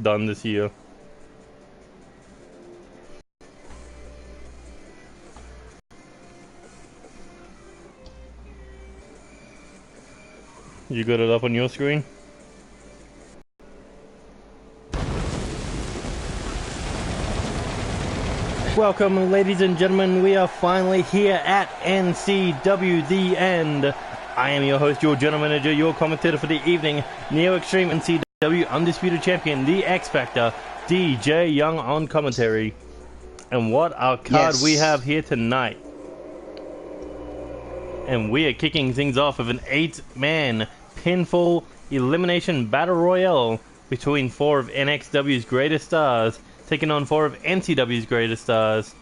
done this year. You got it up on your screen? Welcome, ladies and gentlemen. We are finally here at NCW The End. I am your host, your general manager, your commentator for the evening, Neo Extreme NCW Undisputed Champion, the X Factor, DJ Young on commentary. And what our card we have here tonight. And we are kicking things off with an 8-man pinfall elimination battle royale between 4 of NXW's greatest stars, taking on 4 of NCW's greatest stars.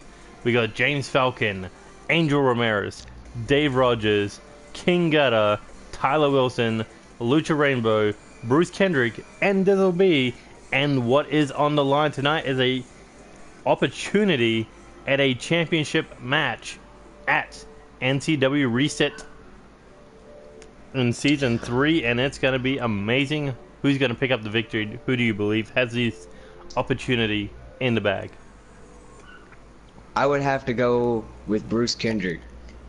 We got James Falcon, Angel Ramirez, Dave Rogers, King Gutter, Tyler Wilson, Lucha Rainbow, Bruce Kendrick, and Dizzle B. And what is on the line tonight is a opportunity at a championship match at NCW Reset in Season 3, and it's going to be amazing. Who's going to pick up the victory? Who do you believe has this opportunity in the bag? I would have to go with Bruce Kendrick,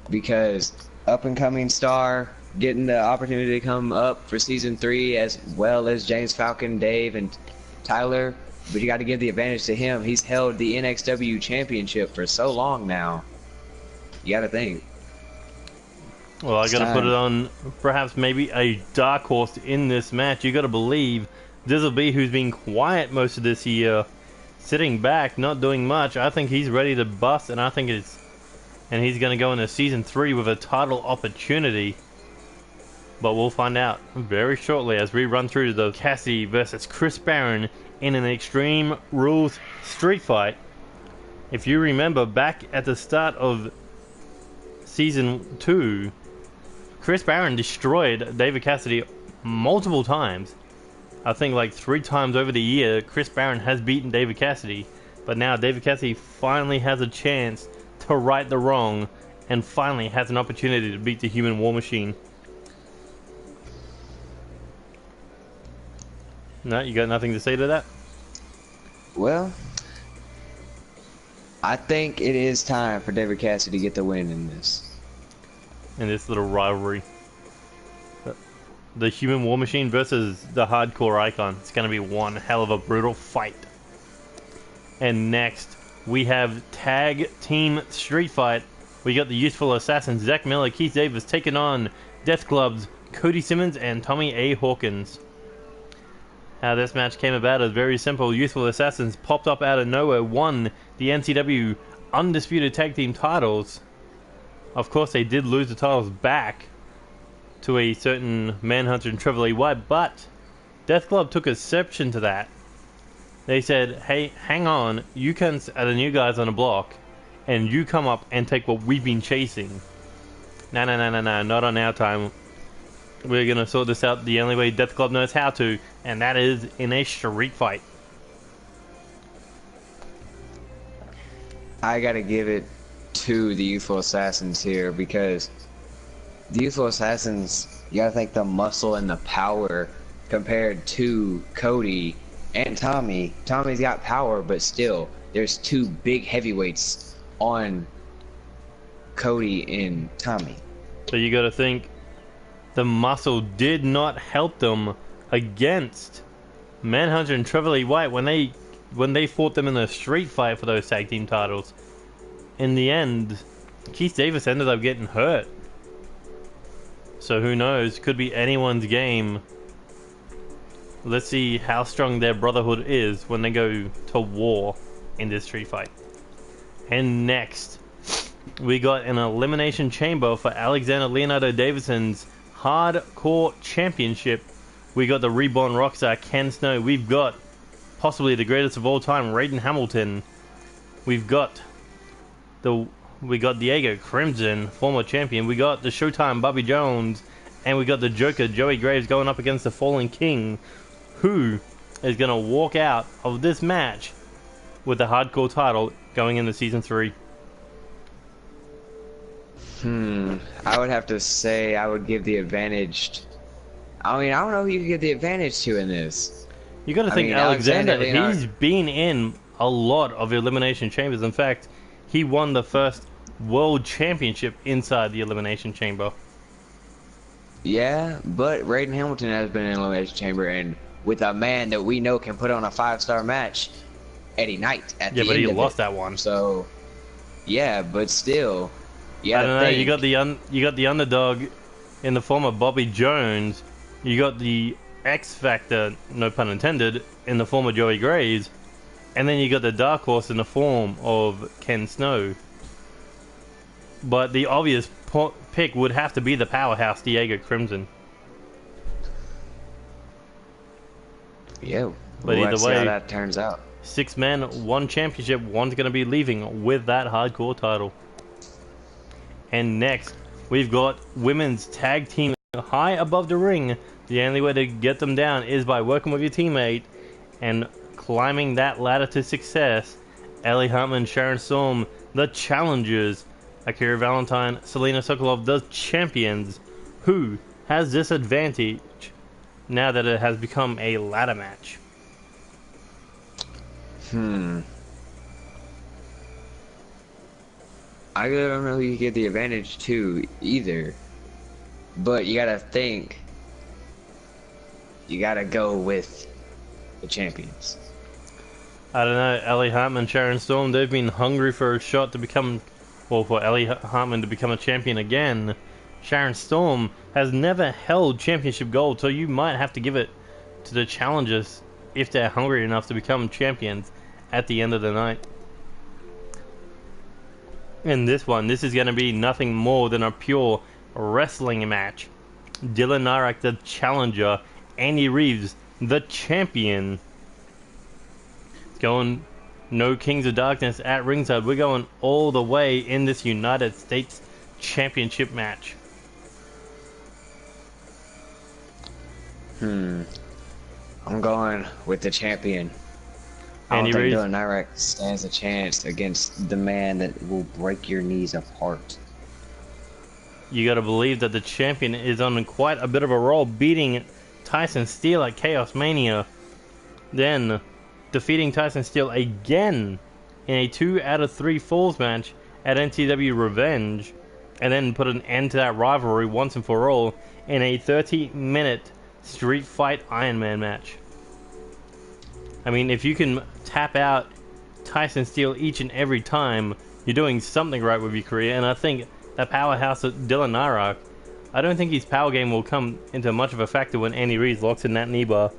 because up-and-coming star, getting the opportunity to come up for Season 3, as well as James Falcon, Dave, and Tyler. But you got to give the advantage to him. He's held the NXW Championship for so long now. You got to think. Well, I gotta put it on perhaps maybe a dark horse in this match. You gotta believe Dizzle B, who's been quiet most of this year, sitting back, not doing much. I think he's ready to bust, and I think and he's gonna go into Season 3 with a title opportunity. But we'll find out very shortly as we run through the Cassidy versus Chris Barron in an Extreme Rules street fight. If you remember back at the start of Season 2, Chris Barron destroyed David Cassidy multiple times. I think like 3 times over the year, Chris Barron has beaten David Cassidy. But now David Cassidy finally has a chance to right the wrong and finally has an opportunity to beat the Human War Machine. No, you got nothing to say to that? Well, I think it is time for David Cassidy to get the win in this. In this little rivalry. The Human War Machine versus the Hardcore Icon. It's going to be one hell of a brutal fight. And next, we have Tag Team Street Fight. We got the Youthful Assassins, Zach Miller, Keith Davis, taking on Death Club's Cody Simmons and Tommy A. Hawkins. How this match came about is very simple. Youthful Assassins popped up out of nowhere, won the NCW Undisputed Tag Team titles. Of course, they did lose the titles back to a certain Manhunter and Trevor Lee White, but Death Club took exception to that. They said, hey, hang on, you are the new guys on the block, and you come up and take what we've been chasing. No, not on our time. We're going to sort this out the only way Death Club knows how to, and that is in a street fight. I gotta give it to the Youthful Assassins here, because the Youthful Assassins, you gotta think the muscle and the power compared to Cody and Tommy. Tommy's got power, but still, there's 2 big heavyweights on Cody and Tommy. So you gotta think the muscle did not help them against Manhunter and Trevor Lee White when they fought them in a street fight for those tag team titles. In the end, Keith Davis ended up getting hurt. So who knows? Could be anyone's game. Let's see how strong their brotherhood is when they go to war in this street fight. And next, we got an elimination chamber for Alexander Leonardo Davidson's Hardcore Championship. We got the Reborn Rockstar Ken Snow. We've got possibly the greatest of all time, Raiden Hamilton. We've got Diego Crimson, former champion. We got the Showtime Bobby Jones, and we got the Joker Joey Graves going up against the Fallen King, who is going to walk out of this match with the Hardcore title going into Season 3. I would have to say I would give the advantage. I mean, I don't know who you could give the advantage to in this. You got to I think mean, Alexander. Leonard- He's been in a lot of elimination chambers. In fact, he won the first world championship inside the elimination chamber. Yeah, but Raiden Hamilton has been in an elimination chamber, and with a man that we know can put on a 5-star match any night at Yeah, the but end he of lost it. that one. So, yeah, but still, you I gotta don't know. think. You got the underdog in the form of Bobby Jones. You got the X Factor, no pun intended, in the form of Joey Graves, and then you got the dark horse in the form of Ken Snow. But the obvious pick would have to be the powerhouse Diego Crimson. Yeah, But we'll either see how way, that turns out. 6 men, 1 championship, one's going to be leaving with that hardcore title. And next, we've got women's tag team high above the ring. The only way to get them down is by working with your teammate and climbing that ladder to success. Ellie Hartman, Sharon Storm, the challengers. Akira Valentine, Selena Sokolov, the champions. Who has this advantage now that it has become a ladder match? I don't know who you get the advantage to either, but you gotta think. You gotta go with the champions. I don't know, Ellie Hartman, Sharon Storm, they've been hungry for a shot to become, well, for Ellie Hartman to become a champion again. Sharon Storm has never held championship gold, so you might have to give it to the challengers if they're hungry enough to become champions at the end of the night. In this one, this is going to be nothing more than a pure wrestling match. Dylan Narak, the challenger, Andy Reeves, the champion. Going no Kings of Darkness at ringside. We're going all the way in this United States Championship match. I'm going with the champion. I Andy don't think Reeves. Dylan Nyrak stands a chance against the man that will break your knees apart. You got to believe that the champion is on quite a bit of a roll, beating Tyson Steele at Chaos Mania, then defeating Tyson Steele again in a 2 out of 3 falls match at NCW Revenge, and then put an end to that rivalry once and for all in a 30-minute Street Fight Iron Man match. I mean, if you can tap out Tyson Steele each and every time, you're doing something right with your career. And I think that powerhouse of Dylan Narak, I don't think his power game will come into much of a factor when Andy Reeves locks in that knee bar.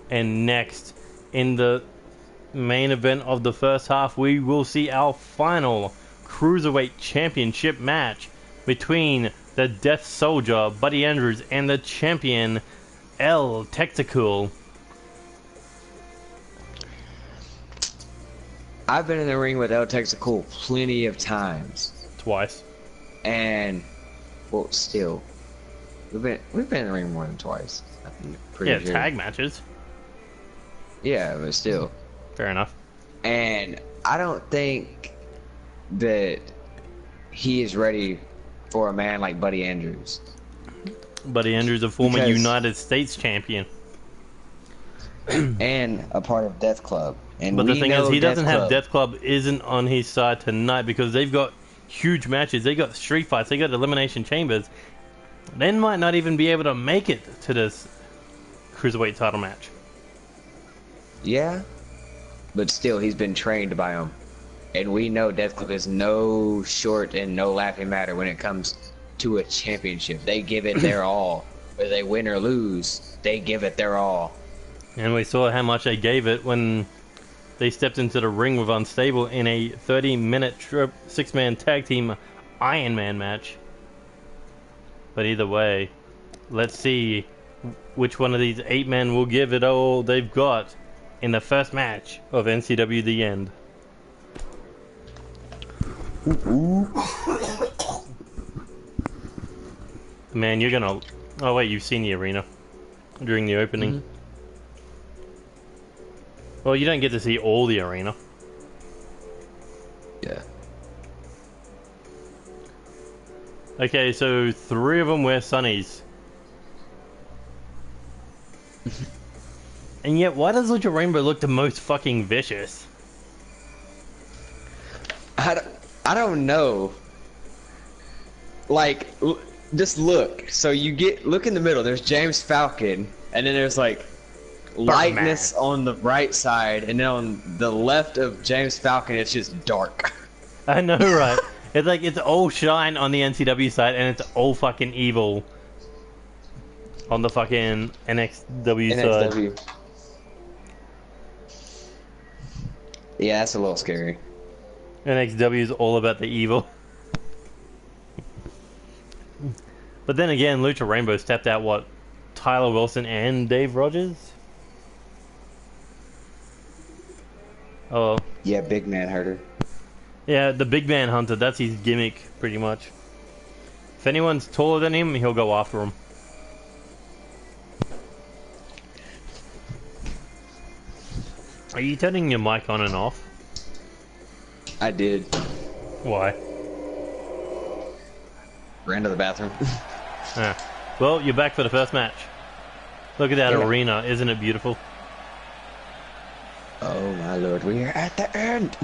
And next, in the main event of the first half, we will see our final Cruiserweight Championship match between the Death Soldier, Buddy Andrews, and the champion, El Tactical. I've been in the ring with El Texacool plenty of times, Twice. and well, still, we've been in the ring more than twice. I'm pretty Yeah, sure. tag matches. Yeah, but still, Fair enough. and I don't think that he is ready for a man like Buddy Andrews. Buddy Andrews, a former Because- United States champion. And a part of Death Club. And But the we thing is, know he doesn't have Club. Death Club isn't on his side tonight because they've got huge matches. They got street fights. They got elimination chambers. They might not even be able to make it to this cruiserweight title match. Yeah, but still, he's been trained by him. And we know Death Club is no short and no laughing matter when it comes to a championship. They give it their all. Whether they win or lose, they give it their all. And we saw how much they gave it when they stepped into the ring with Unstable in a 30-minute 6-man tag team Iron Man match. But either way, let's see which one of these 8 men will give it all they've got in the first match of NCW The End. Man, you're gonna... Oh wait, you've seen the arena during the opening. Well, you don't get to see all the arena. Yeah. Okay, so 3 of them wear sunnies. And yet, why does Lucha Rainbow look the most fucking vicious? I don't know. Like, just look. So look in the middle. There's James Falcon, and then there's like lightness on the right side, and then on the left of James Falcon, it's just dark. I know, right? It's like it's all shine on the NCW side, and it's all fucking evil on the fucking NXW side. Yeah, that's a little scary. NXW is all about the evil. But then again, Lucha Rainbow stepped out, what, Tyler Wilson and Dave Rogers? Oh. Yeah, big man herder. Yeah, the big man hunter, that's his gimmick, pretty much. If anyone's taller than him, he'll go after him. Are you turning your mic on and off? I did. Why? Ran to the bathroom. Ah. Well, you're back for the first match. Look at that arena, isn't it beautiful? Oh my lord, we are at the end!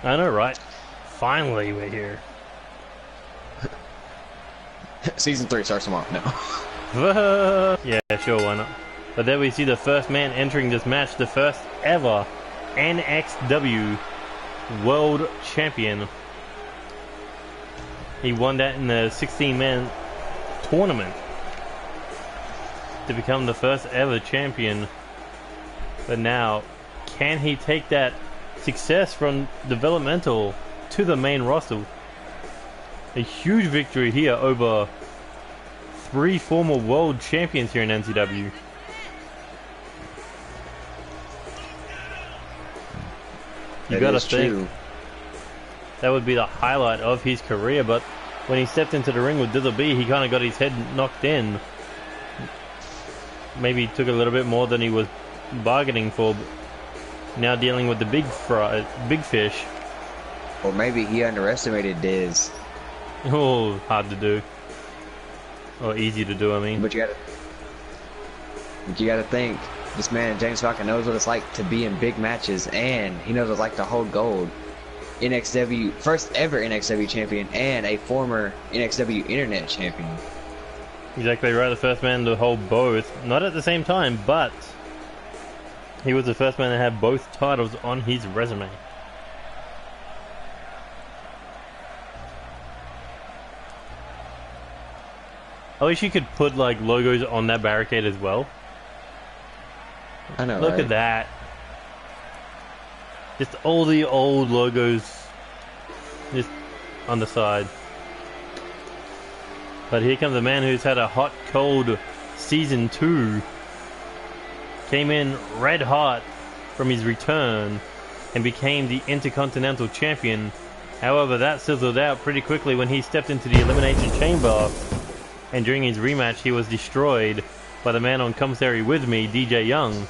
I know, right? Finally, we're here. Season 3 starts tomorrow. No. Yeah, sure, why not? But there we see the first man entering this match, the first ever NXW World Champion. He won that in the 16-man tournament to become the first ever champion. But now, can he take that success from developmental to the main roster? A huge victory here over 3 former world champions here in NCW. You gotta think that would be the highlight of his career, but when he stepped into the ring with Dizzle B, he kind of got his head knocked in. Maybe took a little bit more than he was bargaining for. Now dealing with the big fish. Or maybe he underestimated Diz. Oh, hard to do. Or easy to do, I mean. But you gotta think, this man, James Falcon, knows what it's like to be in big matches, and he knows what it's like to hold gold. NXW, first ever NXW champion, and a former NXW Internet champion. Exactly right, the first man to hold both. Not at the same time, but he was the first man to have both titles on his resume. I wish you could put like logos on that barricade as well. I know. Look right? at that. Just all the old logos just on the side. But here comes a man who's had a hot, cold season 2. Came in red hot from his return and became the Intercontinental Champion. However, that sizzled out pretty quickly when he stepped into the Elimination Chamber. And during his rematch, he was destroyed by the man on commissary with me, DJ Young.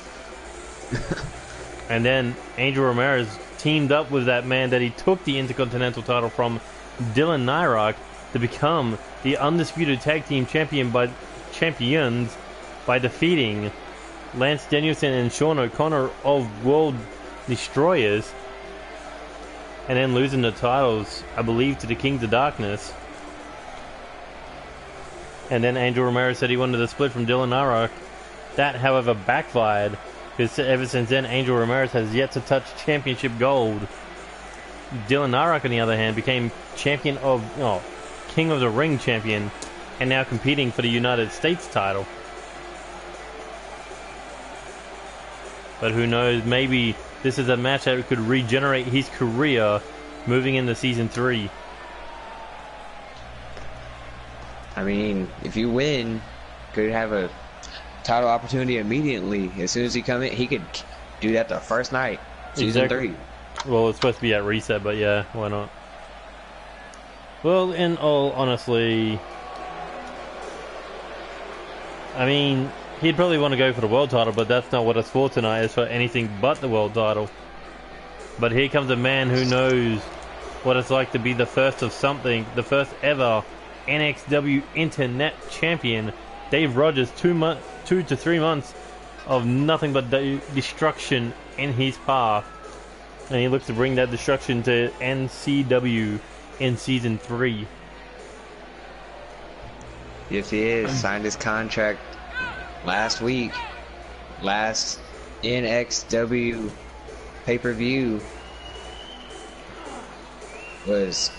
And then Angel Ramirez teamed up with that man that he took the Intercontinental title from, Dylan Nyrock, to become the undisputed tag team champions by defeating Lance Danielson and Sean O'Connor of World Destroyers, and then losing the titles, I believe, to the Kings of Darkness. And then Angel Ramirez said he wanted to split from Dylan Nyrock. That, however, backfired, because ever since then, Angel Ramirez has yet to touch championship gold. Dylan Nyrock, on the other hand, became champion of, King of the Ring champion, and now competing for the United States title. But who knows, maybe this is a match that could regenerate his career moving into season 3. I mean, if you win, could have a title opportunity immediately. As soon as he come in, he could do that the first night, season 3. Well, it's supposed to be at reset, but yeah, why not? Well, in all honesty, I mean, he'd probably want to go for the world title, but that's not what it's for tonight. It's for anything but the world title. But here comes a man who knows what it's like to be the first of something, the first ever NXW Internet Champion, Dave Rogers 2 to 3 months of nothing but destruction in his path, and he looks to bring that destruction to NCW in season 3. Yes, he is. Signed his contract last week. Last NXW pay-per-view was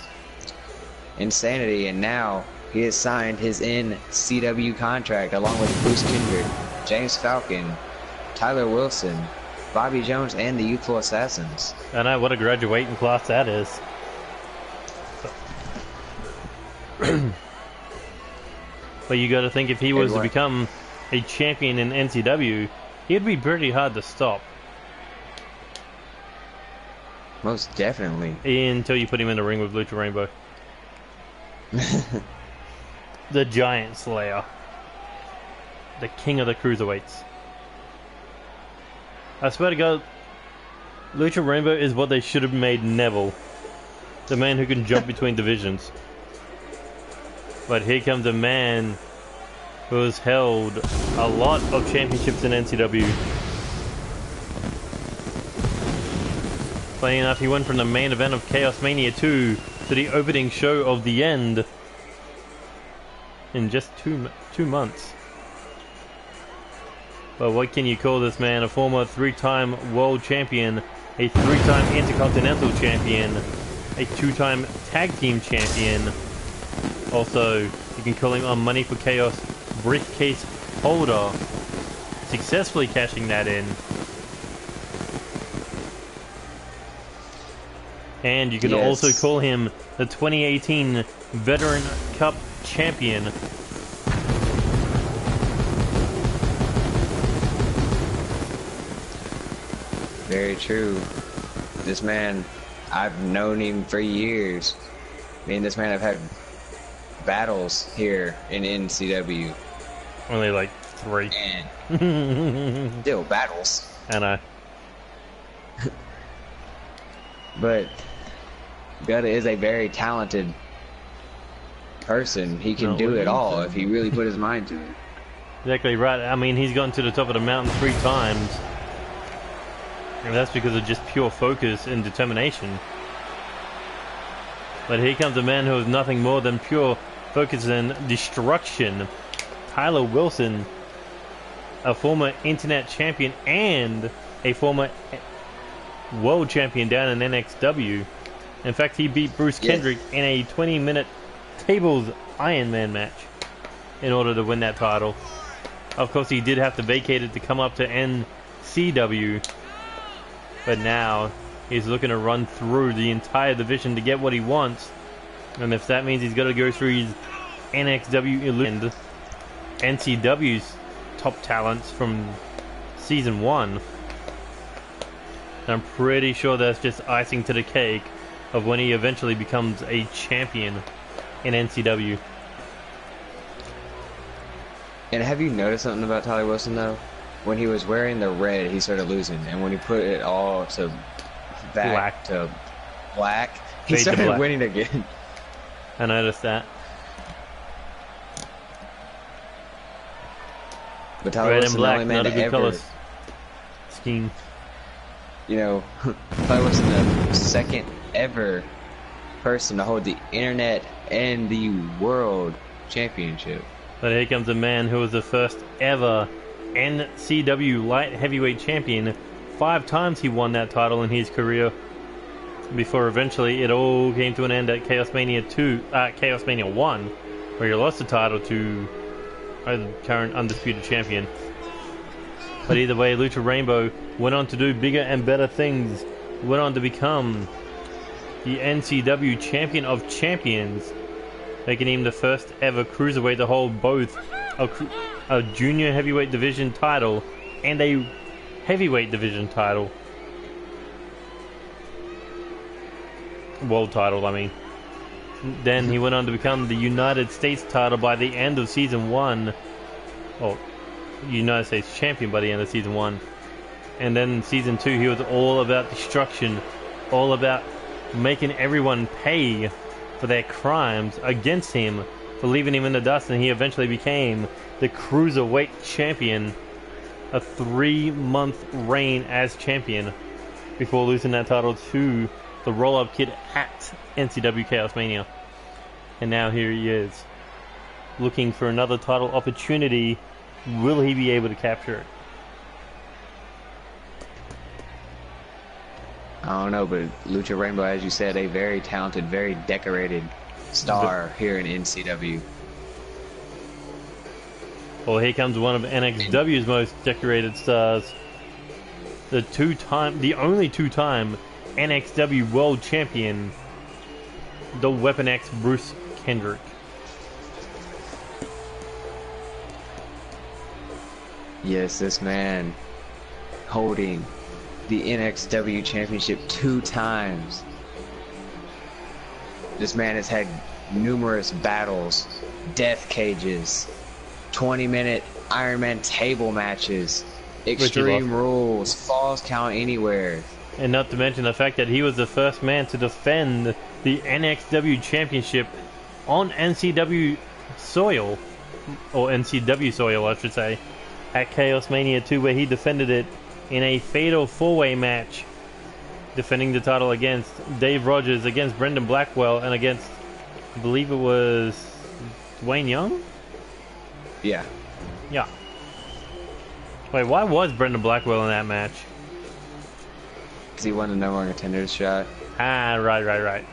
insanity, and now he has signed his NCW contract along with Bruce Kindred, James Falcon, Tyler Wilson, Bobby Jones, and the Youthful Assassins. I know, what a graduating class that is. But you got to think, if he was to become a champion in NCW, he'd be pretty hard to stop. Most definitely. Until you put him in the ring with Lucha Rainbow. The Giant Slayer. The king of the cruiserweights. I swear to God, Lucha Rainbow is what they should have made Neville. The man who can jump between divisions. But here comes a man who has held a lot of championships in NCW. Funny enough, he went from the main event of Chaos Mania 2 to the opening show of The End in just two months. But what can you call this man? A former 3-time world champion, a 3-time intercontinental champion, a 2-time tag team champion. Also, you can call him on Money for Chaos briefcase holder, successfully cashing that in. And you can also call him the 2018 Veteran Cup champion. Very true. This man, I've known him for years. Me and this man have had battles here in NCW. Only like 3. And still battles. I know. But Gutta is a very talented person. He can do it all if he really put his mind to it. Exactly right. I mean, he's gotten to the top of the mountain 3 times. And that's because of just pure focus and determination. But here comes a man who is nothing more than pure focus and destruction. Tyler Wilson, a former internet champion and a former world champion down in NXW. In fact, he beat Bruce Kendrick in a 20-minute tables Iron Man match in order to win that title. Of course, he did have to vacate it to come up to NCW. But now he's looking to run through the entire division to get what he wants. And if that means he's got to go through his NXW and NCW's top talents from season 1, I'm pretty sure that's just icing to the cake of when he eventually becomes a champion in NCW. And have you noticed something about Tyler Wilson, though? When he was wearing the red, he started losing. And when he put it all to back to black, he started winning again. I noticed that. But Tyler Red Wilson, and black, the only man not a good ever, color scheme. You know, Tyler Wilson, the second ever person to hold the internet and the world championship. But here comes a man who was the first ever NCW light heavyweight champion. 5 times he won that title in his career, before eventually it all came to an end at Chaos Mania 1, where he lost the title to the current undisputed champion. But either way, Lucha Rainbow went on to do bigger and better things. Went on to become the NCW Champion of Champions, making him the first ever cruiserweight to hold both a junior heavyweight division title and a heavyweight division title. World title, I mean. Then he went on to become the United States title by the end of season 1. Well, United States champion by the end of season 1. And then in season 2, he was all about destruction, all about making everyone pay for their crimes against him, for leaving him in the dust, and he eventually became the Cruiserweight Champion, a 3-month reign as champion before losing that title to the Roll-Up Kid at NCW Chaos Mania. And now here he is, looking for another title opportunity. Will he be able to capture it? I don't know, but Lucha Rainbow, as you said, a very talented, very decorated star here in NCW. Well, here comes one of NXW's most decorated stars. The only two-time NXW World Champion, the Weapon X Bruce Kendrick. Yes, this man holding the NXW Championship 2 times. This man has had numerous battles, death cages, 20-minute Iron Man table matches, Extreme Rules, Falls Count Anywhere. And not to mention the fact that he was the first man to defend the NXW Championship on NCW soil, or NCW soil I should say, at Chaos Mania 2, where he defended it in a fatal 4-way match, defending the title against Dave Rogers, against Brendan Blackwell, and against, I believe it was Dwayne Young? Yeah. Yeah. Wait, why was Brendan Blackwell in that match? Because he won the number 1 contender's shot. Ah, right.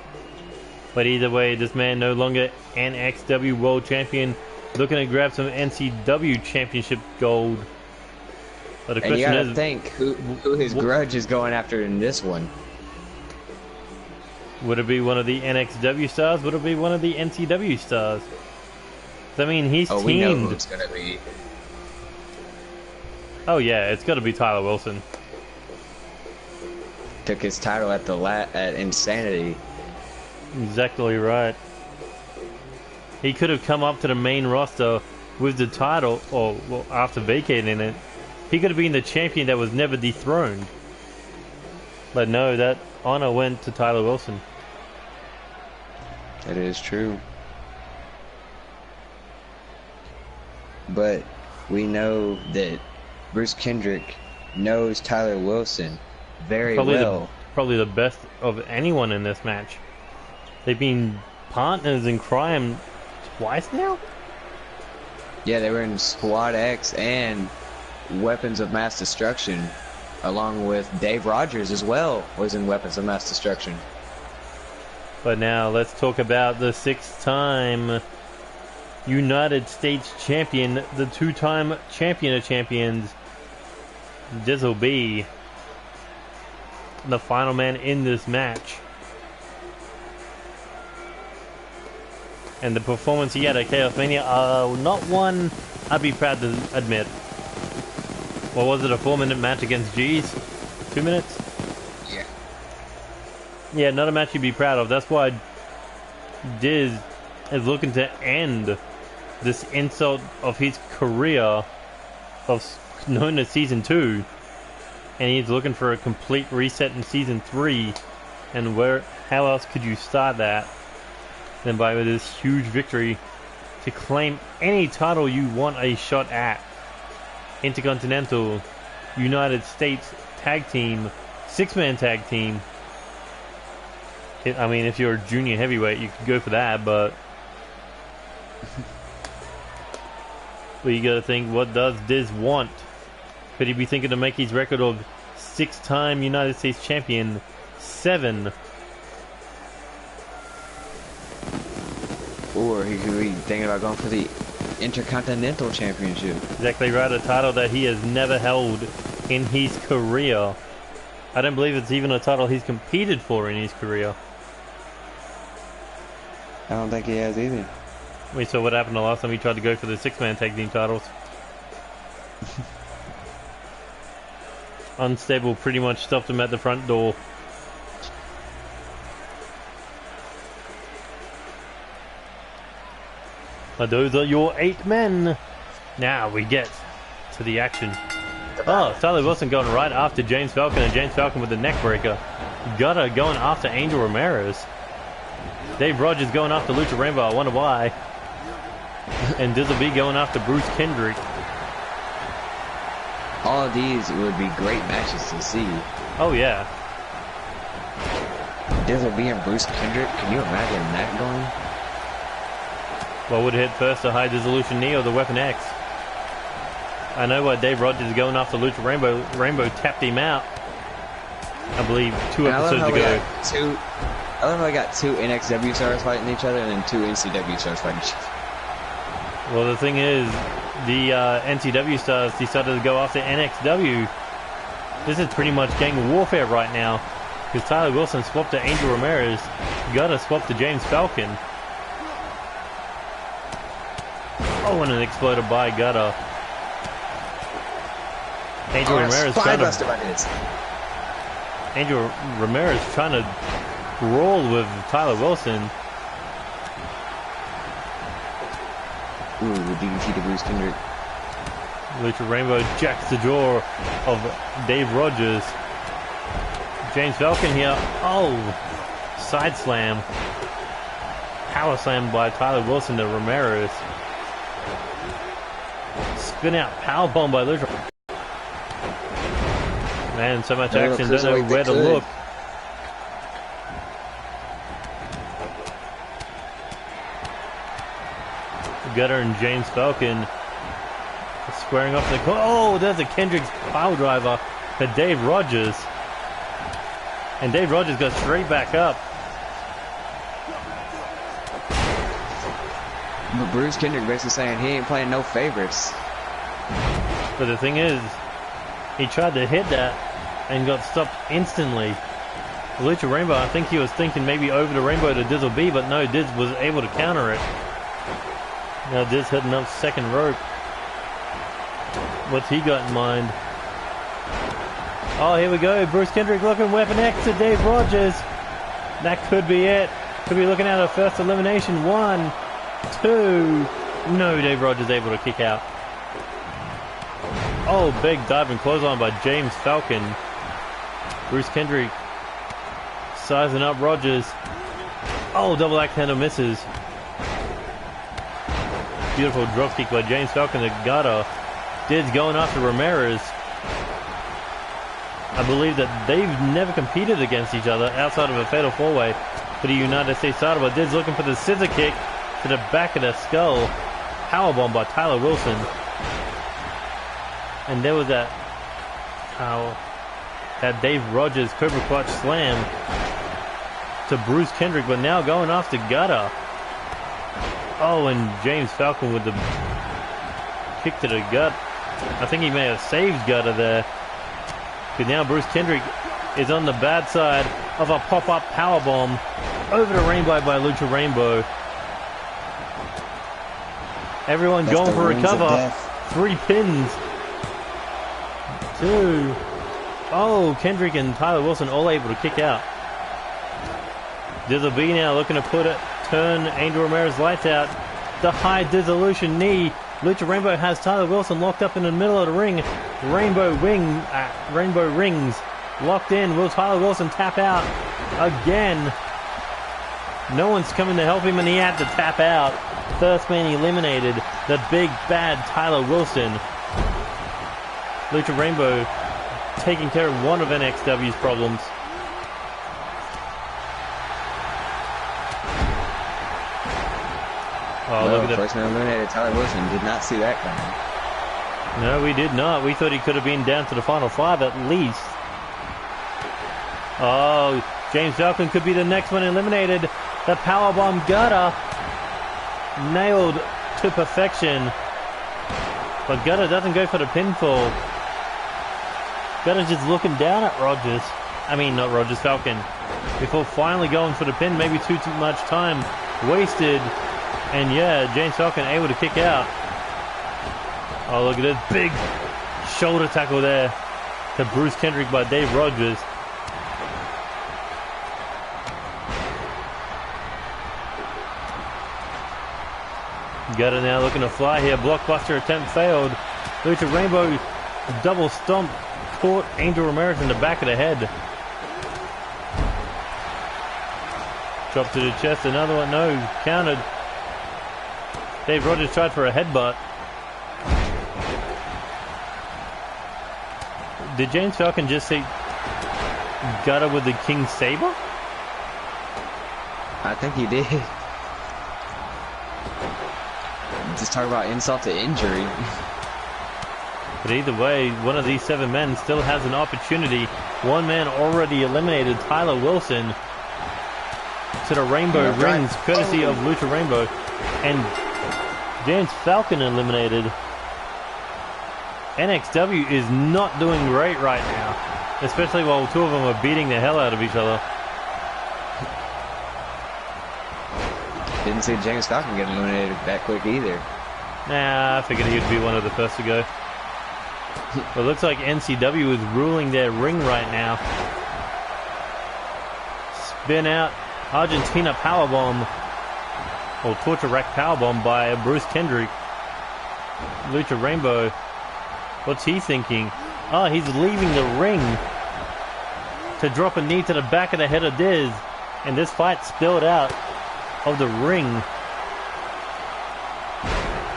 But either way, this man no longer NXW World Champion, looking to grab some NCW Championship gold. But the question you gotta is, think who his grudge is going after in this one. Would it be one of the NXW stars? Would it be one of the NCW stars? I mean, he's teamed. We know who it's gonna be. Oh yeah, it's got to be Tyler Wilson. Took his title at at Insanity. Exactly right. He could have come up to the main roster with the title, or well, after vacating it, he could have been the champion that was never dethroned. But no, that honor went to Tyler Wilson. That is true. But we know that Bruce Kendrick knows Tyler Wilson very well. Probably the best of anyone in this match. They've been partners in crime twice now? Yeah, they were in Squad X and Weapons of Mass Destruction, along with Dave Rogers as well was in Weapons of Mass Destruction. But now let's talk about the 6-time United States champion, the 2-time champion of champions, Dizzle B, the final man in this match. And the performance he had at Chaos Mania, not one I'd be proud to admit. What was it, a 4-minute match against G's? 2 minutes? Yeah. Yeah, not a match you'd be proud of. That's why Diz is looking to end this insult of his career, known as Season 2. And he's looking for a complete reset in Season 3. And how else could you start that than by this huge victory to claim any title you want a shot at? Intercontinental, United States Tag Team, 6-man Tag Team. I mean, if you're a junior heavyweight, you could go for that, but you gotta think, what does Diz want? Could he be thinking to make his record of 6-time United States champion 7? Or he could be thinking about going for the Intercontinental Championship. Exactly right, a title that he has never held in his career. I don't believe it's even a title he's competed for in his career. I don't think he has either. We saw what happened the last time he tried to go for the 6-man tag team titles. Unstable pretty much stopped him at the front door. But those are your 8 men. Now we get to the action. Oh, Tyler Wilson going right after James Falcon, and James Falcon with the neck breaker. Gutter going after Angel Ramirez. Dave Rogers going after Lucha Rainbow. I wonder why. And Dizzle B going after Bruce Kendrick. All of these would be great matches to see. Oh, yeah. Dizzle B and Bruce Kendrick, can you imagine that going? What would hit first, the High Dissolution Knee or the Weapon X? I know why Dave Rogers is going after Lucha Rainbow. Rainbow tapped him out, I believe, 2 episodes ago. I love how I got 2 NXW stars fighting each other and then 2 NCW stars fighting each other. Well, the thing is, the NCW stars decided to go after NXW. This is pretty much gang warfare right now, because Tyler Wilson swapped to Angel Ramirez, Gutter swapped to James Falcon. Oh, and an exploder by Gutter. Angel Ramirez trying to... Angel Ramirez trying to brawl with Tyler Wilson. Ooh, DDT to Bruce Kendrick. Lucha Rainbow jacks the jaw of Dave Rogers. James Falcon here. Oh, side slam. Power slam by Tyler Wilson to Ramirez. Spin out power bomb by Lucha. Man, so much action, don't know where to look. Gutter and James Falcon squaring off the... Oh, there's a Kendrick's pile driver to Dave Rogers. And Dave Rogers goes straight back up. But Bruce Kendrick basically saying he ain't playing no favorites. But the thing is, he tried to hit that and got stopped instantly. Lucha Rainbow, I think he was thinking maybe over the Rainbow to Dizzle B, but no, Diz was able to counter it. Now Diz hitting up second rope. What's he got in mind? Oh, here we go. Bruce Kendrick looking Weapon X to Dave Rogers. That could be it. Could be looking at a first elimination. 1, 2. No, Dave Rogers able to kick out. Oh, big diving clothesline by James Falcon. Bruce Kendrick sizing up Rogers. Oh, double axe handle misses. Beautiful dropkick by James Falcon to Gutter. Diz going after Ramirez. I believe that they've never competed against each other outside of a fatal 4-way for the United States title, but Diz looking for the scissor kick to the back of the skull. Powerbomb by Tyler Wilson. And there was that Dave Rogers Cobra Clutch slam to Bruce Kendrick, but now going after Gutter. Oh, and James Falcon with the kick to the gut. I think he may have saved Gutter there. Because now Bruce Kendrick is on the bad side of a pop-up powerbomb over the Rainbow by Lucha Rainbow. Everyone going for a cover. 3 pins. 2. Oh, Kendrick and Tyler Wilson all able to kick out. Dizzle B now looking to turn Angel Ramirez lights out. The high dissolution knee. Lucha Rainbow has Tyler Wilson locked up in the middle of the ring. Rainbow rings locked in. Will Tyler Wilson tap out again? No one's coming to help him, and he had to tap out. First man eliminated, the big bad Tyler Wilson. Lucha Rainbow taking care of one of NXW's problems. Oh, no, look at that. First man eliminated Tyler Wilson. Did not see that coming. No, we did not. We thought he could have been down to the final 5 at least. Oh, James Falcon could be the next one eliminated. The powerbomb Gutter nailed to perfection. But Gutter doesn't go for the pinfall. Gutter's just looking down at Rogers. I mean, not Rogers, Falcon. Before finally going for the pin, maybe too much time wasted. And yeah, James Falcon able to kick out. Oh, look at this big shoulder tackle there to Bruce Kendrick by Dave Rogers. Gutter now looking to fly here. Blockbuster attempt failed. Lucha Rainbow double stomp caught Angel Ramirez in the back of the head. Drop to the chest, another one, no, countered. Dave Rogers tried for a headbutt. Did James Falcon just say gutter with the King Saber? I think he did. Just talk about insult to injury. But either way, one of these 7 men still has an opportunity. One man already eliminated, Tyler Wilson, to the Rainbow Rings, courtesy of Lucha Rainbow. And James Falcon eliminated. NXW is not doing great right now, especially while 2 of them are beating the hell out of each other. Didn't see James Falcon get eliminated that quick either. Nah, I figured he'd be one of the first to go. But it looks like NCW is ruling their ring right now. Spin out Argentina powerbomb, or torture rack powerbomb by Bruce Kendrick. Lucha Rainbow, what's he thinking? Oh, he's leaving the ring to drop a knee to the back of the head of Diz. And this fight spilled out of the ring.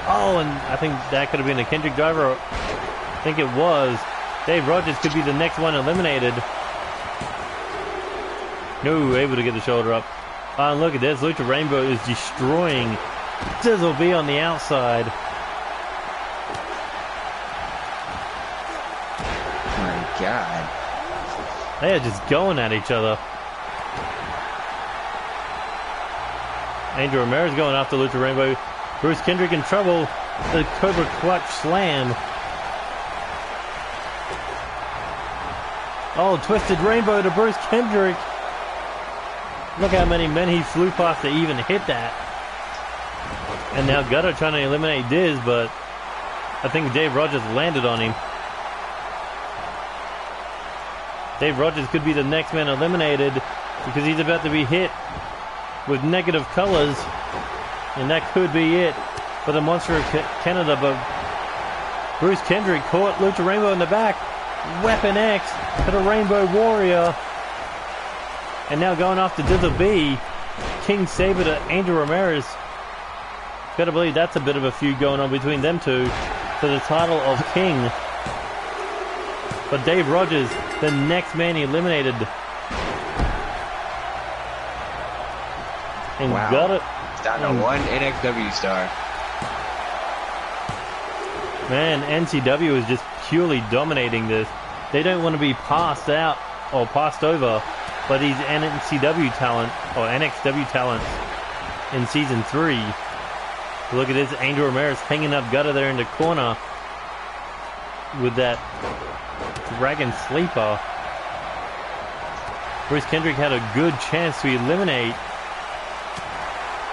Oh, and I think that could have been a Kendrick driver. I think it was. Dave Rogers could be the next one eliminated. No, able to get the shoulder up. Oh, and look at this. Lucha Rainbow is destroying Dizzle B on the outside. My God. They are just going at each other. Angel Ramirez going after Lucha Rainbow. Bruce Kendrick in trouble. The Cobra Clutch Slam. Oh, Twisted Rainbow to Bruce Kendrick. Look how many men he flew past to even hit that. And now Gutter trying to eliminate Diz, but I think Dave Rogers landed on him. Dave Rogers could be the next man eliminated because he's about to be hit with negative colors. And that could be it for the Monster of Canada. But Bruce Kendrick caught Lucha Rainbow in the back. Weapon X to the Rainbow Warrior. And now going off to Dizzle B. King Saber to Angel Ramirez. Gotta believe that's a bit of a feud going on between them two for the title of King. But Dave Rogers, the next man eliminated. And wow. got it. Down to 1 NXW star. Man, NCW is just purely dominating this. They don't want to be passed out or passed over by these NCW talent or NXW talents in season 3. Look at this, Angel Ramirez hanging up Gutter there in the corner with that Dragon Sleeper. Bruce Kendrick had a good chance to eliminate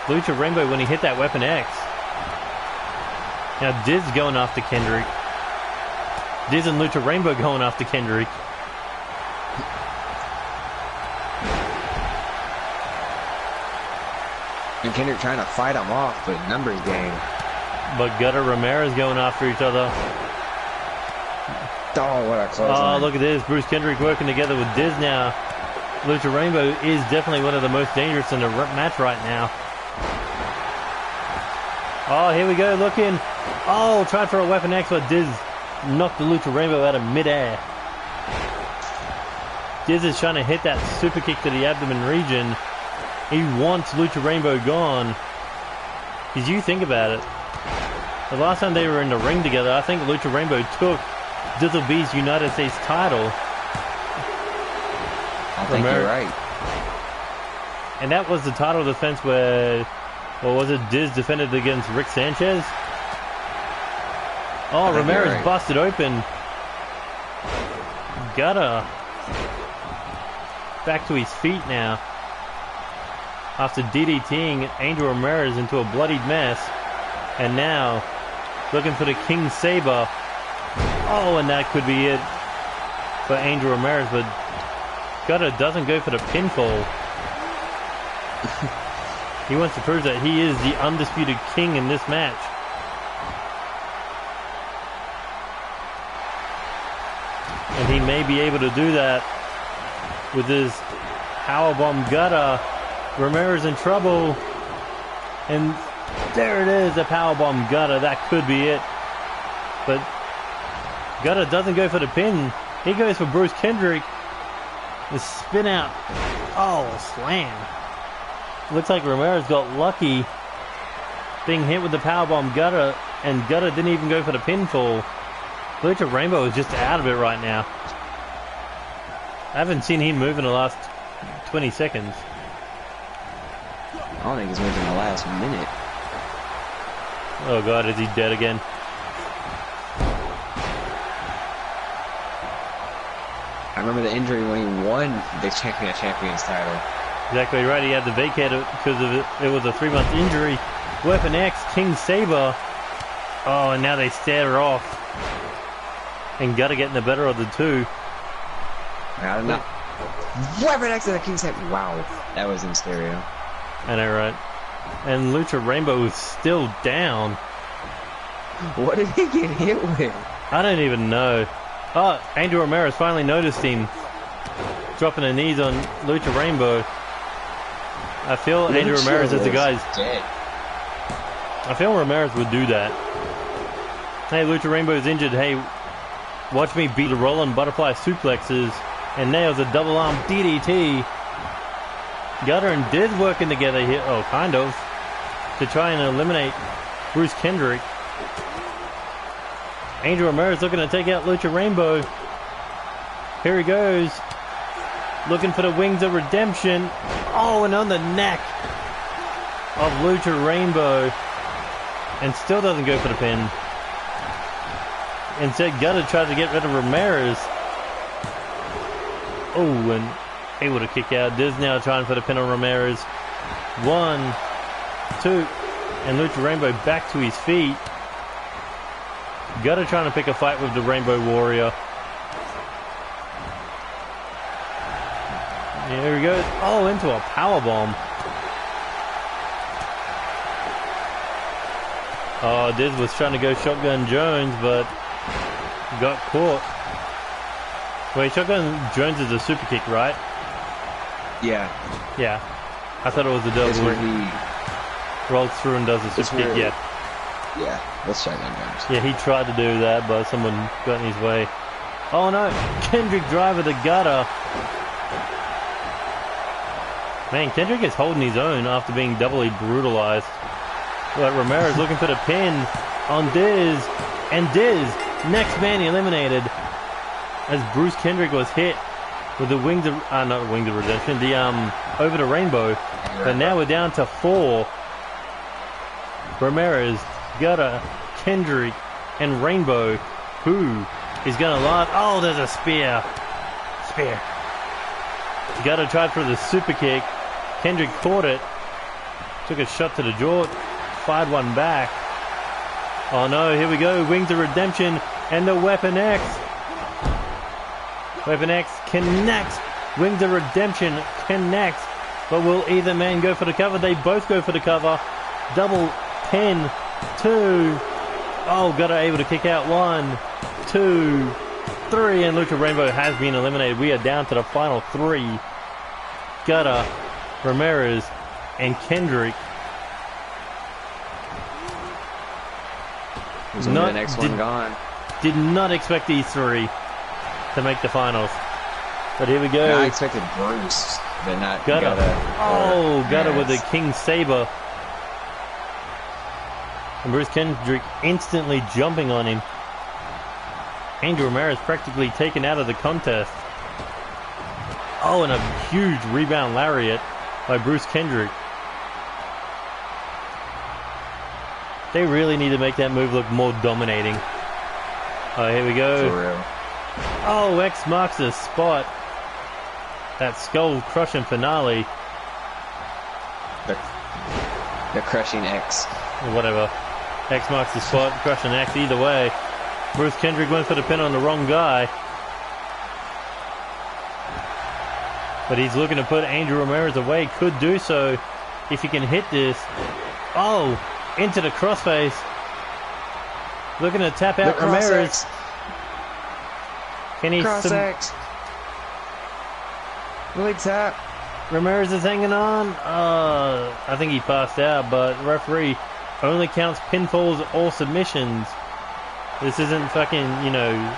Lucha Rainbow when he hit that Weapon X. Now Diz going after Kendrick. Diz and Lucha Rainbow going after Kendrick. And Kendrick trying to fight him off, but numbers game. But Gutter Ramirez going after each other. Oh, what a close Oh, line. look at this. Bruce Kendrick working together with Diz now. Lucha Rainbow is definitely one of the most dangerous in the match right now. Oh, here we go, looking. Oh, tried for a Weapon X, but Diz knocked the Lucha Rainbow out of midair. Diz is trying to hit that super kick to the abdomen region. He wants Lucha Rainbow gone. Because you think about it. The last time they were in the ring together, I think Lucha Rainbow took Dizzle B's United States title. I think you're right. And that was the title defense where, or was it Diz defended against Rick Sanchez? Oh, Ramirez right. Busted open. Gutter back to his feet now. After DDTing Angel Ramirez into a bloodied mess. And now, looking for the King Saber. Oh, and that could be it for Angel Ramirez, but Gutter doesn't go for the pinfall. He wants to prove that he is the undisputed king in this match. And he may be able to do that with his powerbomb. Gutter. Ramirez in trouble. And There it is, a powerbomb gutter. That could be it. But Gutter doesn't go for the pin. He goes for Bruce Kendrick. The spin out. Oh, slam. Looks like Ramirez got lucky being hit with the powerbomb Gutter, and Gutter didn't even go for the pinfall. Lucha Rainbow is just out of it right now. I haven't seen him move in the last 20 seconds. I don't think he's moved in the last minute. Oh god, is he dead again? I remember the injury when he won the Champions title. Exactly right, he had to vacate it because of it was a 3-month injury. Weapon X, King Saber. Oh, and now they stare off. And Gutter getting the better of the two. I don't know. Weapon X and the King Saber. Wow, that was in stereo. I know, right? And Lucha Rainbow is still down. What did he get hit with? I don't even know. Oh, Angel Ramirez finally noticed him dropping the knees on Lucha Rainbow. I feel Angel Ramirez is the guy's dead. I feel Ramirez would do that. Hey, Lucha Rainbow's injured. Hey, watch me beat the rolling butterfly suplexes and nails a double arm DDT. Gutter and Diz working together here. Oh, kind of. To try and eliminate Bruce Kendrick. Angel Ramirez looking to take out Lucha Rainbow. Here he goes. Looking for the Wings of Redemption. Oh, and on the neck of Lucha Rainbow. And still doesn't go for the pin. Instead, Gutter tries to get rid of Ramirez. Oh, and able to kick out. Diz now trying for the pin on Ramirez. 1, 2, and Lucha Rainbow back to his feet. Gutter trying to pick a fight with the Rainbow Warrior. Here he goes. Oh, into a powerbomb. Oh, Diz was trying to go Shotgun Jones, but got caught. Wait, Shotgun Jones is a super kick, right? Yeah. Yeah. I thought it was the double. It's where he rolls through and does a super kick. Yeah. Yeah, let's try that, Jones. Yeah, he tried to do that, but someone got in his way. Oh no, Kendrick driver the Gutter. Man, Kendrick is holding his own after being doubly brutalized. But Ramirez looking for the pin on Diz. And Diz, next man eliminated. As Bruce Kendrick was hit with the Wings of... not Wings of Redemption, the, over the Rainbow. But now we're down to 4. Ramirez, Gutter, Kendrick, and Rainbow. Who is going to last? Oh, there's a spear. Spear. Gutter tried for the super kick. Kendrick caught it. Took a shot to the jaw. Fired one back. Oh no, here we go. Wings of Redemption and the Weapon X. Weapon X connects. Wings of Redemption connects. But will either man go for the cover? They both go for the cover. Double pin. 2. Oh, Gutter able to kick out. 1, 2, 3. And Lucha Rainbow has been eliminated. We are down to the final 3. Gutter, Ramirez, and Kendrick. Who's the next one gone? Did not expect these 3 to make the finals. But here we go. Yeah, I expected Bruce, but not Gutter. Gutter with the King Saber. And Bruce Kendrick instantly jumping on him. Angel Ramirez practically taken out of the contest. Oh, and a huge rebound lariat by Bruce Kendrick. They really need to make that move look more dominating. Oh, here we go. For real. Oh, X marks the spot. That skull crushing finale. The crushing X. Or whatever. X marks the spot, crushing X either way. Bruce Kendrick went for the pin on the wrong guy. But he's looking to put Angel Ramirez away. Could do so if he can hit this. Oh, into the crossface. Looking to tap out Ramirez. X. Can he... Cross X. Will he tap? Ramirez is hanging on. I think he passed out, but referee only counts pinfalls or submissions. This isn't fucking, you know,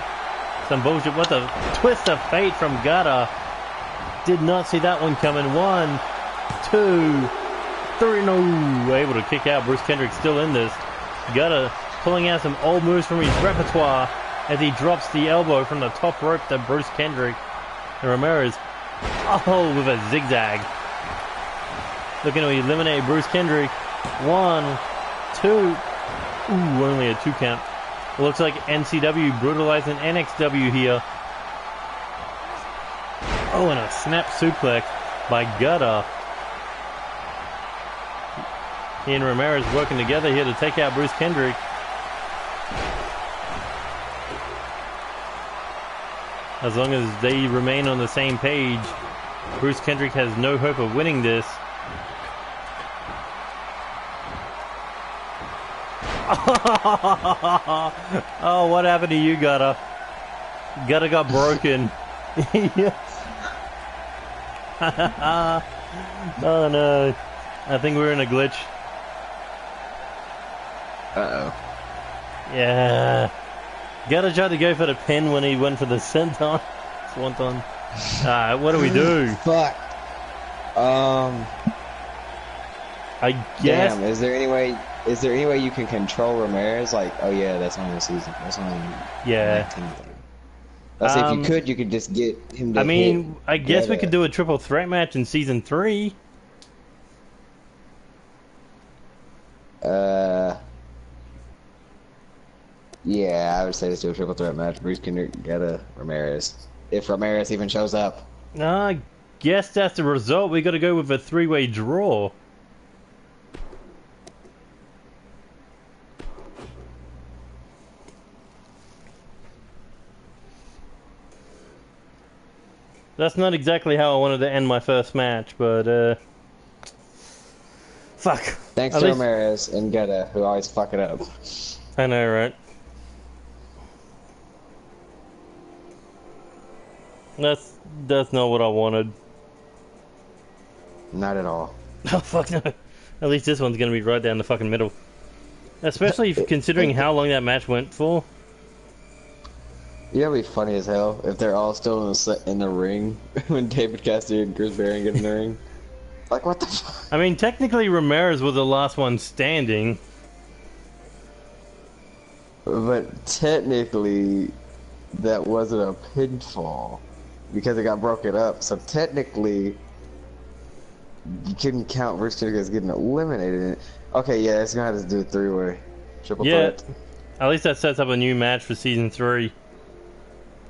some bullshit. What the twist of fate from Gutter. Did not see that one coming. 1, 2, 3. No, able to kick out. Bruce Kendrick still in this. Gutter pulling out some old moves from his repertoire as he drops the elbow from the top rope to Bruce Kendrick. And Ramirez, oh, with a zigzag. Looking to eliminate Bruce Kendrick. 1, 2. Ooh, only a 2 count. Looks like NCW brutalizing NXW here. Oh, and a snap suplex by Gutter. He and Ramirez working together here to take out Bruce Kendrick. As long as they remain on the same page, Bruce Kendrick has no hope of winning this. Oh, what happened to you, Gutter? Gutter got broken. Oh no, I think we're in a glitch. Uh-oh. Yeah. Gutter tried to go for the pin when he went for the senton. Swanton. What do we do? Fuck. I guess. Damn, is there any way you can control Ramirez? Like, oh yeah, that's only a season. That's only Yeah. 19. Let's say if you could just get him to I mean, hit I guess we Guetta. could do a triple threat match in season 3. Yeah, I would say let's do a triple threat match. Bruce Kendrick, Guetta, Ramirez. If Ramirez even shows up. I guess that's the result. We got to go with a 3-way draw. That's not exactly how I wanted to end my first match, but fuck. Thanks At to least- Ramirez and Guetta, who always fuck it up. I know, right? That's not what I wanted. Not at all. Oh fuck no. At least this one's gonna be right down the fucking middle. Especially considering how long that match went for. Yeah, it'd be funny as hell if they're all still in the ring when David Cassidy and Chris Barron get in the ring. Like, what the fuck? I mean, technically Ramirez was the last one standing. But technically, that wasn't a pinfall because it got broken up. So technically, you couldn't count Bruce Kendrick as getting eliminated. Okay, yeah, it's gonna have to do a 3-way triple threat. At least that sets up a new match for season 3.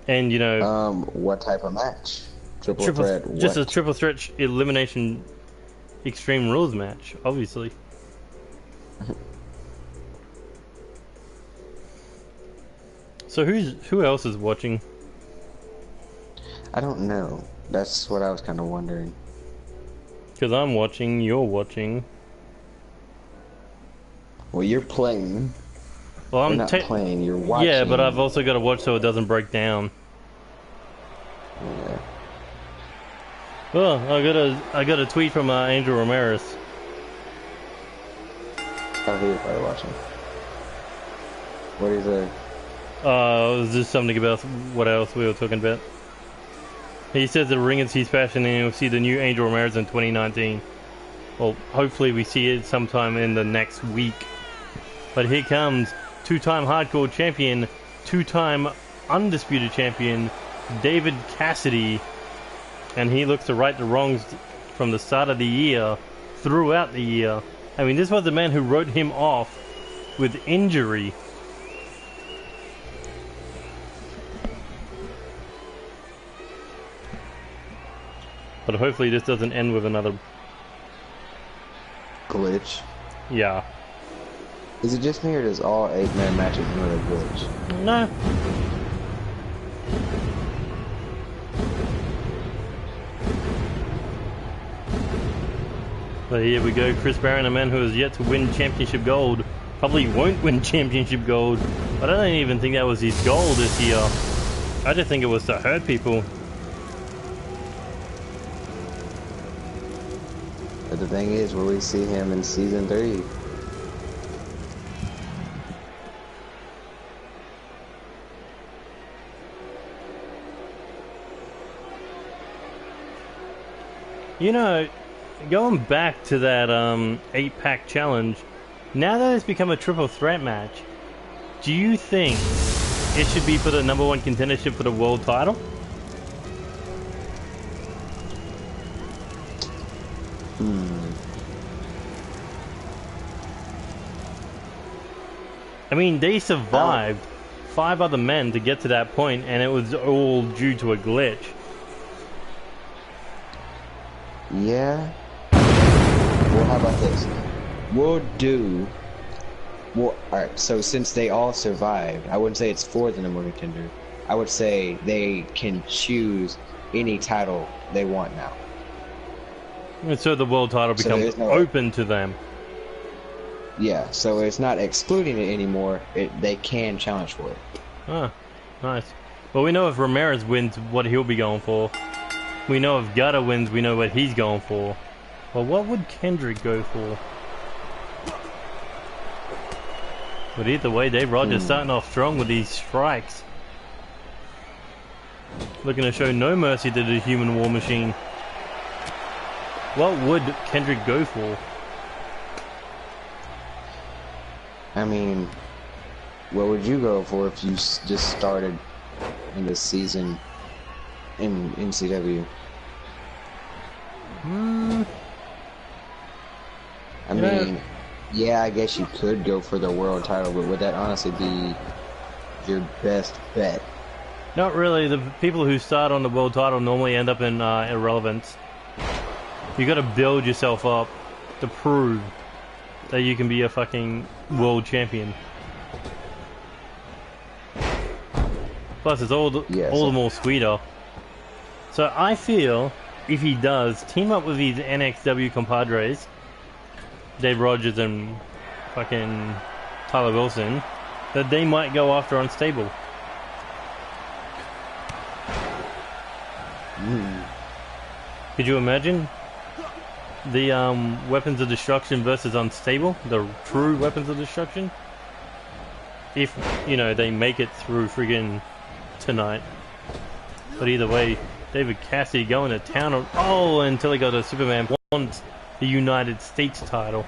And you know, What type of match? Triple threat. just what? a triple threat elimination Extreme Rules match, obviously. So who else is watching? I don't know. That's what I was kind of wondering. Because I'm watching, you're watching. Well, you're playing. Well, You're I'm not playing. You're watching. Yeah, but I've also got to watch so it doesn't break down. Yeah. Oh, I got a tweet from Angel Ramirez. Oh, he was probably watching. What is it? It was just something about what else we were talking about. He says the ring is his passion and you'll see the new Angel Ramirez in 2019. Well, hopefully we see it sometime in the next week. But here comes two-time hardcore champion, two-time undisputed champion, David Cassidy. And he looks to right the wrongs from the start of the year, throughout the year. I mean, this was the man who wrote him off with injury. But hopefully this doesn't end with another... Glitch. Yeah. Is it just me or does all 8-man matches another glitch? No. But here we go, Chris Barron, a man who has yet to win championship gold. Probably won't win championship gold. But I don't even think that was his goal this year. I just think it was to hurt people. But the thing is, will we see him in season 3? You know, going back to that 8-pack challenge, now that it's become a triple threat match, do you think it should be for the #1 contendership for the world title? I mean, they survived 5 other men to get to that point, and it was all due to a glitch. Yeah. Well, how about this? Alright, so since they all survived, I wouldn't say it's for the #1 contender. I would say they can choose any title they want now. And so the world title becomes open to them. Yeah, so it's not excluding it anymore. They can challenge for it. Ah, nice. Well, we know if Ramirez wins, what he'll be going for. We know if Gutter wins, we know what he's going for. Well, what would Kendrick go for? But either way, Dave Rogers starting off strong with these strikes. Looking to show no mercy to the human war machine. What would Kendrick go for? I mean, what would you go for if you just started in this season in NCW? I mean, yeah, I guess you could go for the world title, but would that honestly be your best bet? Not really. The people who start on the world title normally end up in irrelevance. You gotta build yourself up to prove that you can be a fucking world champion. Plus, it's all the more sweeter. So I feel if he does team up with these NXW compadres, Dave Rogers and fucking Tyler Wilson, that they might go after Unstable. Could you imagine the Weapons of Destruction versus Unstable, the true Weapons of Destruction? If, you know, they make it through friggin' tonight. But either way, David Cassidy going to town until he got a Superman wants the United States title.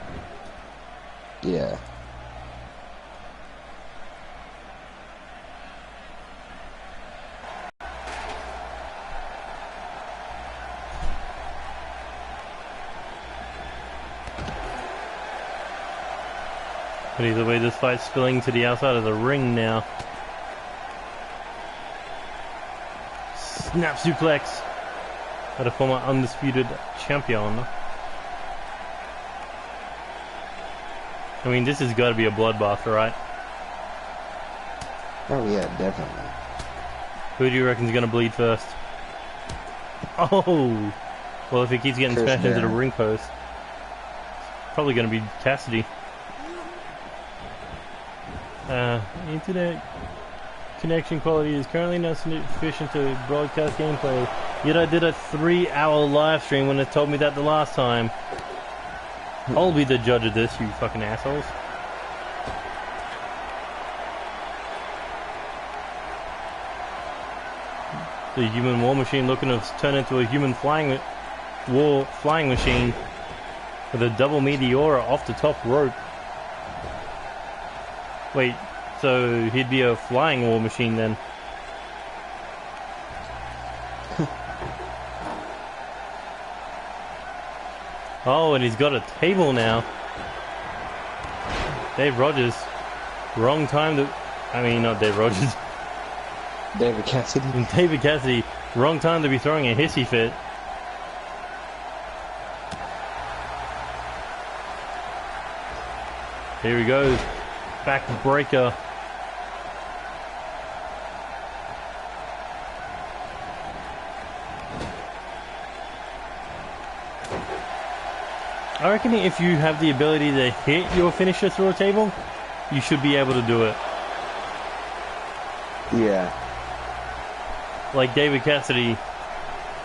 Yeah. But either way, this fight's spilling to the outside of the ring now. Snap suplex at a former undisputed champion. I mean, this has got to be a bloodbath, right? Oh yeah, definitely. Who do you reckon's gonna bleed first? Oh! Well, if he keeps getting smashed into the ring post, it's probably gonna be Cassidy. Internet connection quality is currently not sufficient to broadcast gameplay. Yet I did a 3-hour live stream when it told me that the last time. I'll be the judge of this, you fucking assholes. The human war machine looking to turn into a human flying machine with a double meteora off the top rope. Wait, so he'd be a flying war machine then? Oh, and he's got a table now. Dave Rogers. Wrong time to... I mean, not Dave Rogers. David Cassidy. David Cassidy. Wrong time to be throwing a hissy fit. Here he goes. Backbreaker. I reckon if you have the ability to hit your finisher through a table, you should be able to do it. Yeah. Like David Cassidy,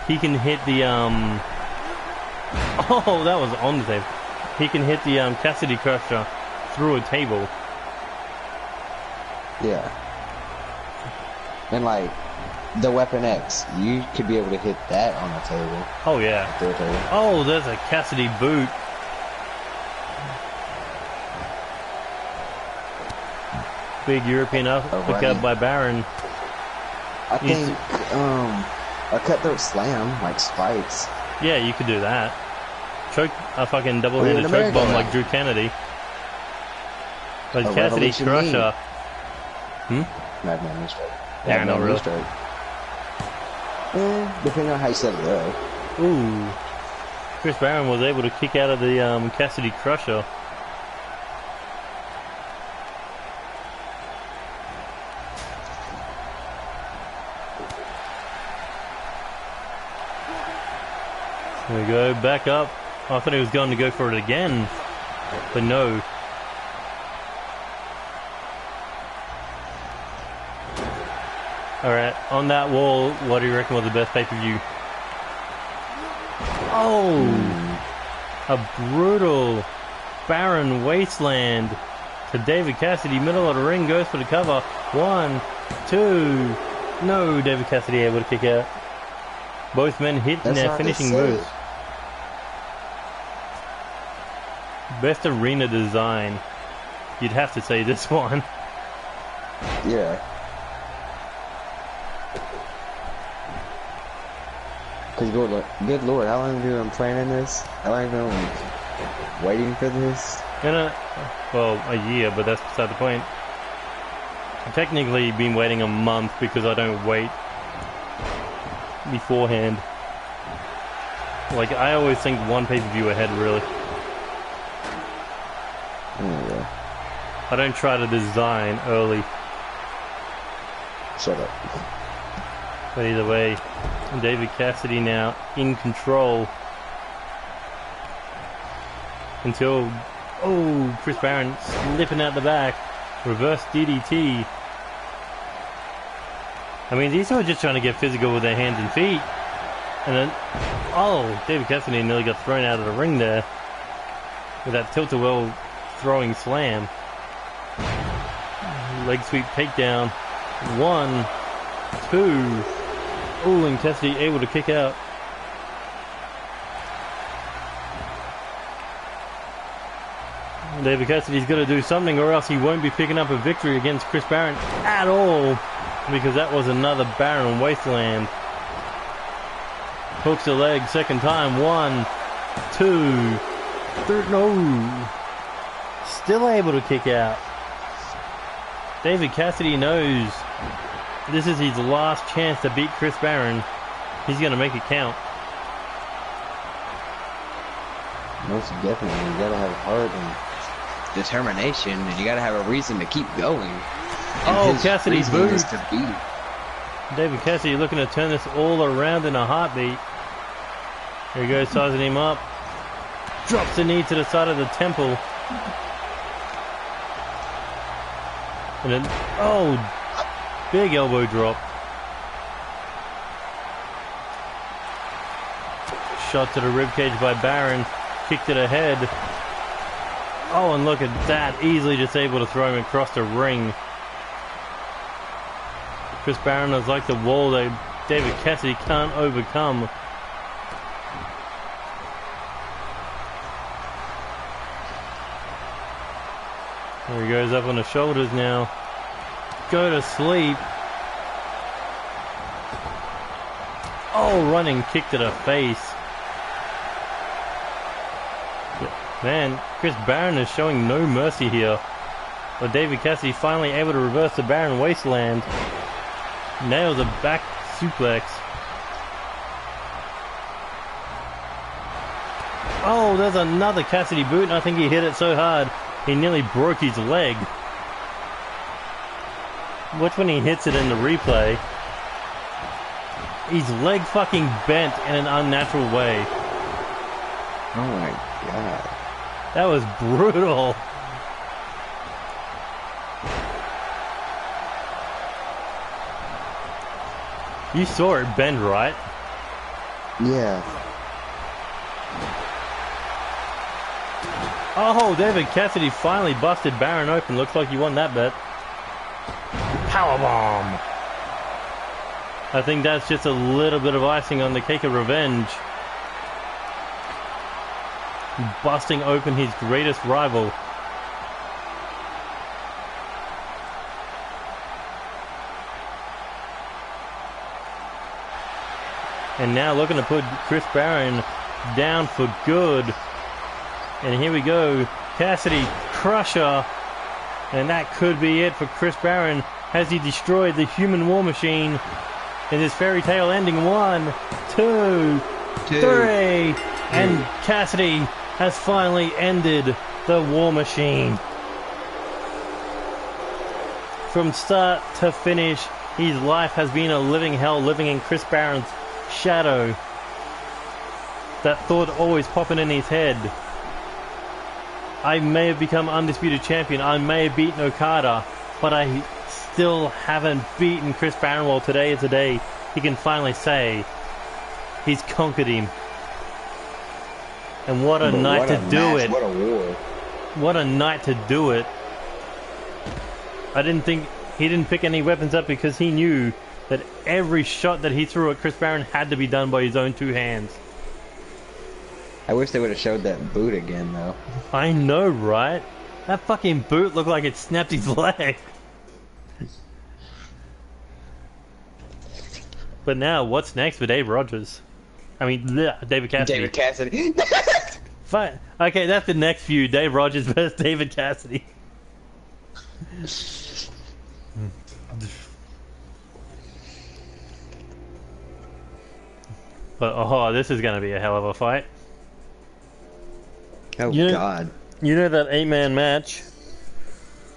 he can hit the oh, that was on the table. He can hit the Cassidy Crusher through a table. Yeah. And like, the Weapon X. You could be able to hit that on a table. Oh yeah. Through a table. Oh, there's a Cassidy boot. Big European uppercut by Baron. I think a cutthroat slam, like spikes. Yeah, you could do that. Choke a fucking double-handed choke bomb like Drew Kennedy. But Cassidy Crusher. Madman strike. Yeah, not really. Depending on how you set it up. Ooh. Chris Barron was able to kick out of the Cassidy Crusher. There we go, back up. I thought he was going to go for it again, but no. Alright, on that wall, what do you reckon was the best pay-per-view? Oh! A brutal Baron Wasteland to David Cassidy, middle of the ring, goes for the cover. 1, 2, no, David Cassidy able to kick out. Both men hitting their finishing moves. Best arena design. You'd have to say this one. Yeah. Cause good lord, how long have you been planning this? How long have you been waiting for this? Well, a year, but that's beside the point. I've technically been waiting a month because I don't wait beforehand. Like, I always think one pay-per-view ahead, really. Yeah. I don't try to design early. Shut up. But either way, David Cassidy now in control. Until, oh, Chris Barron slipping out the back. Reverse DDT. I mean, these two are just trying to get physical with their hands and feet. And then, oh, David Cassidy nearly got thrown out of the ring there. With that tilt-a-whirl throwing slam. Leg sweep takedown. 1, 2. Oh, and Cassidy able to kick out. David Cassidy's got to do something or else he won't be picking up a victory against Chris Barron at all. Because that was another Baron Wasteland. Hooks the leg second time. 1, 2, 3. No. Still able to kick out. David Cassidy knows this is his last chance to beat Chris Barron. He's going to make it count. Most definitely. You gotta have heart and determination, and you gotta have a reason to keep going. Oh, Cassidy's boot. To David Cassidy looking to turn this all around in a heartbeat. Here he goes, sizing him up. Drops the knee to the side of the temple. And then, oh, big elbow drop. Shot to the ribcage by Barron. Kick to the head. Oh, and look at that. Easily just able to throw him across the ring. Chris Barron is like the wall that David Cassidy can't overcome. There he goes up on the shoulders now. Go to sleep. Oh, running kick to the face. Man, Chris Barron is showing no mercy here. But David Cassidy finally able to reverse the Baron Wasteland. Nails a back suplex. Oh, there's another Cassidy boot, and I think he hit it so hard he nearly broke his leg. Watch when he hits it in the replay. His leg fucking bent in an unnatural way. Oh my god. That was brutal. You saw it bend, right? Yeah. Oh, David Cassidy finally busted Barron open. Looks like you won that bet. Powerbomb. I think that's just a little bit of icing on the cake of revenge. Busting open his greatest rival. And now looking to put Chris Barron down for good. And here we go. Cassidy, Crusher. And that could be it for Chris Barron. Has he destroyed the human war machine in this fairy tale ending? 1, 2, 3. And Cassidy has finally ended the war machine. From start to finish, his life has been a living hell, living in Chris Barron's shadow. That thought always popping in his head. I may have become undisputed champion, I may have beaten Okada, but I still haven't beaten Chris Barron. Well, today is the day he can finally say he's conquered him. And what a night to do it. What a war. What a night to do it. I didn't think he didn't pick any weapons up because he knew that every shot that he threw at Chris Barron had to be done by his own 2 hands. I wish they would have showed that boot again, though. I know, right? That fucking boot looked like it snapped his leg. But now, what's next for Dave Rogers? I mean, David Cassidy. David Cassidy. Fine. Okay, that's the next feud. Dave Rogers versus David Cassidy. But, oh, this is going to be a hell of a fight. Oh, God. You know that 8-man match?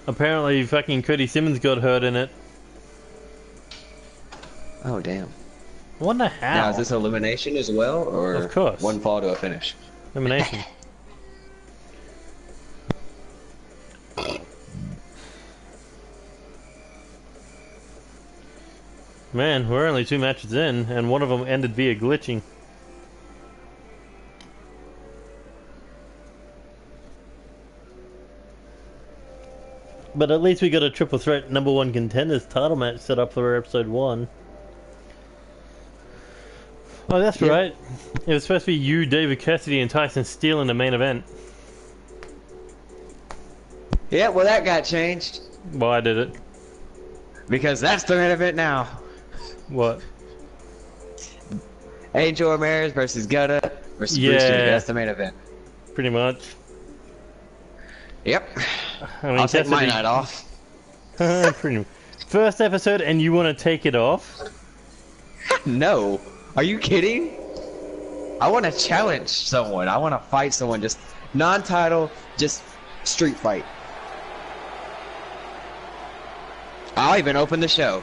Apparently, fucking Cody Simmons got hurt in it. Oh, damn. I wonder how. Now, is this elimination as well, or of course. one fall to a finish? Elimination. Man, we're only 2 matches in, and one of them ended via glitching. But at least we got a triple threat number 1 contenders title match set up for episode 1. Oh, that's right. It was supposed to be you, David Cassidy, and Tyson Steele in the main event. Yeah, well, that got changed. Why did it? Because that's the main event now. What? Angel Ramirez versus Gutter versus Bruce Jenner. That's the main event. Pretty much. Yep. I mean, I'll take my night off. Pretty much. First episode, and you want to take it off? No. Are you kidding? I want to challenge someone. I want to fight someone. Just non-title, just street fight. I'll even open the show.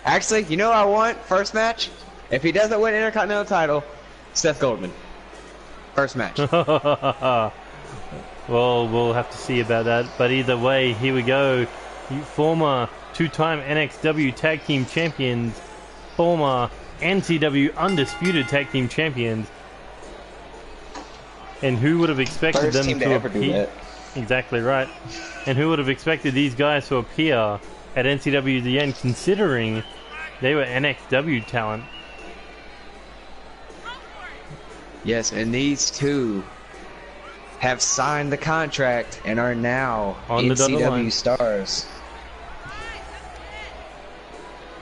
Actually, you know what I want? First match? If he doesn't win Intercontinental title, Seth Goldman. First match. Well, we'll have to see about that. But either way, here we go. You former 2-time NXW Tag Team Champions, former NCW Undisputed Tag Team Champions. And who would have expected First them team to ever do appear? that. Exactly right. And who would have expected these guys to appear at NCW The End, considering they were NXW talent? Yes, and these two have signed the contract and are now On the dotted line. NCW stars.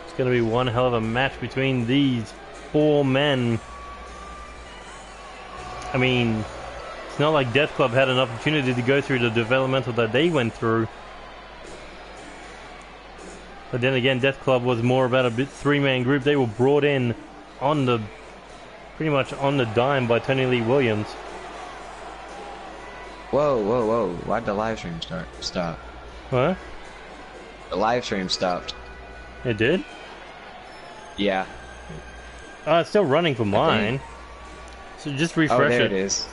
It's going to be one hell of a match between these 4 men. I mean, it's not like Death Club had an opportunity to go through the developmental that they went through. But then again, Death Club was more about a 3-man group. They were brought in on the, pretty much on the dime by Tony Lee Williams. Whoa, whoa, whoa. Why'd the live stream stop? What? The live stream stopped. It did? Yeah. It's still running for mine. So just refresh Oh, there it. it is.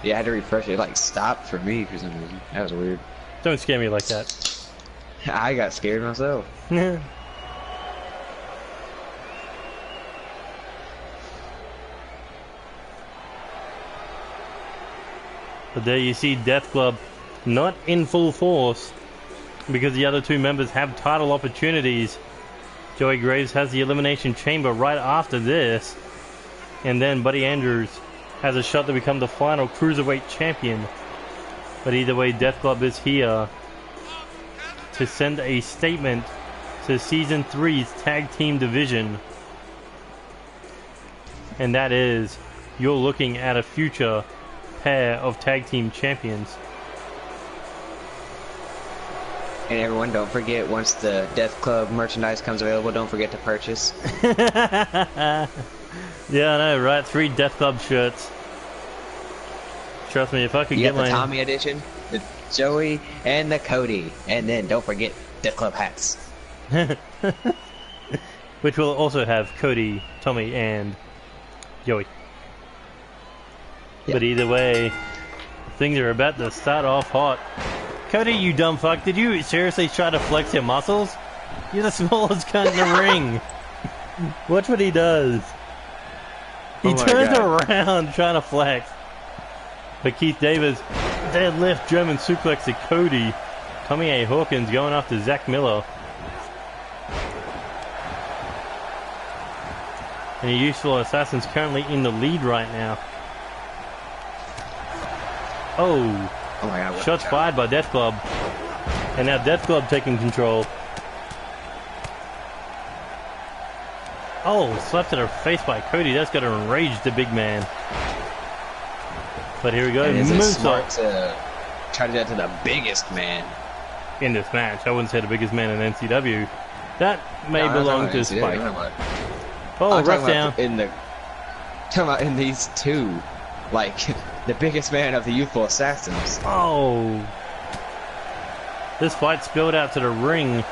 Yeah, I had to refresh it. It like stopped for me for some reason. That was weird. Don't scare me like that. I got scared myself. But there you see Death Club not in full force because the other 2 members have title opportunities. Joey Graves has the Elimination Chamber right after this. And then Buddy Andrews has a shot to become the final Cruiserweight Champion. But either way, Death Club is here to send a statement to Season 3's Tag Team Division. And that is, you're looking at a future pair of Tag Team Champions. And everyone, don't forget, once the Death Club merchandise comes available, don't forget to purchase. Yeah, I know, right? 3 Death Club shirts. Trust me, if I could get the my... Tommy edition, the Joey, and the Cody. And then don't forget Death Club hats. Which will also have Cody, Tommy, and Joey. Yep. But either way, things are about to start off hot. Cody, you dumb fuck, did you seriously try to flex your muscles? You're the smallest cunt in the ring. Watch what he does. He turns around trying to flex. But Keith Davis, deadlift German suplex to Cody. Tommy A. Hawkins going after Zach Miller. And the Useful Assassin's currently in the lead right now. Oh my God, shots fired by Death Club. And now Death Club taking control. Oh, slapped to the face by Cody. That's got to enrage the big man. But here we go. Is it smart to try to do that to the biggest man in this match? I wouldn't say the biggest man in NCW. That may belong to Spike. Oh, rough down. Talking about in these two, like the biggest man of the Youthful Assassins. Oh, this fight spilled out to the ring.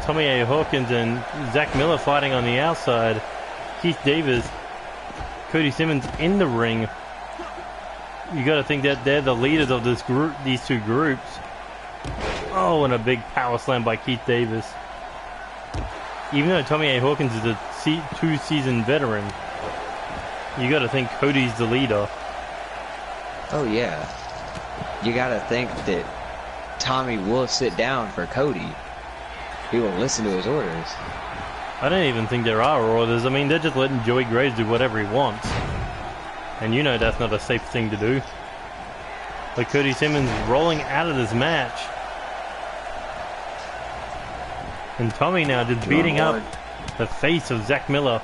Tommy A. Hawkins and Zach Miller fighting on the outside. Keith Davis, Cody Simmons in the ring. You got to think that they're the leaders of this group, these two groups. Oh, and a big power slam by Keith Davis. Even though Tommy A. Hawkins is a 2-season veteran, you got to think Cody's the leader. Oh yeah, you got to think that Tommy will sit down for Cody. He will listen to his orders. I don't even think there are orders. I mean, they're just letting Joey Graves do whatever he wants. And you know that's not a safe thing to do. But Cody Simmons rolling out of this match. And Tommy now just beating up the face of Zach Miller.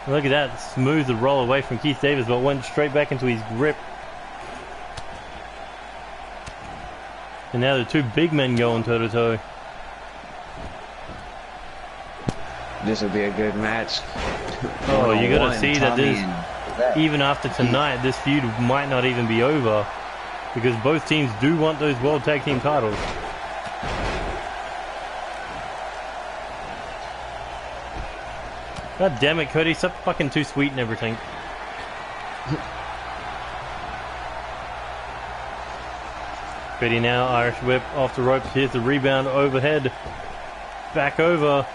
Look at that smooth roll away from Keith Davis, but went straight back into his grip. And now the two big men going toe to toe. This will be a good match. Oh, you gotta see that this, even after tonight, this feud might not even be over, because both teams do want those World Tag Team titles. God damn it, Cody, stop fucking too sweet and everything. Cody now, Irish whip off the ropes. Here's the rebound overhead. Back over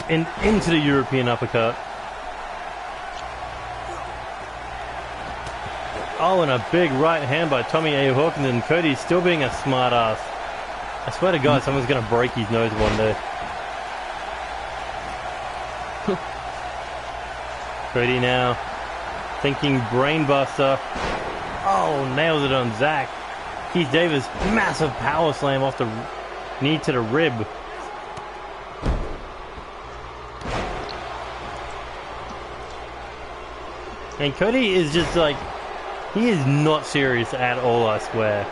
and into the European uppercut. Oh, and a big right hand by Tommy A. Hawkins, and Cody still being a smart ass. I swear to God, someone's gonna break his nose one day. Cody now thinking brainbuster. Oh, nails it on Zach. Keith Davis, massive power slam off the knee to the rib. And Cody is just like, he is not serious at all, I swear.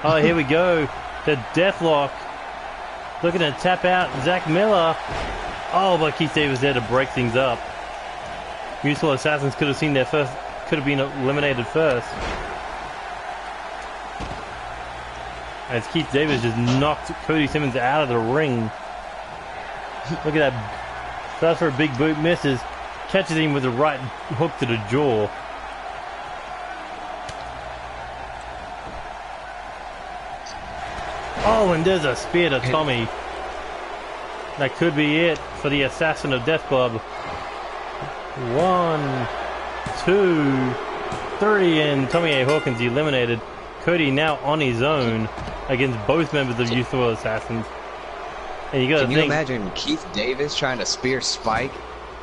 Oh, here we go. The Deathlock. Looking to tap out Zach Miller. Oh, but Keith Davis there to break things up. Useful Assassins could have seen their first, could have been eliminated first. As Keith Davis just knocked Cody Simmons out of the ring. Look at that. Starts for a big boot, misses. Catches him with a right hook to the jaw. Oh, and there's a spear to Tommy. That could be it for the Assassin of Death Club. 1, 2, 3, and Tommy A. Hawkins eliminated. Cody now on his own against both members of Youthful Assassins. And you gotta Can you think, imagine Keith Davis trying to spear Spike?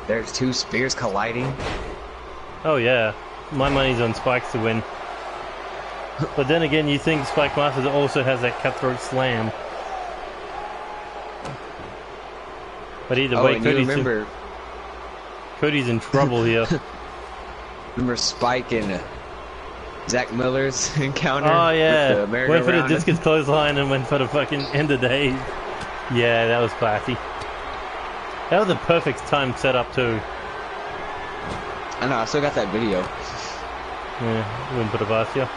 There's two spears colliding. oh yeah, my money's on Spikes to win. But then again, you think Spike Masters also has that cutthroat slam. But either way, and you remember, Cody's in trouble here. remember Spike and Zach Miller's encounter? Oh yeah, With the went for the merry-go-round? discus clothesline and went for the fucking end of days. Yeah, that was classy. That was a perfect time setup too. I know, I still got that video. Yeah, wouldn't put it past you.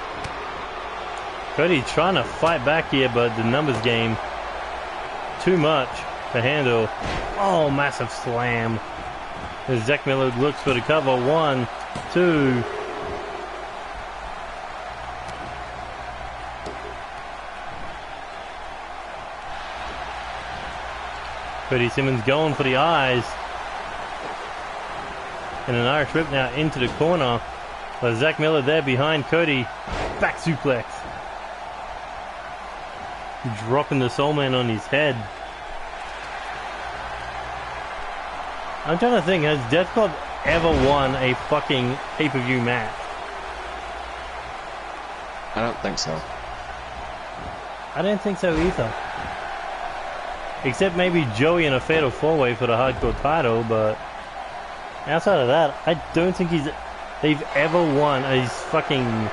Cody trying to fight back here, but the numbers game too much to handle. Oh, massive slam. As Zach Miller looks for the cover. 1, 2. Cody Simmons going for the eyes. And an Irish whip now into the corner. But Zach Miller there behind Cody. Back suplex. Dropping the Soul Man on his head. I'm trying to think, has Death Club ever won a fucking pay-per-view match? I don't think so. I don't think so either. Except maybe Joey in a Fatal 4-Way for the Hardcore title, but outside of that, I don't think they've ever won a fucking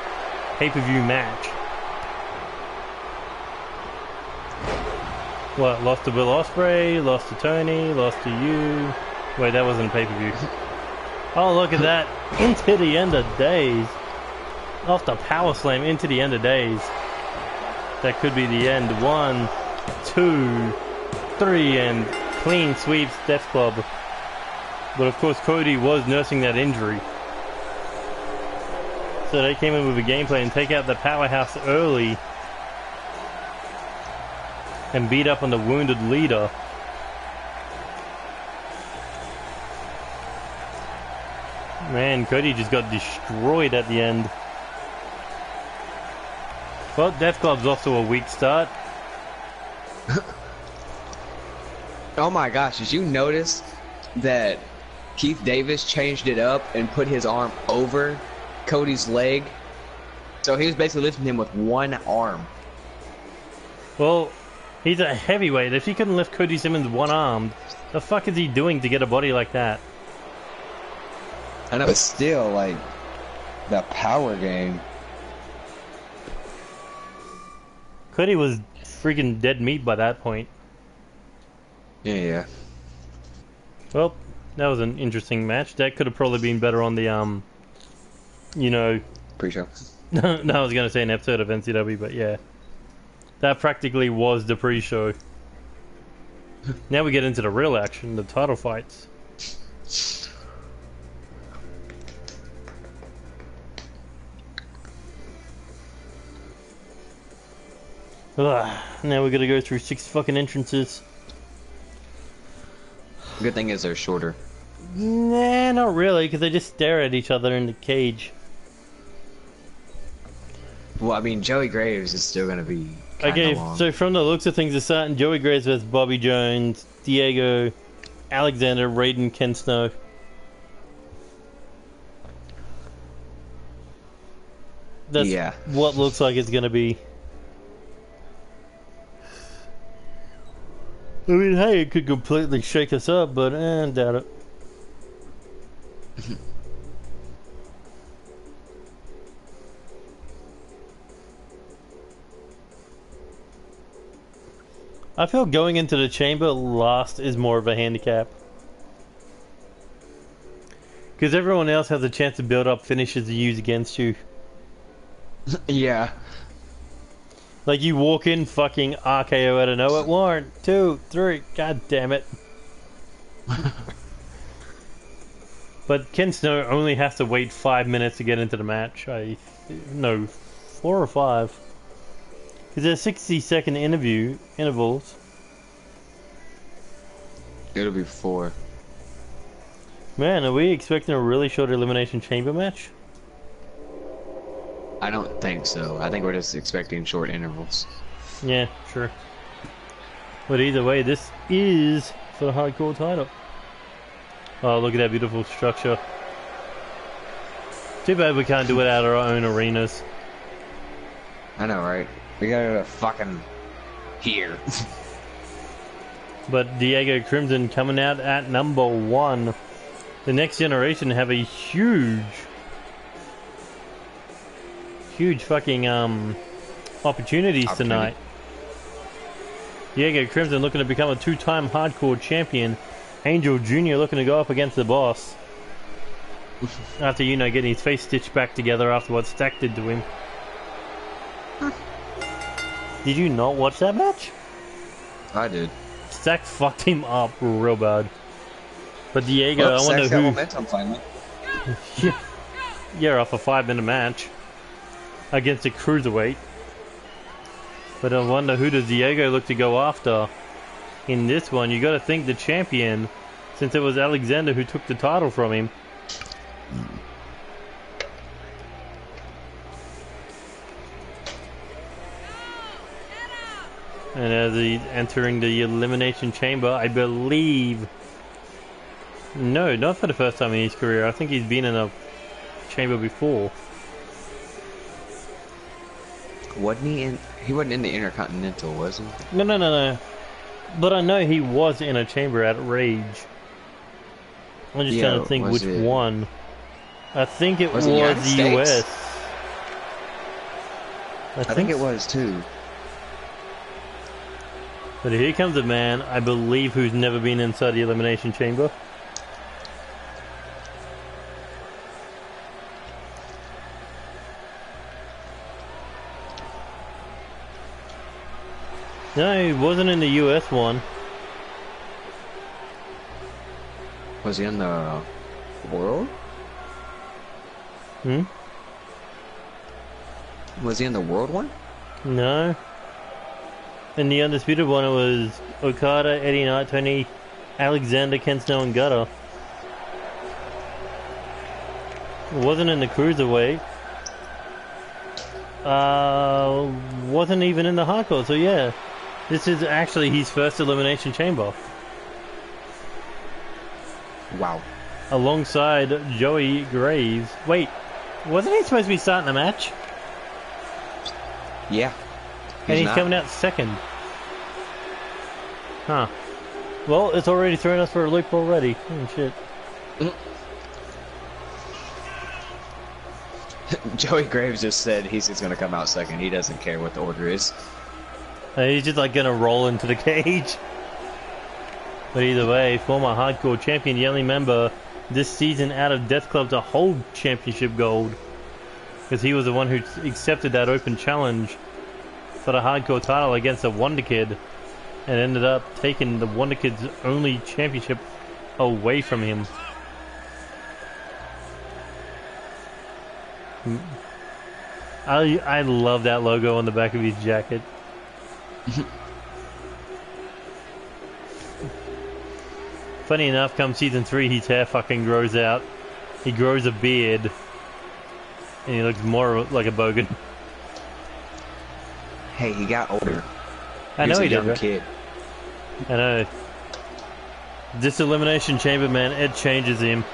pay-per-view match. What, lost to Will Ospreay, lost to Tony, lost to you. Wait, that wasn't a pay-per-view. Oh, look at that. Into the end of days. Off the power slam into the end of days. That could be the end. 1, 2, 3, and clean sweeps Death Club. But of course, Cody was nursing that injury. So they came in with a game plan and take out the powerhouse early. And beat up on the wounded leader. Man, Cody just got destroyed at the end. Well, Death Club's off to a weak start. Oh my gosh, did you notice that Keith Davis changed it up and put his arm over Cody's leg? So he was basically lifting him with one arm. Well, he's a heavyweight. If he couldn't lift Cody Simmons one-armed, the fuck is he doing to get a body like that? I know, but still, like, the power game. Cody was freaking dead meat by that point. Yeah. Well, that was an interesting match. That could have probably been better on the, you know... Pre-show. No, I was going to say an episode of NCW, but yeah. That practically was the pre-show. Now we get into the real action, the title fights. Ugh, now we gotta go through 6 fucking entrances. Good thing is they're shorter. Nah, not really, because they just stare at each other in the cage. Well, I mean, Joey Graves is still gonna be Okay, long. so from the looks of things, it's starting Joey Graves versus Bobby Jones, Diego, Alexander, Raiden, Ken Snow. That's what looks like it's gonna be. I mean, hey, it could completely shake us up, but I doubt it. I feel going into the chamber last is more of a handicap. Because everyone else has a chance to build up finishes to use against you. Yeah. Like you walk in, fucking RKO out of nowhere. 1, 2, 3. God damn it. But Ken Snow only has to wait 5 minutes to get into the match. No, 4 or 5. Because there's 60-second intervals. It'll be 4. Man, are we expecting a really short Elimination Chamber match? I don't think so. I think we're just expecting short intervals. Yeah, sure. But either way, this is for the hardcore title. Oh, look at that beautiful structure. Too bad we can't do it out of our own arenas. I know, right? We gotta fucking here. But Diego Crimson coming out at number 1. The Next Generation have a huge fucking opportunities tonight. Diego Crimson looking to become a 2-time hardcore champion. Angel Jr. looking to go up against the boss. After, you know, getting his face stitched back together after what Stack did to him. Did you not watch that match? I did. Stack fucked him up real bad. But Diego, I wonder Stack's got who... momentum finally. Yeah, off a 5-minute match against a cruiserweight. But I wonder who does Diego look to go after in this one. You got to think the champion, since it was Alexander who took the title from him. And as he's entering the Elimination Chamber, I believe... No, not for the first time in his career. I think he's been in a chamber before. Wasn't he in? He wasn't in the Intercontinental, was he? No. But I know he was in a chamber at Rage. I'm just trying to think which one. I think it was the US. I think it was too. But here comes a man, I believe, who's never been inside the Elimination Chamber. No, he wasn't in the US one. Was he in the World? Hmm? Was he in the World one? No. In the Undisputed one, it was Okada, Eddie Knight, Tony, Alexander, Ken Snow, and Gutter. It wasn't in the Cruiserweight. Wasn't even in the Hardcore, so yeah. This is actually his first Elimination Chamber. Wow. Alongside Joey Graves. Wait, wasn't he supposed to be starting the match? Yeah. And he's coming out second. Huh. Well, it's already thrown us for a loop already. Oh, shit. Joey Graves just said he's just going to come out second. He doesn't care what the order is. He's just like going to roll into the cage. But either way, former hardcore champion, the only member this season out of Death Club to hold championship gold. Because he was the one who accepted that open challenge for the hardcore title against the Wonder Kid. And ended up taking the Wonder Kid's only championship away from him. I love that logo on the back of his jacket. Funny enough, come season 3, his hair fucking grows out. He grows a beard. And he looks more like a bogan. Hey, he got older. I know he did, young right? kid. I know. This Elimination Chamber, man, it changes him.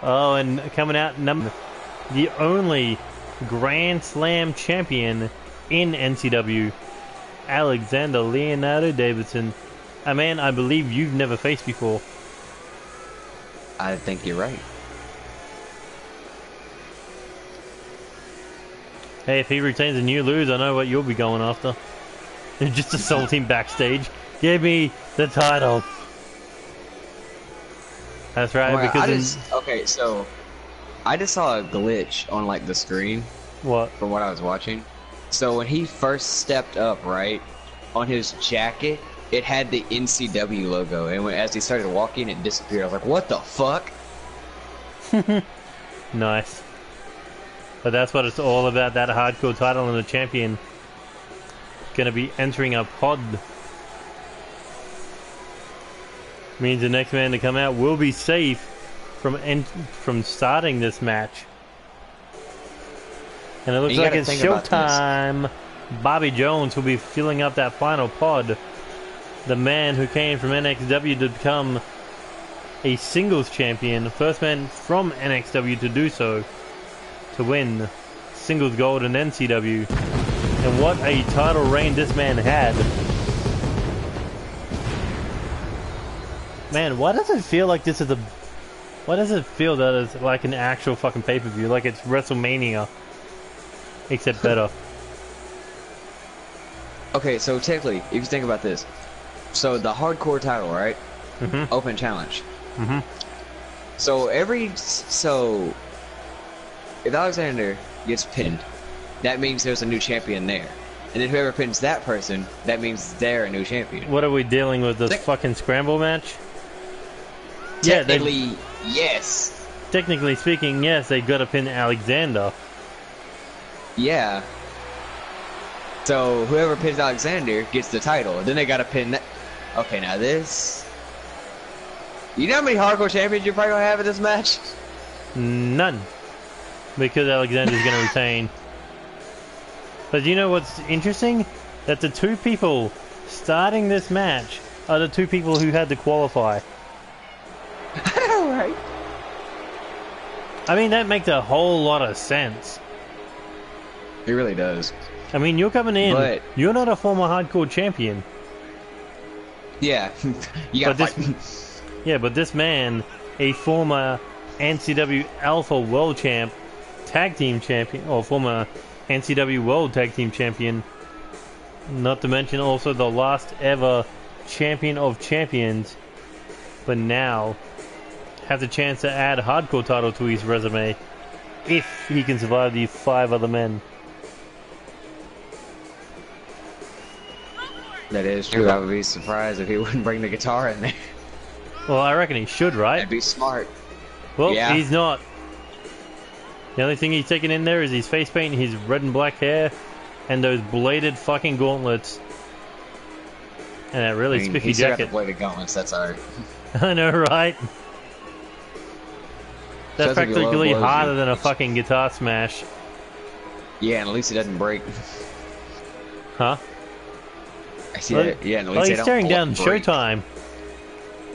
Oh, and coming out the only Grand Slam champion in NCW, Alexander Leonardo Davidson. A man I believe you've never faced before. I think you're right. Hey, if he retains and you lose, I know what you'll be going after. Just assault him backstage. Give me the title. That's right, Well, because okay, so I just saw a glitch on like the screen what? from what I was watching. So when he first stepped up, right, on his jacket, it had the NCW logo, and as he started walking, it disappeared. I was like, "What the fuck?" Nice. But that's what it's all about. That hardcore title and the champion gonna be entering a pod. Means the next man to come out will be safe from starting this match. And it looks like it's showtime. Bobby Jones will be filling up that final pod. The man who came from NXW to become a singles champion, first man from NXW to do so, to win singles gold in NCW. And what a title reign this man had. Man, why does it feel like this is a... Why does it feel that it's like an actual fucking pay-per-view? Like it's WrestleMania. Except better. Okay, so technically, if you think about this. So the hardcore title, right? Mm-hmm. Open challenge. Mm-hmm. So if Alexander gets pinned, that means there's a new champion there. And then whoever pins that person, that means they're a new champion. What are we dealing with? This fucking scramble match? Technically, yes. Technically speaking, yes, they gotta pin Alexander. Yeah. So whoever pins Alexander gets the title. Then they gotta pin that. Okay, now this. You know how many hardcore champions you're probably gonna have in this match? None. Because Alexander's gonna retain. But you know what's interesting? That the two people starting this match are the two people who had to qualify. Right. I mean, that makes a whole lot of sense. It really does. I mean, you're coming in, But you're not a former hardcore champion. yeah, you gotta But fight. Yeah, but this man, a former NCW Alpha World Champ, Tag Team Champion, or former NCW World Tag Team Champion, not to mention also the last ever Champion of Champions, but now has a chance to add a hardcore title to his resume if he can survive the 5 other men. That is true. I would be surprised if he wouldn't bring the guitar in there. Well, I reckon he should, right? That'd be smart. Well, yeah. He's not. The only thing he's taken in there is his face paint, his red and black hair, and those bladed fucking gauntlets. And that really spiffy he's still got jacket. the bladed gauntlets, that's alright. I know, right? That's Sounds like he practically blows harder you. than a fucking guitar smash. Yeah, and at least it doesn't break. Huh? I see Well, that. Yeah, and at Oh, least he's they staring don't down break. Showtime.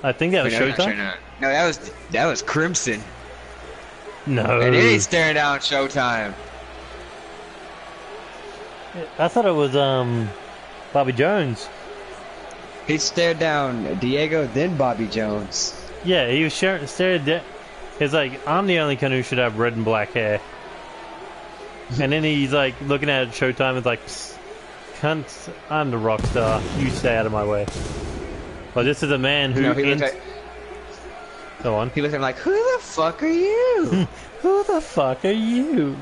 I think that was Wait, no, not Showtime. Showtime. No, that was Crimson. No. And then he's staring down Showtime. I thought it was Bobby Jones. He stared down Diego, then Bobby Jones. Yeah, he was staring down. It's like, I'm the only cunt who should have red and black hair. And then he's like looking at Showtime, it's like, psst, cunt, I'm the rock star. You stay out of my way. But this is a man who. No, he looked at Go on. he looked at him like, who the fuck are you? Who the fuck are you?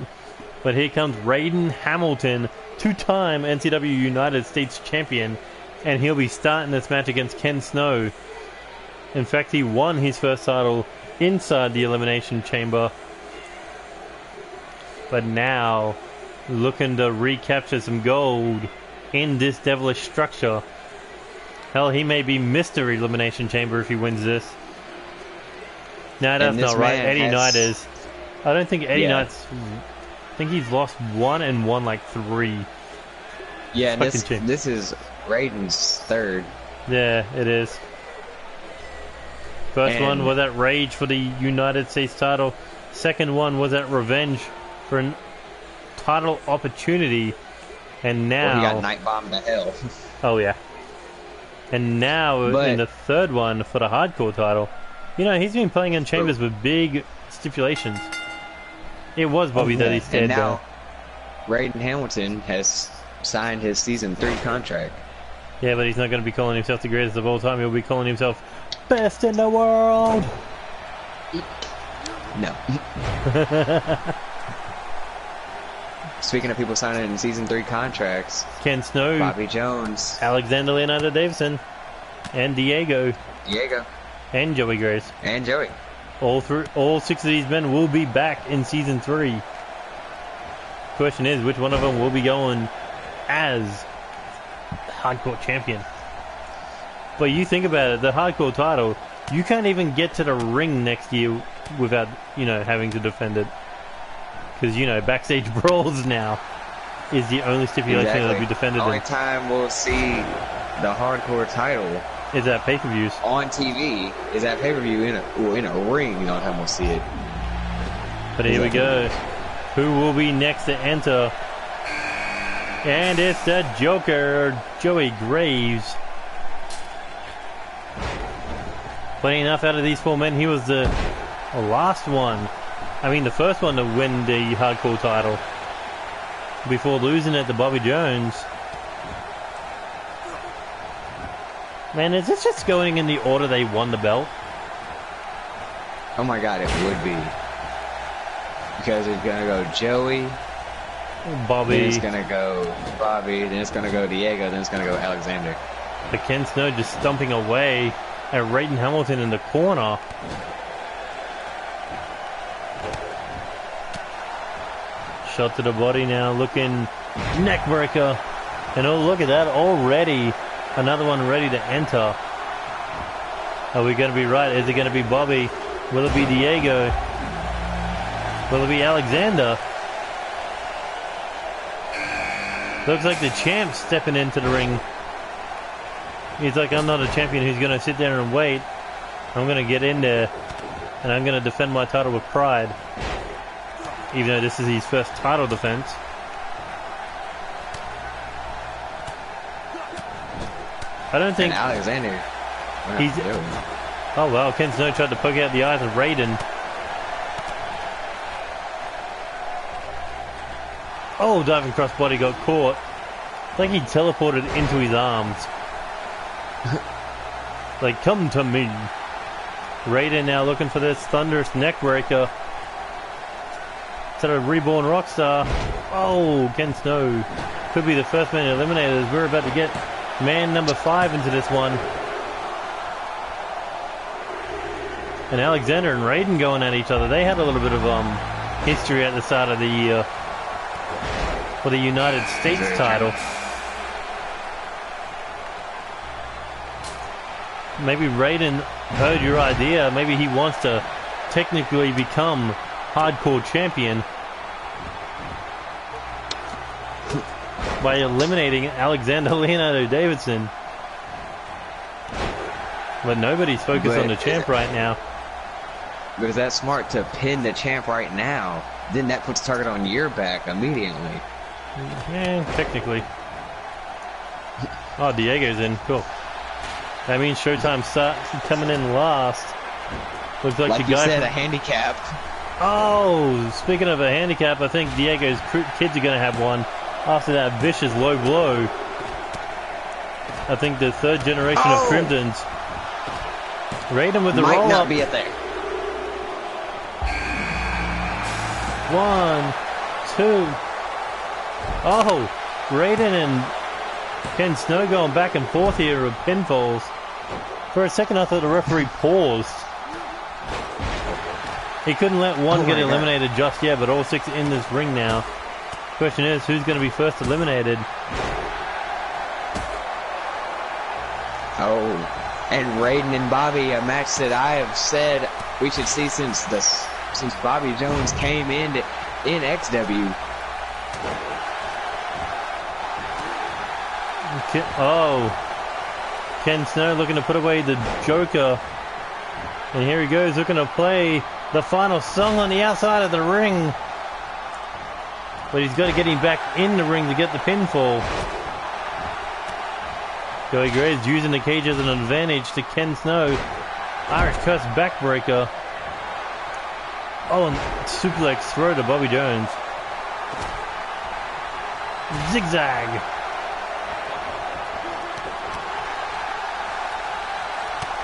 But here comes Raiden Hamilton, 2-time NCW United States champion, and he'll be starting this match against Ken Snow. In fact, he won his first title inside the Elimination Chamber. But now, looking to recapture some gold in this devilish structure. Hell, he may be Mr. Elimination Chamber if he wins this. No, that's not right. Eddie Knight is. I don't think Eddie Knight's... I think he's lost 1 and won like 3. Yeah, and Fucking this is Raiden's third. Yeah, it is. First And- one was at Rage for the United States title. Second one was at Revenge for a title opportunity. And Well, he now... got night bombed to hell. Oh, yeah. And now But- in the third one for the hardcore title. You know, he's been playing in chambers with big stipulations. It was Bobby that he and stared now down. Raiden Hamilton has signed his season 3 contract. Yeah, but he's not going to be calling himself the greatest of all time. He'll be calling himself best in the world. No. Speaking of people signing in season 3 contracts, Ken Snow, Bobby Jones, Alexander Leonardo Davison, and Diego, and Joey Grace. and Joey. All 6 of these men will be back in season 3. Question is, which one of them will be going as hardcore champion? But you think about it, the hardcore title, you can't even get to the ring next year without, you know, having to defend it. Because, you know, backstage brawls now. is the only stipulation that'll be defended The only in. time we'll see the hardcore title Is that pay-per-views. on TV is at pay-per-view in a ring. The only time we'll see it. But here we go. Who will be next to enter? And it's the Joker, Joey Graves. Plenty enough out of these four men. He was the last one. I mean, the first one to win the hardcore title before losing it to Bobby Jones. Man, is this just going in the order they won the belt? Oh my God, it would be. Because it's gonna go Joey, Bobby. then it's gonna go Bobby, then it's gonna go Diego, then it's gonna go Alexander. But Ken Snow just stomping away at Raiden Hamilton in the corner. Shot to the body now, looking neck breaker. And oh, look at that already. Another one ready to enter. Are we going to be right? Is it going to be Bobby? Will it be Diego? Will it be Alexander? Looks like the champ stepping into the ring. He's like, I'm not a champion who's going to sit there and wait. I'm going to get in there and I'm going to defend my title with pride. Even though this is his first title defense. I don't think... And Alexander. He's... Oh well, Ken Snow tried to poke out the eyes of Raiden. Oh, diving crossbody got caught. It's like he teleported into his arms. Like, come to me. Raiden now looking for this thunderous neckbreaker. Instead of reborn Rockstar. Oh, Ken Snow. Could be the first man eliminated as we're about to get man number 5 into this one. And Alexander and Raiden going at each other. They had a little bit of history at the start of the year for the United States title. Maybe Raiden heard your idea. Maybe he wants to technically become hardcore champion by eliminating Alexander Leonardo Davidson. But nobody's focused on the champ right now. But is that smart to pin the champ right now? Then that puts target on your back immediately. Yeah, technically. Oh, Diego's in. Cool. That means Showtime starts coming in last. Looks like the you guy said, a handicap. Oh, speaking of a handicap, I think Diego's kids are going to have one after that vicious low blow. I think the third generation of Crimsons. Raiden with the roll-up. Might not be it there. 1, 2. Oh, Raiden and Ken Snow going back and forth here with pinfalls. For a second, I thought the referee paused. He couldn't let one get eliminated just yet, but all 6 in this ring now. Question is, who's going to be first eliminated? Oh, and Raiden and Bobby, a match that I have said we should see since Bobby Jones came in XW. Oh, Ken Snow looking to put away the Joker. And here he goes, looking to play the final song on the outside of the ring. But he's got to get him back in the ring to get the pinfall. Joey Graves using the cage as an advantage to Ken Snow. Irish Curse backbreaker. Oh, and suplex throw to Bobby Jones. Zigzag.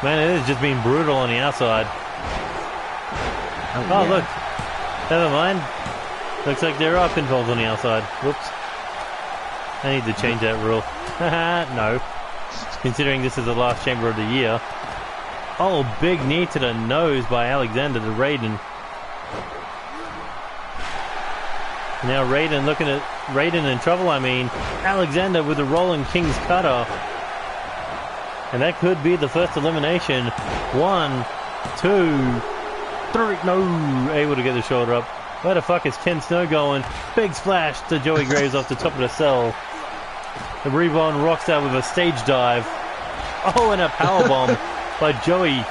Man, it has just been brutal on the outside. Oh, look. Never mind. Looks like there are pinfalls on the outside. Whoops. I need to change that rule. No. Considering this is the last chamber of the year. Oh, big knee to the nose by Alexander to Raiden. Now Raiden looking at Raiden in trouble, I mean. Alexander with the rolling King's Cutter. And that could be the first elimination. 1, 2, 3. No, able to get the shoulder up. Where the fuck is Ken Snow going? Big splash to Joey Graves off the top of the cell. The rebound rocks out with a stage dive. Oh, and a powerbomb by Joey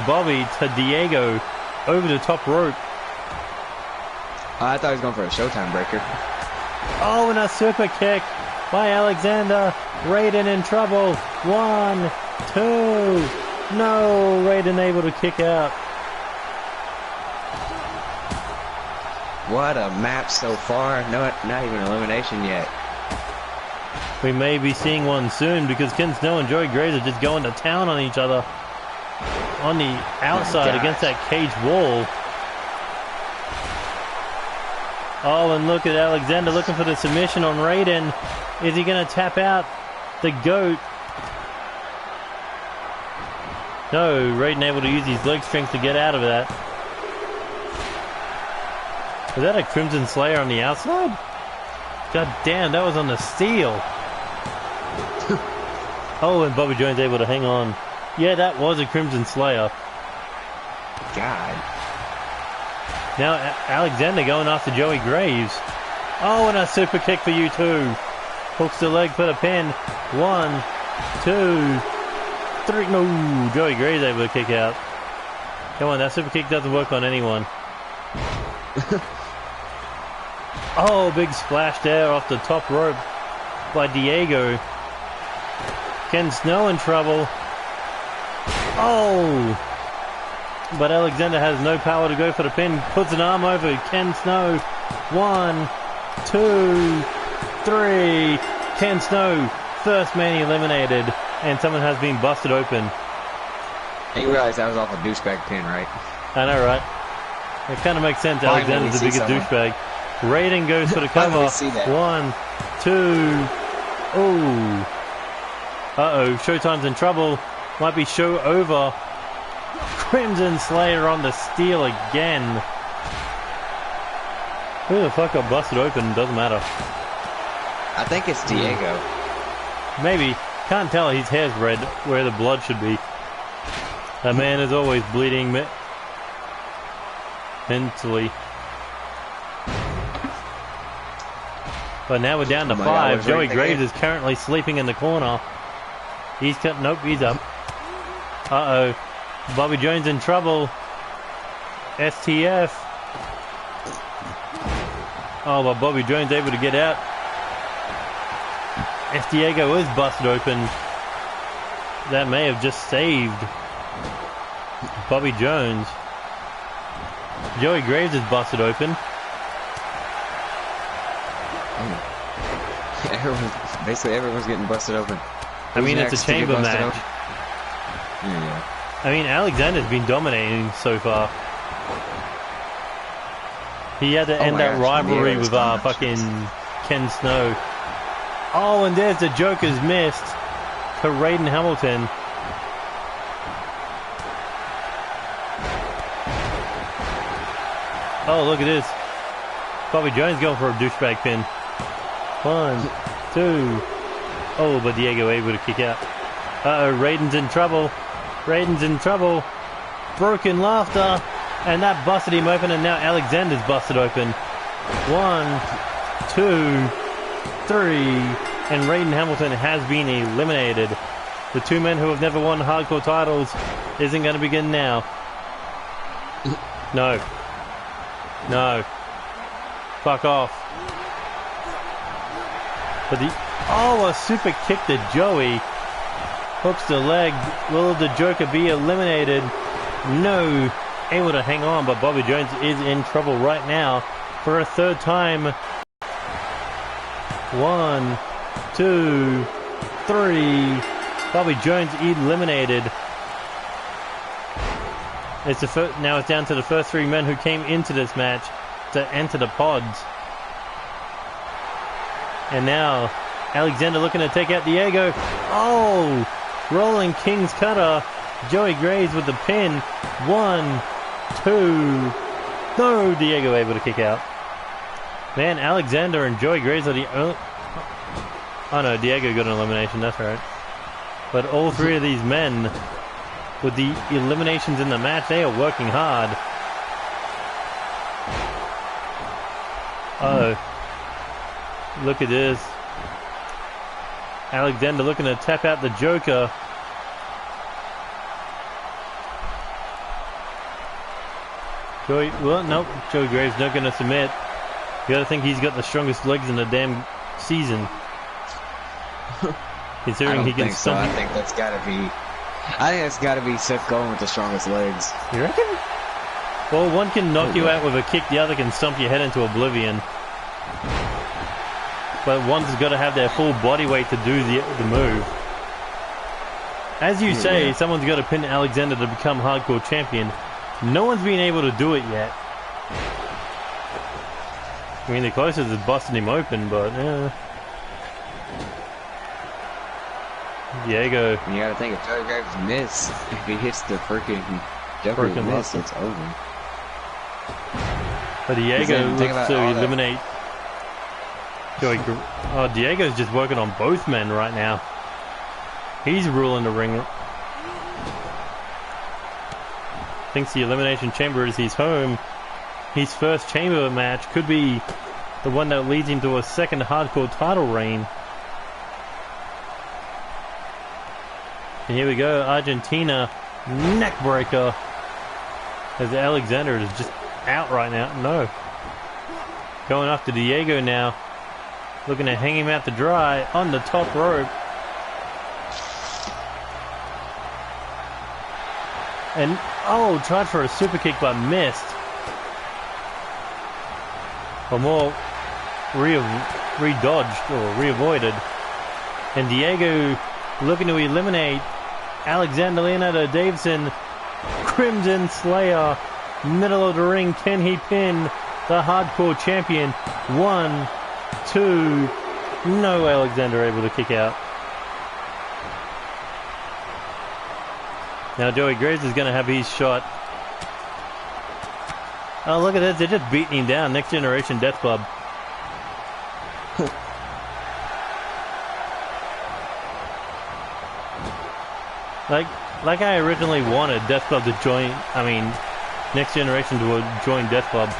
Bobby to Diego over the top rope. I thought he was going for a Showtime breaker. Oh, and a super kick by Alexander. Raiden in trouble. 1, 2. No, Raiden able to kick out. What a match so far. No, not even elimination yet. We may be seeing one soon because Ken Snow and Joey Graves are just going to town on each other. On the outside against that cage wall. Oh, and look at Alexander looking for the submission on Raiden. Is he going to tap out the GOAT? No, Raiden able to use his leg strength to get out of that. Was that a Crimson Slayer on the outside? God damn, that was on the steel. Oh, and Bobby Jones able to hang on. Yeah, that was a Crimson Slayer. God. Now Alexander going after Joey Graves. Oh, and a super kick for you too. Hooks the leg for the pin. 1, 2, 3. No, Joey Graves able to kick out. Come on, that super kick doesn't work on anyone. Oh, big splash there off the top rope by Diego. Ken Snow in trouble. Oh! But Alexander has no power to go for the pin. Puts an arm over Ken Snow. 1, 2, 3. Ken Snow, first man eliminated. And someone has been busted open. You realize that was off a douchebag pin, right? I know, right? It kind of makes sense. Alexander's the biggest douchebag. Raiden goes for the cover. 1, 2. Oh. Uh-oh. Showtime's in trouble. Might be show over. Crimson Slayer on the steel again. Who the fuck got busted open? Doesn't matter. I think it's Diego. Maybe. Can't tell. His hair's red where the blood should be. That man is always bleeding mentally. But now we're down to 5. Joey Graves is currently sleeping in the corner. He's cut. Nope, he's up. Uh-oh. Bobby Jones in trouble. STF. Oh, but Bobby Jones able to get out. Diego is busted open. That may have just saved Bobby Jones. Joey Graves is busted open. Basically everyone's getting busted open. I mean, it's a chamber match. Yeah. I mean, Alexander's been dominating so far. He had to end that rivalry with fucking Ken Snow. Oh, and there's the Joker's missed to Raiden Hamilton. Oh, look at this. Bobby Jones going for a douchebag pin. 1, 2. Oh, but Diego able to kick out. Uh-oh, Raiden's in trouble. Raiden's in trouble. Broken laughter. And that busted him open, and now Alexander's busted open. 1, 2, 3. And Raiden Hamilton has been eliminated. The two men who have never won hardcore titles isn't going to begin now. No. No. Fuck off. But a super kick to Joey. Hooks the leg. Will the Joker be eliminated? No. Able to hang on, but Bobby Jones is in trouble right now for a third time. 1, 2, 3. Bobby Jones eliminated. Now it's down to the first 3 men who came into this match to enter the pods. And now Alexander looking to take out Diego. Oh! Rolling King's Cutter. Joey Graves with the pin. 1, 2. No, Diego able to kick out. Man, Alexander and Joey Graves are the only... Oh no, Diego got an elimination, that's right. But all 3 of these men, with the eliminations in the match, they are working hard. Oh, look at this. Alexander looking to tap out the Joker. Joey, well, nope. Joey Graves not going to submit. You got to think he's got the strongest legs in the damn season. Considering he can so. I think that's got to be. I think that's got to be Seth going with the strongest legs. You reckon? Well, one can knock you out with a kick, the other can stomp your head into oblivion. But one's got to have their full body weight to do the move. As you say, someone's got to pin Alexander to become hardcore champion. No one's been able to do it yet. I mean, the closest is busting him open, but Diego. You gotta think if Joey Graves miss, if he hits the freaking Joker miss, it's over. But Diego looks to eliminate Joey. Oh, Diego's just working on both men right now. He's ruling the ring. Thinks the Elimination Chamber is his home. His first chamber match could be the one that leads him to a second hardcore title reign. And here we go, Argentina neckbreaker. As Alexander is just out right now. No. Going after Diego now. Looking to hang him out to dry on the top rope. And, oh, tried for a super kick but missed. Or more, re-dodged or re-avoided. And Diego looking to eliminate Alexander Leonardo Davison. Crimson Slayer. Middle of the ring. Can he pin the hardcore champion? 1, 2. No, Alexander able to kick out. Now Joey Graves is going to have his shot. Oh, look at this. They're just beating him down. Next Generation Death Club. Like I originally wanted Death Club to join, Next Generation to join Death Club.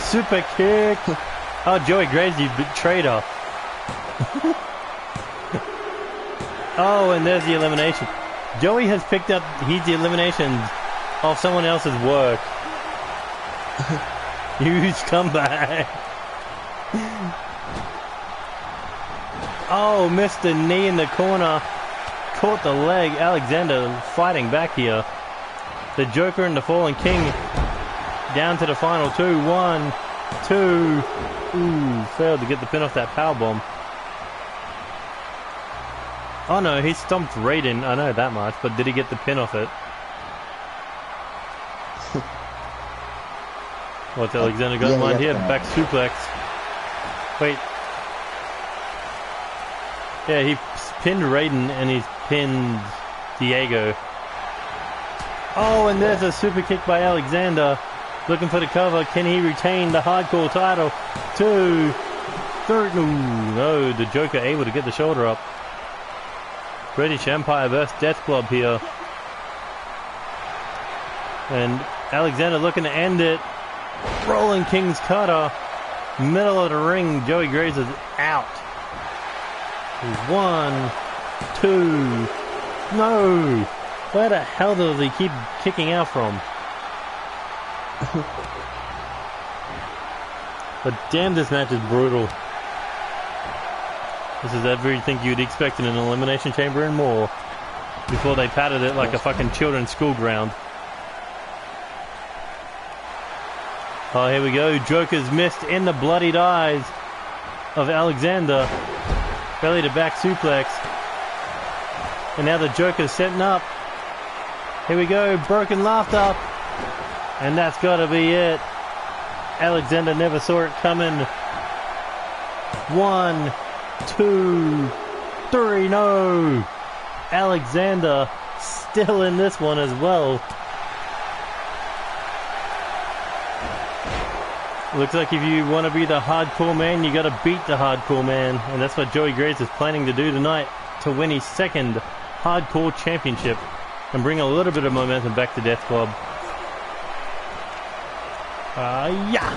Super kick. Oh, Joey Graves, you traitor. Oh, and there's the elimination. Joey has picked up, he's the elimination of someone else's work. Huge comeback. Oh, missed the knee in the corner. Caught the leg. Alexander fighting back here. The Joker and the Fallen King down to the final two. 1, 2. Ooh, failed to get the pin off that powerbomb. Oh no, he stomped Raiden. I know that much, but did he get the pin off it? What's Alexander got in mind here? Back suplex. Wait. Yeah, he pinned Raiden and he's pinned Diego. Oh, and there's a super kick by Alexander. Looking for the cover. Can he retain the hardcore title? 2, 3. No, the Joker able to get the shoulder up. British Empire vs Death Club here. And Alexander looking to end it. Rolling King's cutter. Middle of the ring. Joey Graves is out. 1, 2. No. Where the hell does he keep kicking out from? But damn, this match is brutal. This is everything you'd expect in an Elimination Chamber and more. Before they padded it like a fucking children's school ground. Oh, here we go. Joker's missed in the bloodied eyes of Alexander. Belly to back suplex. And now the Joker's setting up. Here we go. Broken laughter. And that's got to be it. Alexander never saw it coming. 1, 2, 3. No. Alexander still in this one as well. Looks like if you want to be the hardcore man, you got to beat the hardcore man. And that's what Joey Graves is planning to do tonight, to win his second hardcore championship and bring a little bit of momentum back to Death Club. Yeah.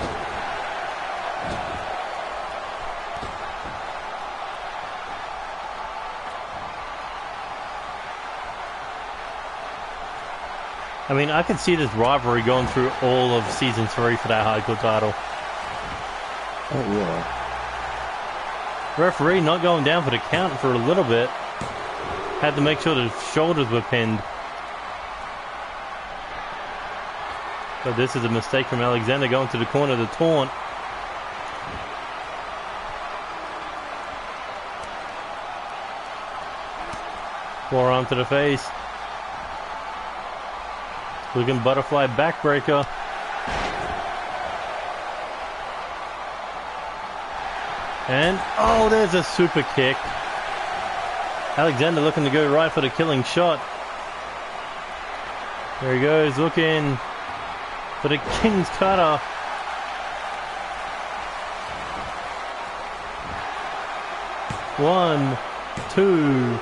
I mean, I could see this rivalry going through all of Season 3 for that hardcore title. Oh, yeah. Referee not going down for the count for a little bit. Had to make sure the shoulders were pinned. But this is a mistake from Alexander going to the corner of the taunt. Forearm to the face. Looking butterfly backbreaker. And, oh, there's a super kick. Alexander looking to go right for the killing shot. There he goes, looking for the King's Cutter. One, two,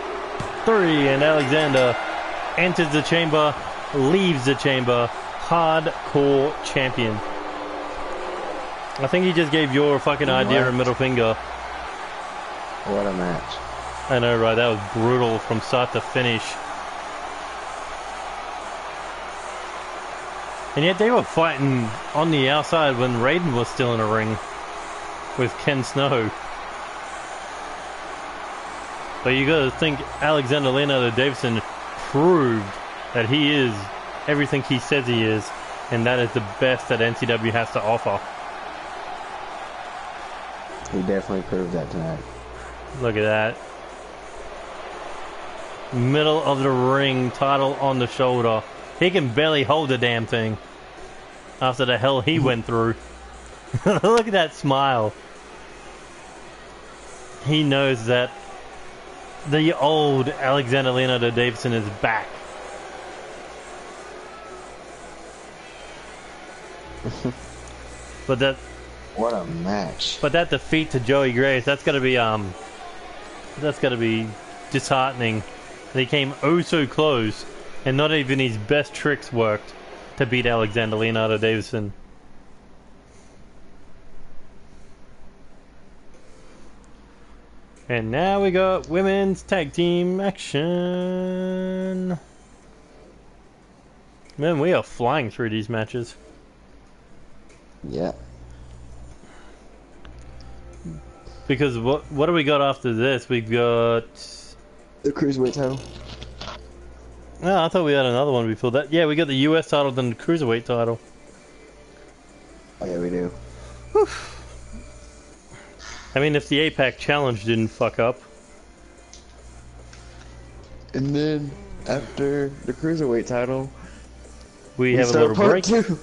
three, and Alexander enters the chamber, leaves the chamber, hardcore champion. I think he just gave your fucking idea a middle finger. What a match. I know, right? That was brutal from start to finish. And yet they were fighting on the outside when Raiden was still in a ring with Ken Snow. But you gotta think Alexander Leonardo Davidson proved that he is everything he says he is, and that is the best that NCW has to offer. He definitely proved that tonight. Look at that. Middle of the ring, title on the shoulder. He can barely hold the damn thing after the hell he went through. Look at that smile. He knows that the old Alexander Leonardo Davidson is back. But that, what a match. But that defeat to Joey Grace, that's gotta be disheartening. He came oh so close, and not even his best tricks worked to beat Alexander Leonardo Davidson. And now we got women's tag team action. Man, we are flying through these matches. Yeah. Because what do we got after this? We've got the Cruiserweight title. Oh, I thought we had another one before that. Yeah, we got the US title, then the Cruiserweight title. Oh yeah, we do. Whew. I mean, if the APAC challenge didn't fuck up. And then, after the Cruiserweight title, we have a little break. Two.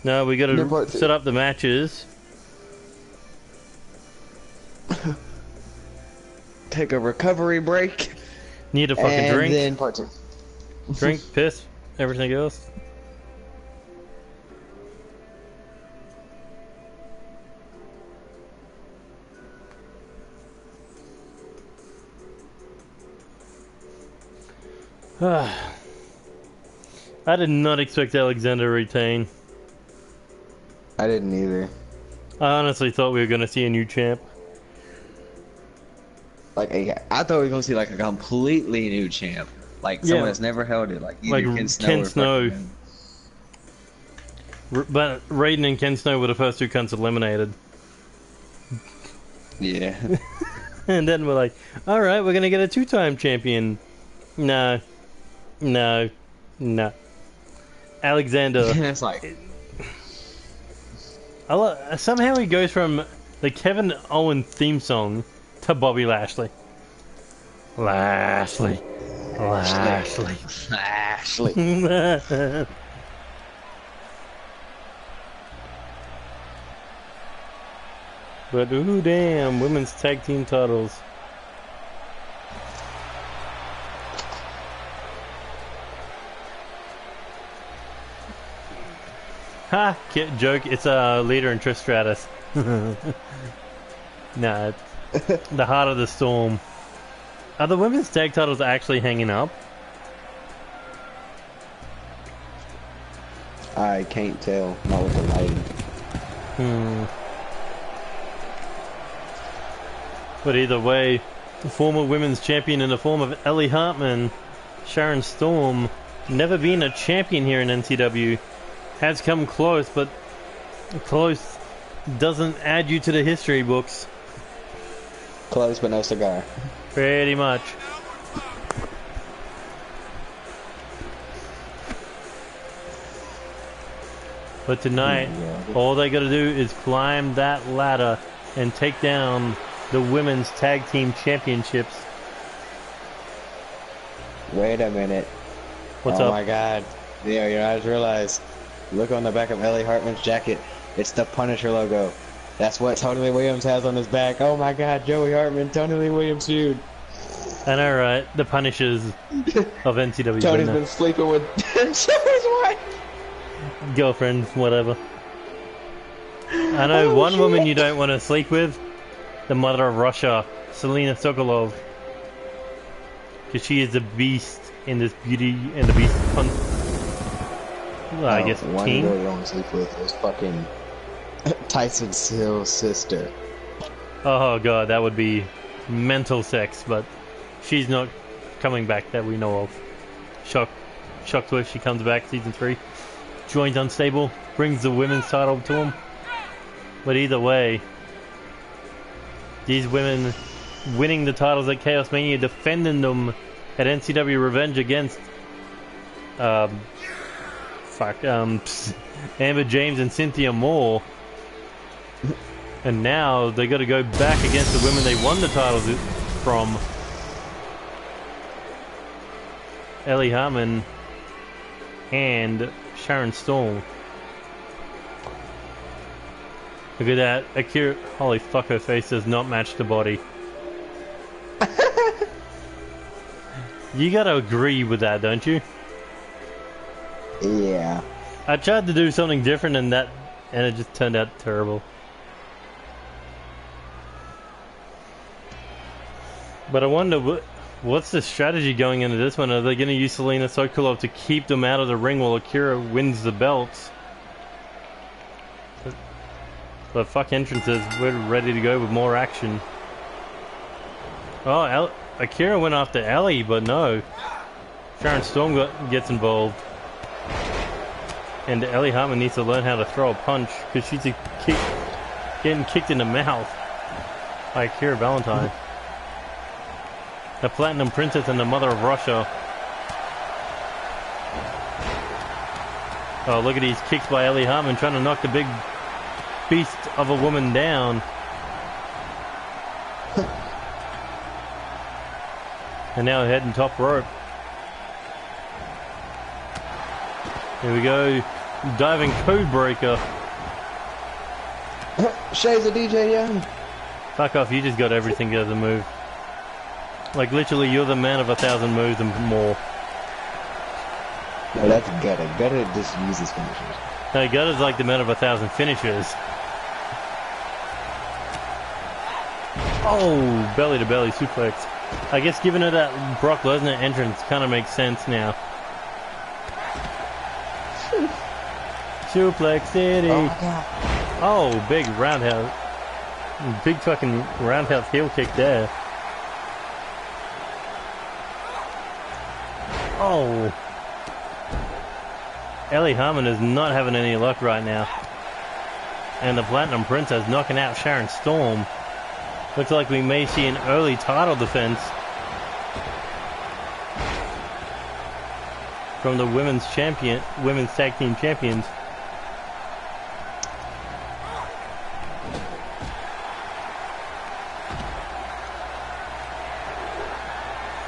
No, we gotta set up the matches. Take a recovery break. Need a fucking drink. And then part two. Drink, piss, everything else. I did not expect Alexander to retain. I didn't either. I honestly thought we were going to see a new champ. Like, I thought we were going to see like a completely new champ. Like someone that's never held it. Like either Ken Snow. But Raiden and Ken Snow were the first two cunts eliminated. Yeah. And then we're like, alright, we're going to get a two-time champion. No. No. No. Alexander. It's like... somehow he goes from the Kevin Owen theme song to Bobby Lashley. Lashley. But ooh damn, women's tag team titles. Ha! Joke, it's a leader in Trish Stratus. Nah, it's the Heart of the Storm. Are the women's tag titles actually hanging up? I can't tell. Not with the lighting. But either way, the former women's champion in the form of Ellie Hartman, Sharon Storm, Never been a champion here in NCW. Has come close, but close doesn't add you to the history books. Close but no cigar. Pretty much. But tonight, all they gotta do is climb that ladder and take down the women's tag team championships. Wait a minute. What's up? Oh my god. Yeah, you know, I just realized. Look on the back of Ellie Hartman's jacket. It's the Punisher logo. That's what Tony Lee Williams has on his back. Oh my god, Joey Hartman, Tony Lee Williams feud. I know, right? The Punishers of NCW. Tony's been sleeping with Joey's wife. Girlfriend, whatever. I know one woman you don't want to sleep with. The mother of Russia, Selena Sokolov. Because she is the beast in this Beauty and the Beast I guess one team. girl you don't sleep with is fucking Tyson Hill's sister. Oh god, that would be mental sex, but she's not coming back that we know of. Shock twist, she comes back season 3. Joins Unstable, brings the women's title to him. But either way, these women winning the titles at Chaos Mania, defending them at NCW Revenge against Amber James and Cynthia Moore. And now they got to go back against the women they won the titles from. Ellie Harmon and Sharon Storm. Look at that. Akira. Holy fuck, her face does not match the body. You gotta agree with that, don't you? Yeah. I tried to do something different than that, and it just turned out terrible. But I wonder what's the strategy going into this one? Are they going to use Selena Sokolov to keep them out of the ring while Akira wins the belts? But fuck entrances, we're ready to go with more action. Oh, Akira went after Ellie, but no. Sharon Storm gets involved. And Ellie Hartman needs to learn how to throw a punch, because she's getting kicked in the mouth by Akira Valentine. The Platinum Princess and the Mother of Russia. Oh, look at these kicks by Ellie Hartman trying to knock the big beast of a woman down. And now heading top rope. Here we go. Diving code breaker. Shay's a DJ Young. Fuck off, you just got everything as a move. Like literally you're the man of 1,000 moves and more. No, that's Gutta. Gutta just uses finishers. No, Gutta's like the man of 1,000 finishers. Oh, belly to belly suplex. I guess giving her that Brock Lesnar entrance kind of makes sense now. Suplex City. Oh, big roundhouse. Big fucking roundhouse heel kick there. Oh. Ellie Harmon is not having any luck right now. And the Platinum Princess knocking out Sharon Storm. Looks like we may see an early title defense from the women's tag team champions.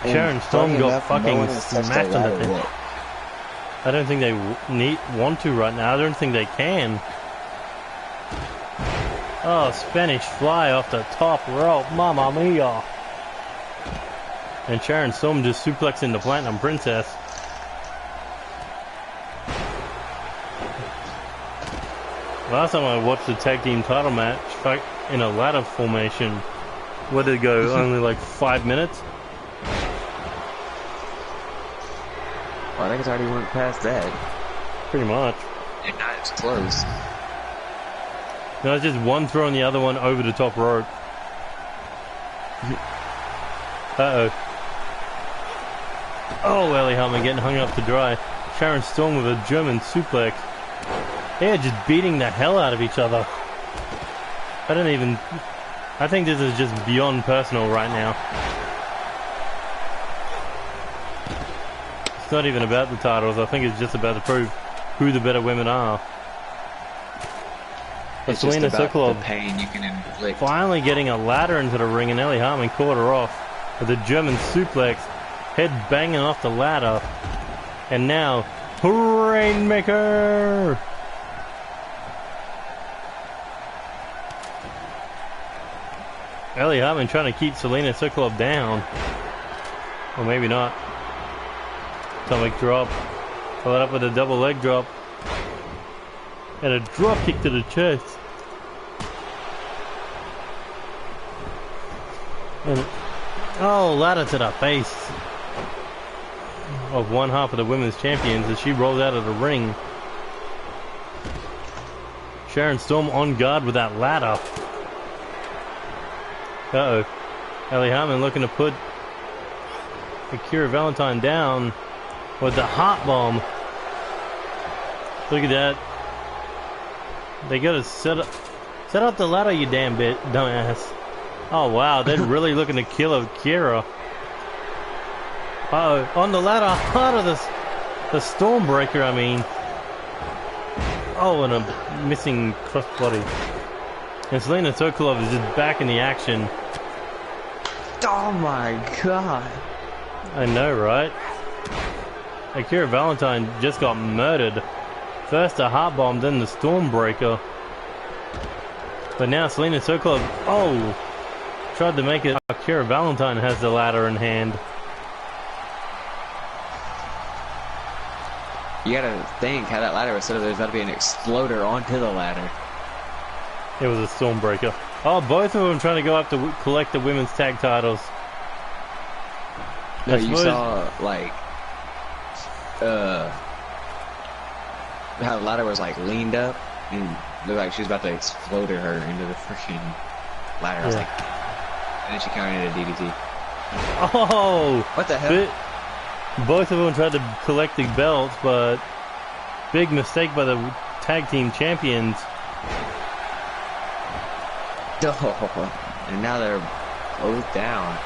Sharon Storm got fucking smashed on the thing. I don't think they want to right now. I don't think they can. Oh, Spanish fly off the top rope. Mamma mia. And Sharon Storm just suplexing the Platinum Princess. Last time I watched the tag team title match in a ladder formation, where did it go? Only like 5 minutes? I think it's already went past that. Pretty much. And now it's close. No, it's just one throwing the other one over the top rope. Uh-oh. Oh, Ellie Hartman getting hung up to dry. Sharon Storm with a German suplex. They are just beating the hell out of each other. I think this is just beyond personal right now. It's not even about the titles. I think it's just about to prove who the better women are. But It's Selena just about Sokolov the pain you can inflict. finally getting a ladder into the ring, and Ellie Hartman caught her off with a German suplex, head banging off the ladder, and now Rainmaker. Ellie Hartman trying to keep Selena Sokolov down, or maybe not. Atomic drop, followed up with a double leg drop, and a drop kick to the chest. And, oh, ladder to the face of one half of the women's champions as she rolls out of the ring. Sharon Storm on guard with that ladder. Uh-oh. Ellie Hartman looking to put Akira Valentine down with the heart bomb. Look at that. They gotta set up the ladder, you damn dumbass. Oh wow, they're really looking to kill Akira. Uh-oh, on the ladder, heart of the Stormbreaker, I mean. Oh, and a missing crossbody. And Selena Sokolov is just back in the action. Oh my god. I know, right? Akira Valentine just got murdered. First a heart bomb, then the Stormbreaker. But now Selena Sokolov, oh, tried to make it. Akira Valentine has the ladder in hand. You gotta think how that ladder was set up. There's gotta be an exploder onto the ladder. It was a Stormbreaker. Oh, both of them trying to go up to collect the women's tag titles. No, you saw, like, how the ladder was, like, leaned up, and looked like she was about to explode her into the freaking ladder. I was like, and then she counted a DDT. Oh! What the hell? Both of them tried to collect the belts, but big mistake by the tag team champions. And now they're both down.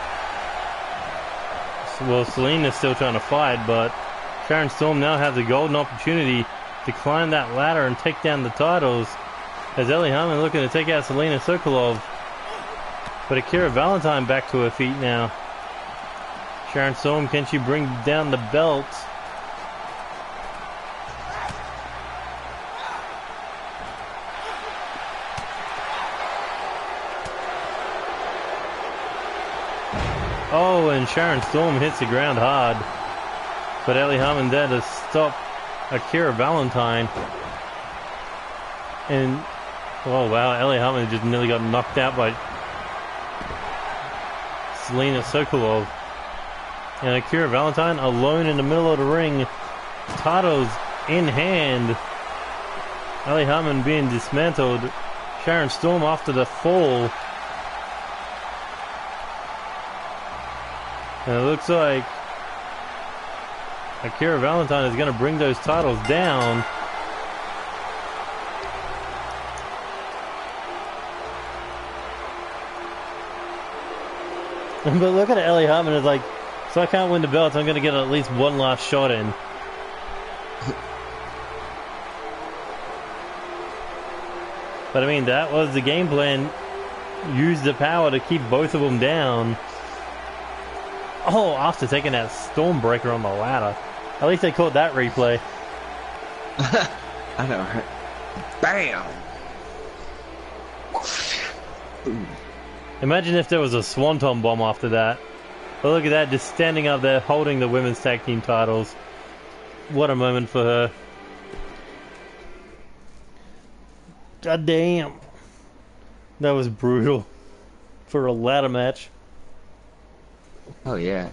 Well, Selena's still trying to fight, but Sharon Storm now has a golden opportunity to climb that ladder and take down the titles. As Ellie Hartman looking to take out Selena Sokolov. But Akira Valentine back to her feet now. Sharon Storm, can she bring down the belts? Oh, and Sharon Storm hits the ground hard. But Ellie Hartman there to stop Akira Valentine. And, oh wow, Ellie Hartman just nearly got knocked out by Selena Sokolov. And Akira Valentine alone in the middle of the ring. Titles in hand. Ellie Hartman being dismantled. Sharon Storm after the fall. And it looks like Akira Valentine is going to bring those titles down. But look at Ellie Hartman, it's like, so I can't win the belts, I'm going to get at least one last shot in. But I mean, that was the game plan. Use the power to keep both of them down. Oh, after taking that Stormbreaker on the ladder. At least they caught that replay. I know, right? Bam! Imagine if there was a Swanton bomb after that. But look at that, just standing up there holding the women's tag team titles. What a moment for her. God damn. That was brutal. For a ladder match. Oh, yeah.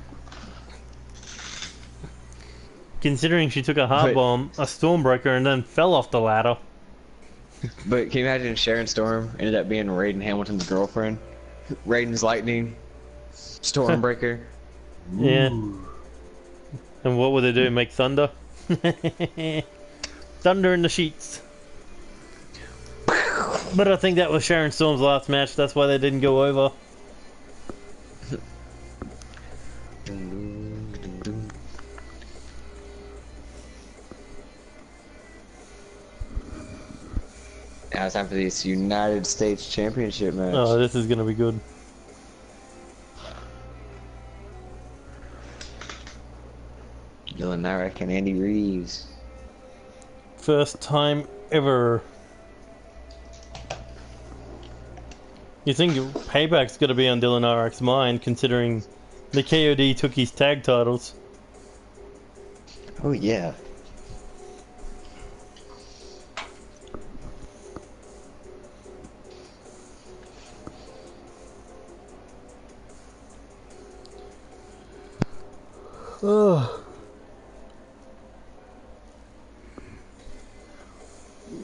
Considering she took a hard bomb, a Stormbreaker, and then fell off the ladder. But can you imagine Sharon Storm ended up being Raiden Hamilton's girlfriend? Raiden's Lightning, Stormbreaker. Yeah. And what would they do? Make thunder? Thunder in the sheets. But I think that was Sharon Storm's last match. That's why they didn't go over. Now it's time for this United States Championship match. Oh, this is gonna be good. Dylan Nyrak and Andy Reeves. First time ever. You think Payback's gonna be on Dylan Nyrak's mind, considering the KOD took his tag titles. Oh yeah. Ugh.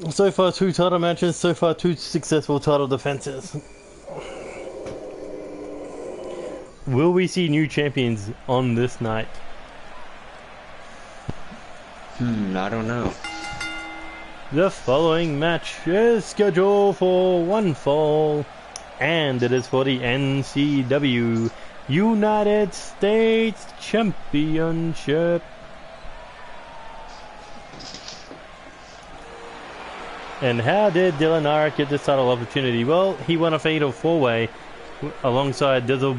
So far, 2 title matches. So far, 2 successful title defenses. Will we see new champions on this night? I don't know. The following match is scheduled for one fall, and it is for the NCW United States Championship. And how did Dylan Nyrak get this title opportunity? Well, he won a fatal 4-way alongside Dizzle,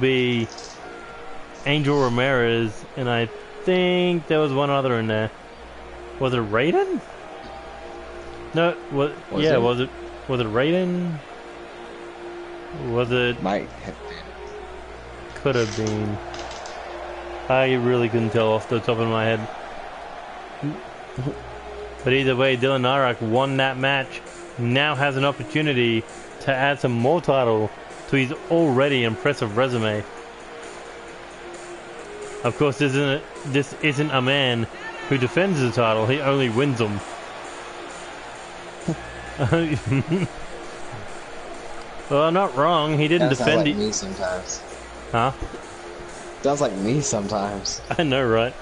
Angel Ramirez, and I think there was one other in there. Was it Raiden? No, was it Raiden? Was it? Might have been. Could have been. I really couldn't tell off the top of my head. But either way, Dylan Nyrak won that match. Now has an opportunity to add some more title to his already impressive resume. Of course, this isn't a man who defends the title. He only wins them. Well, not wrong. He didn't defend it. Sounds like me sometimes. Huh? Sounds like me sometimes. I know, right?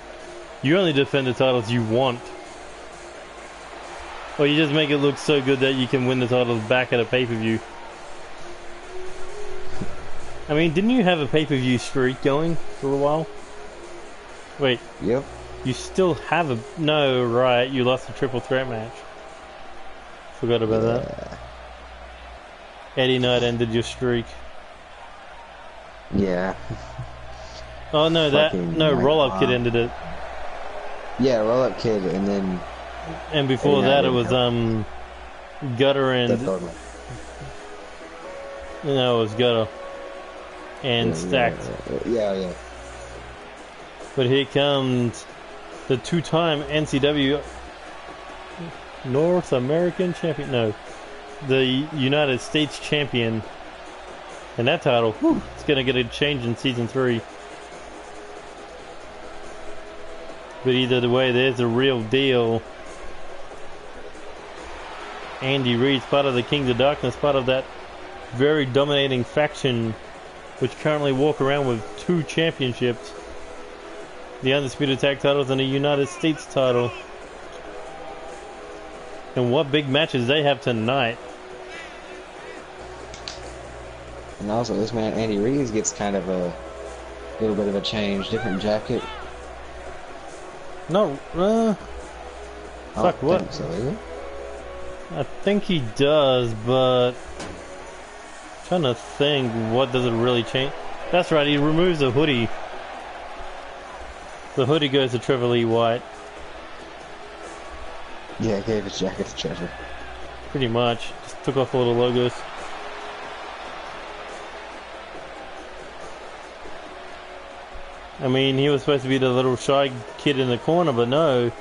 You only defend the titles you want. Or you just make it look so good that you can win the titles back at a pay-per-view. I mean, didn't you have a pay-per-view streak going for a while? Wait. Yep. You still have a... No, right. You lost a triple threat match. Forgot about that. Eddie Knight ended your streak. Yeah. Oh, no, Roll Up Kid ended it. Yeah, Roll Up Kid, and then... And before that, it was, Gutter and... No, it was Gutter. And Stacked. Yeah. But here comes the 2-time NCW North American champion. No, the United States champion. And that title, it's going to get a change in Season 3. But either way, there's a real deal. Andy Reid's part of the Kings of Darkness, part of that very dominating faction, which currently walk around with 2 championships. The Undisputed Tag titles and the United States title. And what big matches they have tonight. And also, this man, Andy Reid, gets kind of a little bit of a change. Different jacket. No, fuck, what? Think so, is it? I think he does, but... trying to think, what does it really change? That's right, he removes the hoodie. The hoodie goes to Trevor Lee White. Yeah, gave his jacket to Trevor. Pretty much. Just took off all the logos. I mean, he was supposed to be the little shy kid in the corner, but no.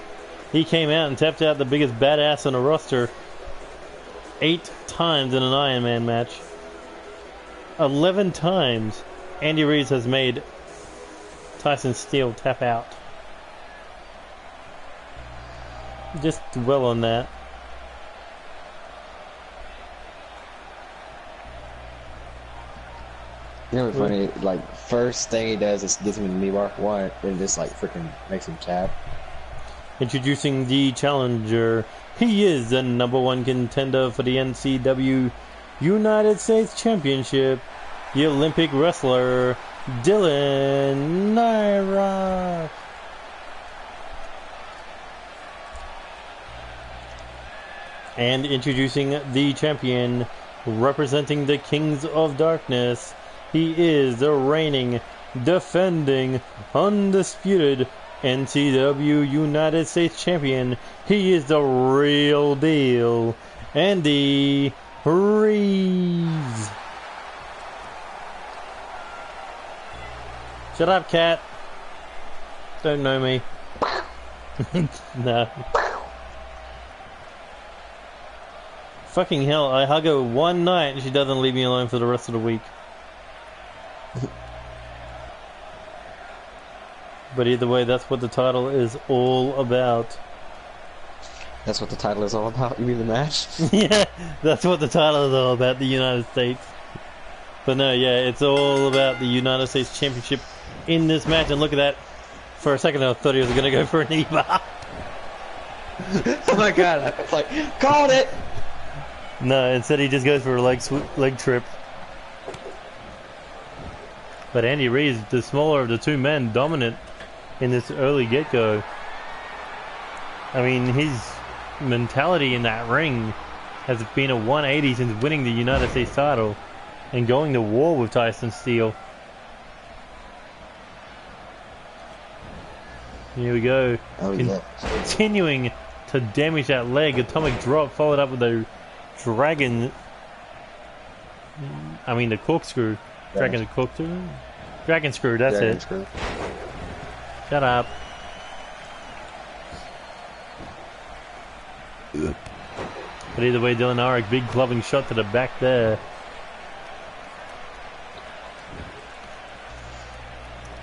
He came out and tapped out the biggest badass on the roster 8 times in an Iron Man match. 11 times Andy Reid has made Tyson Steele tap out. Just dwell on that. You know, funny. Like first thing he does is gets him in the knee bar. One, then just like freaking makes him tap. Introducing the challenger. He is the #1 contender for the NCW United States Championship. The Olympic wrestler, Dylan Nyrock. And introducing the champion, representing the Kings of Darkness. He is the reigning, defending, undisputed NCW United States Champion. He is the real deal, Andy Reeves. Shut up, cat. Don't know me. No. Fucking hell, I hug her one night and she doesn't leave me alone for the rest of the week. But either way, that's what the title is all about. That's what the title is all about. You mean the match? Yeah, that's what the title is all about, the United States. But no, yeah, it's all about the United States Championship in this match. And look at that. For a second I thought he was going to go for a knee bar. Oh my god, I was like, called it! No, instead he just goes for a leg trip. But Andy Reeves, the smaller of the two men, dominant in this early get-go. I mean, his mentality in that ring has been a 180 since winning the United States title and going to war with Tyson Steele. Here we go. Oh, yeah. Continuing to damage that leg. Atomic drop followed up with a dragon. I mean, the corkscrew. Dragon corkscrew? Dragon screw, that's Dragon it. screw. Shut up. But either way, Dylan Nyrock, big clubbing shot to the back there.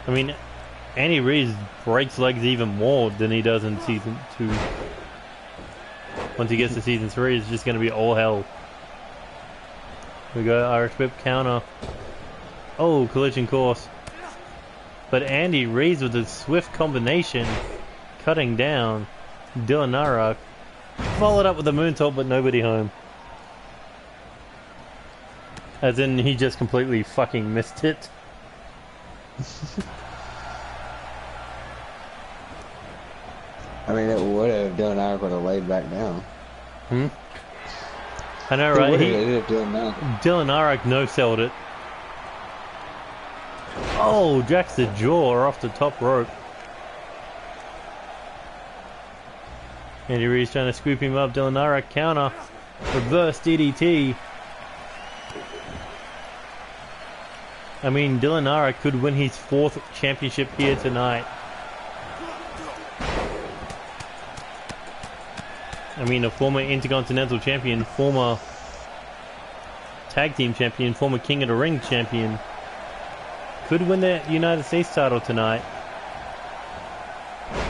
I mean, Andy Reeves breaks legs even more than he does in Season 2. Once he gets to Season 3, it's just going to be all hell. Here we go, Irish whip counter. Oh, collision course. But Andy Reeves with a swift combination, cutting down Dylan Nyrock. Followed up with a moonsault, but nobody home. As in, he just completely fucking missed it. I mean, it would have Dylan Nyrock would have laid back down. Hmm? I know, right? Dylan Nyrock no-selled it. Oh, jacks the jaw off the top rope. Andy Reeves trying to scoop him up. Dylan Nyrock counter. Reverse DDT. I mean, Dylan Nyrock could win his 4th championship here tonight. I mean, a former Intercontinental Champion, former Tag Team Champion, former King of the Ring Champion. Could win the United States title tonight.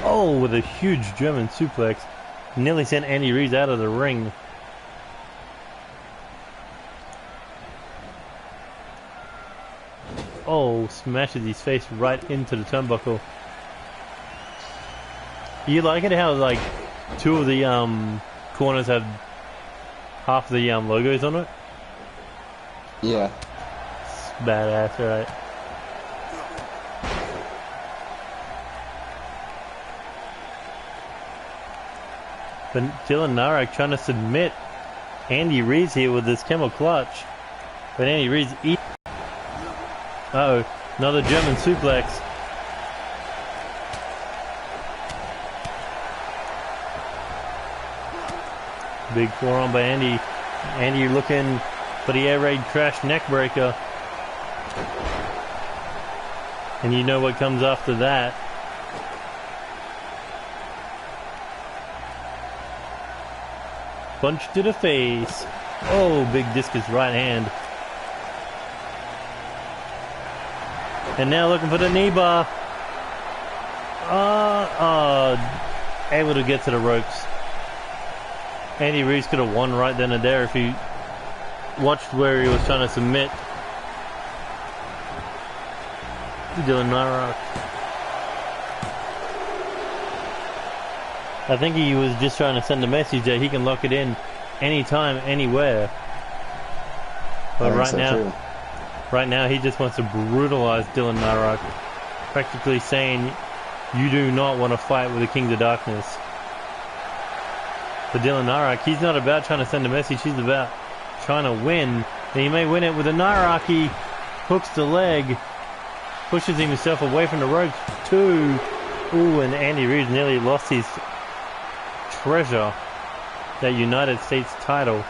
Oh, with a huge German suplex. Nearly sent Andy Reeves out of the ring. Oh, smashes his face right into the turnbuckle. You like it how, like, 2 of the corners have half the logos on it? Yeah. It's badass, right? But Dylan Nyrock trying to submit Andy Reeves here with this camel clutch. But Andy Reeves uh-oh, another German suplex. Big forearm by Andy. Andy looking for the air raid crash neck breaker. And you know what comes after that. Punch to the face. Oh, big discus right hand. And now looking for the knee bar. Able to get to the ropes. Andy Reeves could have won right then and there if he watched where he was trying to submit. Dylan Nyrock. I think he was just trying to send a message that he can lock it in anytime, anywhere. But right now he just wants to brutalize Dylan Nyrock, practically saying, you do not want to fight with the Kings of Darkness. For Dylan Nyrock, he's not about trying to send a message, he's about trying to win. And he may win it with a Nyrock. He hooks the leg, pushes himself away from the ropes. Two. Ooh, and Andy Reid nearly lost his treasure, that United States title.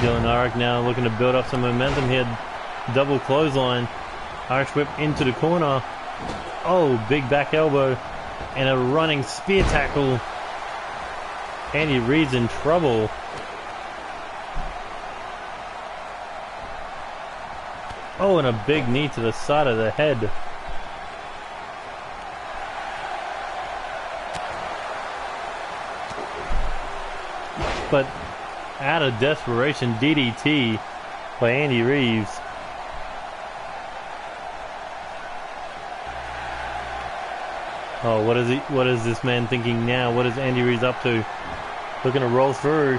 Dylan Nyrock now looking to build up some momentum here. Double clothesline. Irish whip into the corner. Oh, big back elbow. And a running spear tackle. Andy Reid's in trouble. Oh, and a big knee to the side of the head. But out of desperation, DDT by Andy Reeves. Oh, what is this man thinking now? What is Andy Reeves up to? Looking to roll through.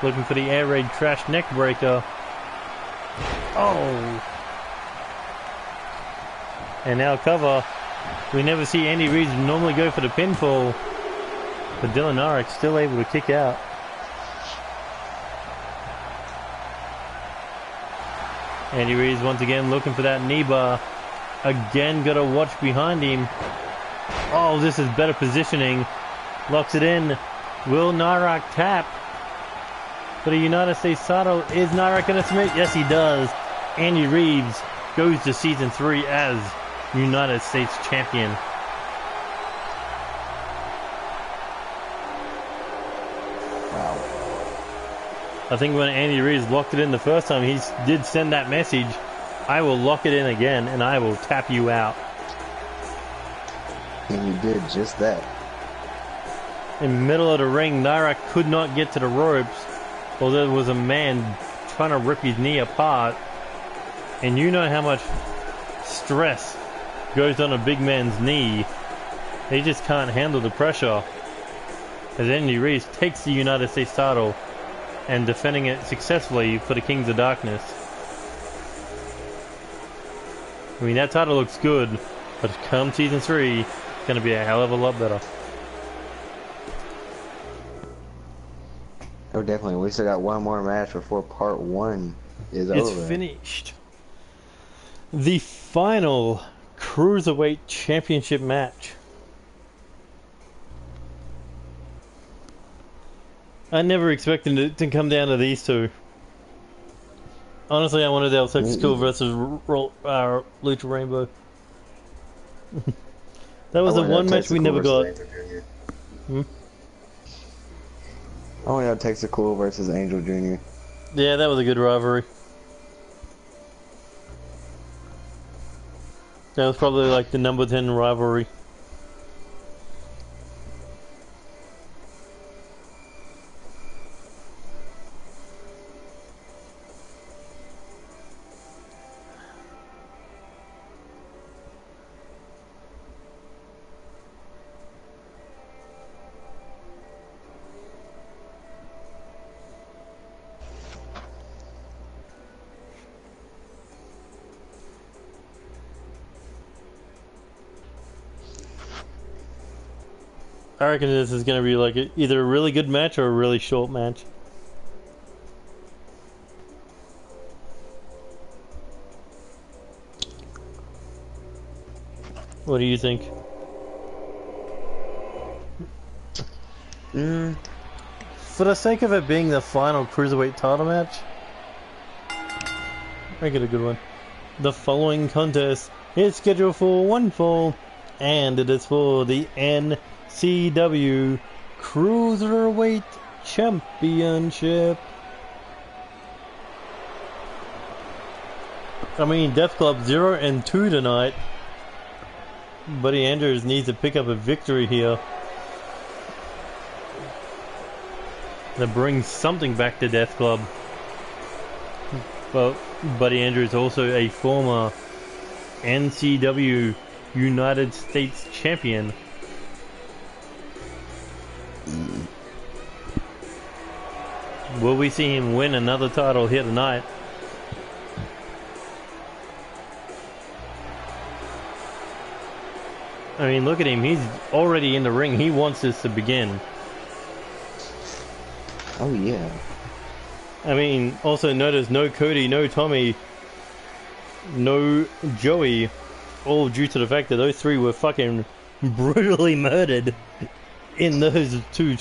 Looking for the air raid crash neck breaker. Oh. And now cover. We never see Andy Reeves normally go for the pinfall. But Dylan Nyrock still able to kick out. Andy Reeves once again looking for that knee bar. Again, got to watch behind him. Oh, this is better positioning. Locks it in. Will Nyrock tap? For the United States title, is Nyrock going to submit? Yes, he does. Andy Reeves goes to season 3 as United States champion. Wow. I think when Andy Reeves locked it in the first time, he did send that message. I will lock it in again, and I will tap you out. And he did just that. In the middle of the ring, Nyrock could not get to the ropes, while there was a man trying to rip his knee apart. And you know how much stress goes on a big man's knee. He just can't handle the pressure. As Andy Reeves takes the United States title and defending it successfully for the Kings of Darkness. I mean, that title looks good, but come season 3, it's going to be a hell of a lot better. Oh, definitely. We still got one more match before part 1 is over. It's finished. The final Cruiserweight Championship match. I never expected it to come down to these two. Honestly, I wanted El Texaco versus Lucha Rainbow. That was the one match we never got. I want Texaco versus Angel Jr. Yeah, that was a good rivalry. That was probably like the number 10 rivalry. I reckon this is going to be like either a really good match or a really short match. What do you think? For the sake of it being the final Cruiserweight title match, make it a good one. The following contest is scheduled for one fall, and it is for the NCW Cruiserweight Championship. I mean, Death Club 0 and 2 tonight. Buddy Andrews needs to pick up a victory here. That brings something back to Death Club. But Buddy Andrews also a former NCW United States champion. Will we see him win another title here tonight? I mean, look at him. He's already in the ring. He wants this to begin. Oh, yeah. I mean, also notice no Cody, no Tommy, no Joey, all due to the fact that those three were fucking brutally murdered in those two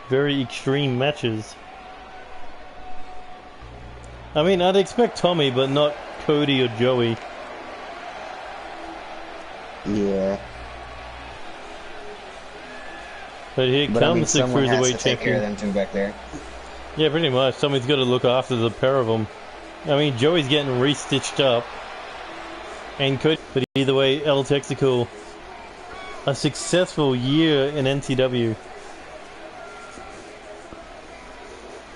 very extreme matches. I mean, I'd expect Tommy, but not Cody or Joey. Yeah. But here comes the Cruiserweight take care champion. of them two back there. Yeah, pretty much. Somebody's got to look after the pair of them. I mean, Joey's getting re-stitched up. And Cody, but either way, El Texical, a successful year in NCW.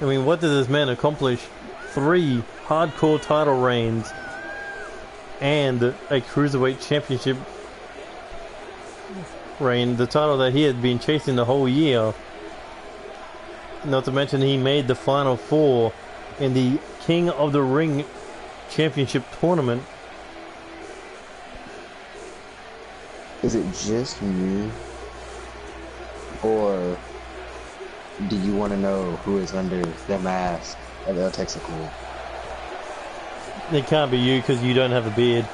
I mean, what did this man accomplish? 3 hardcore title reigns and a Cruiserweight Championship reign, the title that he had been chasing the whole year. Not to mention he made the Final 4 in the King of the Ring Championship tournament. Is it just me? Or do you want to know who is under the mask of El Texical? It can't be you because you don't have a beard.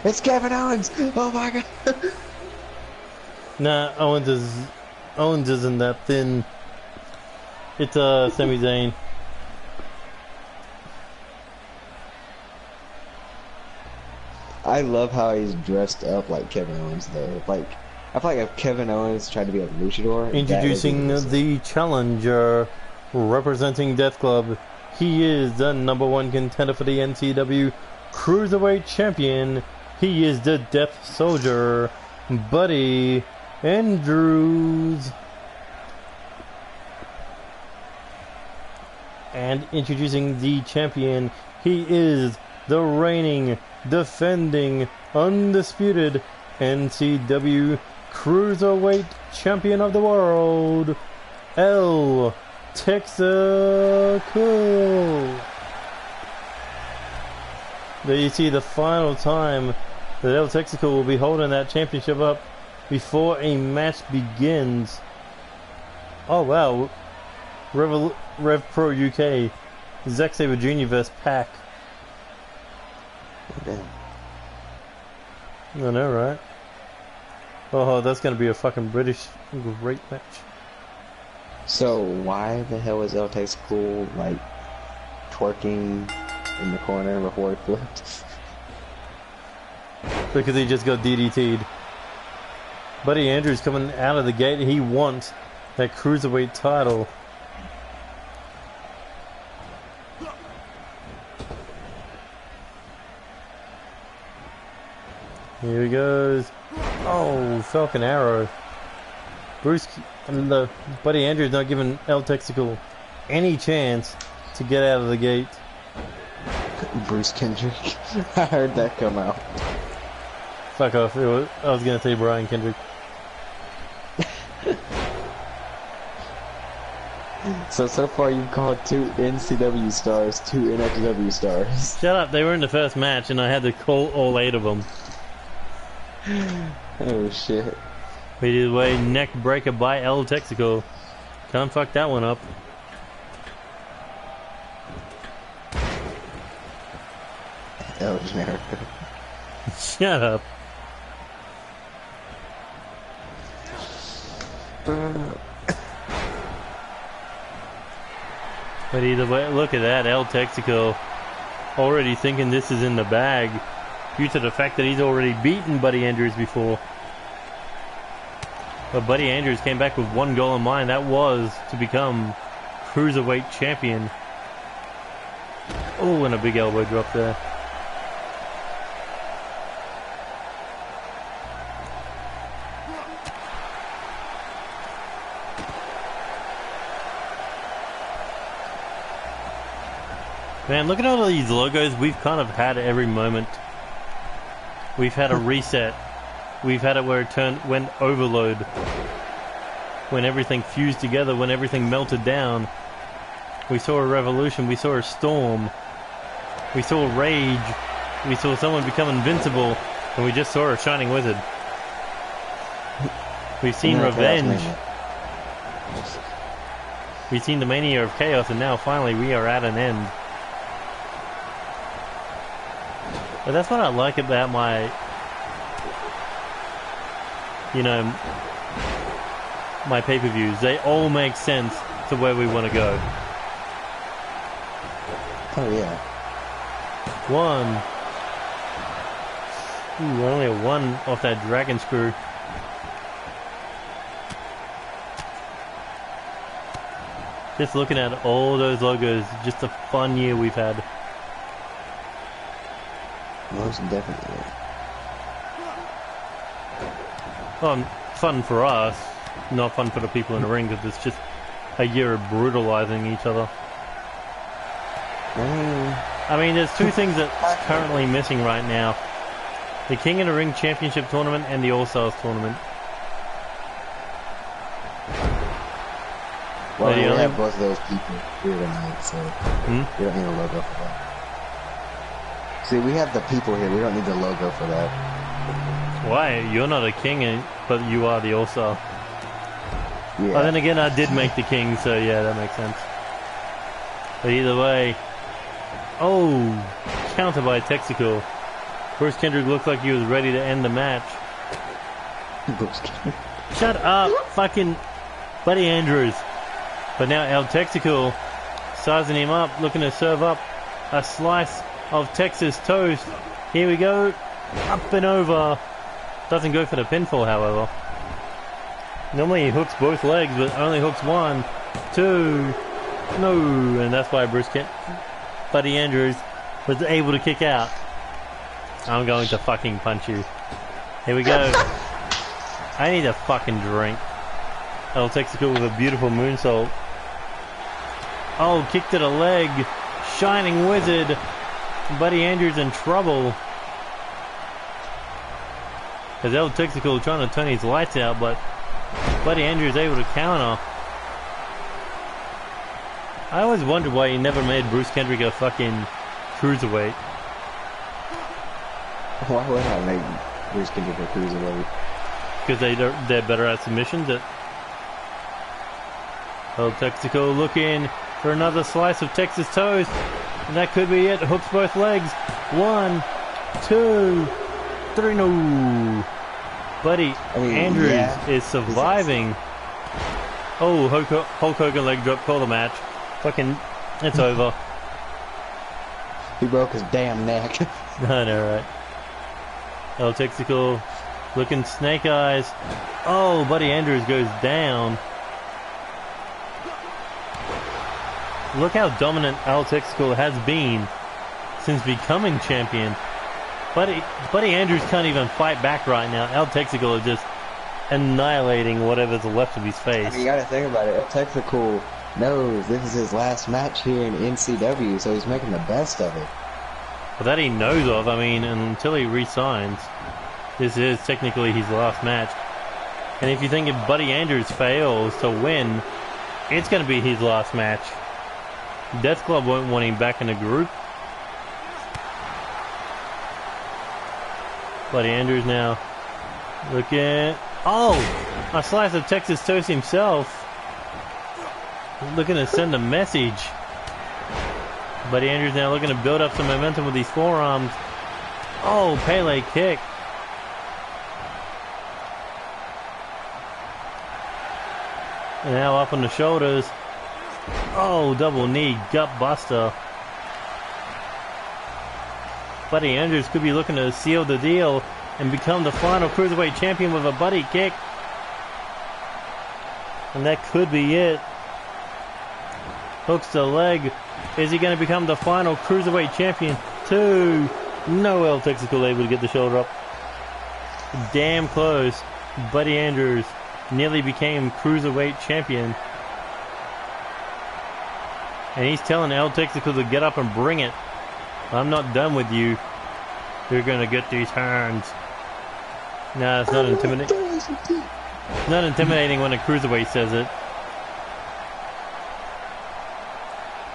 It's Kevin Owens! Oh my god! Nah, Owens isn't that thin. It's Sami Zayn. I love how he's dressed up like Kevin Owens though. Like, I feel like if Kevin Owens tried to be a luchador... Introducing the challenger, representing Death Club. He is the #1 contender for the NCW Cruiserweight Champion. He is the Death Soldier, Buddy Andrews. And introducing the champion, he is the reigning, defending, undisputed NCW Cruiserweight Champion of the World, El Texical. There you see the final time that El Texical will be holding that championship up before a match begins. Oh wow, Rev Pro UK, Zack Sabre Jr. vs. Pac. Damn. I know, right? Oh, that's gonna be a fucking British great match. So why the hell is El Texical like twerking in the corner before he flipped? Because he just got DDT'd. Buddy Andrews coming out of the gate. He wants that Cruiserweight title. Here he goes. Oh, Falcon Arrow. Buddy Andrews not giving El Texical any chance to get out of the gate. Bruce Kendrick. I heard that come out. Fuck off. I was going to say Brian Kendrick. So far you've called 2 NCW stars, 2 NXW stars. Shut up. They were in the first match and I had to call all 8 of them. Oh shit. But either way, neck breaker by El Texical. Can't fuck that one up. El Generico. Shut up. But either way, look at that. El Texico already thinking this is in the bag due to the fact that he's already beaten Buddy Andrews before. But Buddy Andrews came back with one goal in mind. That was to become Cruiserweight Champion. Oh, and a big elbow drop there. Man, look at all these logos. We've kind of had every moment. We've had a reset. We've had it where it went overload. When everything fused together, when everything melted down. We saw a revolution, we saw a storm. We saw rage. We saw someone become invincible. And we just saw a shining wizard. We've seen revenge. We've seen the mania of chaos, and now finally we are at an end. But that's what I like about my, my pay-per-views. They all make sense to where we want to go. Oh yeah. One. Ooh, only a one off that dragon screw. Just looking at all those logos, just a fun year we've had. Most definitely. Well, fun for us, not fun for the people in the ring, because it's just a year of brutalizing each other. I mean, there's two things that's currently missing right now. The King of the Ring Championship Tournament and the All-Stars Tournament. Well, we have both of those people here tonight, so we don't need a logo for that. See, we have the people here. We don't need the logo for that. Why? You're not a king, but you are the All-Star. Yeah. But then again, I did make the king, so yeah, that makes sense. But either way... Oh! Counter by Texical. Bruce Kendrick looked like he was ready to end the match. Shut up! Fucking Buddy Andrews. But now El Texical sizing him up, looking to serve up a slice of Texas toast. Here we go. Up and over. Doesn't go for the pinfall, however. Normally he hooks both legs, but only hooks one, two, no. And that's why Buddy Andrews was able to kick out. I'm going to fucking punch you. Here we go. I need a fucking drink. El Texical with a beautiful moonsault. Oh, kick to the leg. Shining Wizard. Buddy Andrews in trouble. As El Texical trying to turn his lights out, but Buddy Andrews able to counter. I always wondered why he never made Bruce Kendrick a fucking cruiserweight. Why would I make Bruce Kendrick a cruiserweight? Because they're better at submissions. El Texico looking for another slice of Texas toast. And that could be it. Hooks both legs. 1, 2, 3, no. Buddy Andrews is surviving. Oh, Hulk Hogan leg drop, call the match. Fucking, it's over. He broke his damn neck. I know, right? El Texico looking snake eyes. Oh, Buddy Andrews goes down. Look how dominant El Texico has been since becoming champion. Buddy Andrews can't even fight back right now. El Texico is just annihilating whatever's left of his face. I mean, you gotta think about it. El Texico knows this is his last match here in NCW, so he's making the best of it. Well, that he knows of. I mean, until he resigns, this is technically his last match. And if you think if Buddy Andrews fails to win, it's going to be his last match. Death Club won't want him back in the group. Buddy Andrews now looking. Oh, a slice of Texas toast himself. Looking to send a message. Buddy Andrews now looking to build up some momentum with these forearms. Oh, Pele kick. And now up on the shoulders. Oh, double knee gut buster. Buddy Andrews could be looking to seal the deal and become the final cruiserweight champion with a buddy kick. And that could be it. Hooks the leg. Is he going to become the final cruiserweight champion? 2. No, El Texico able to get the shoulder up. Damn close. Buddy Andrews nearly became cruiserweight champion. And he's telling El Texaco to get up and bring it. I'm not done with you. You're gonna get these hands. Nah, it's not intimidating. It's not intimidating when a cruiserweight says it.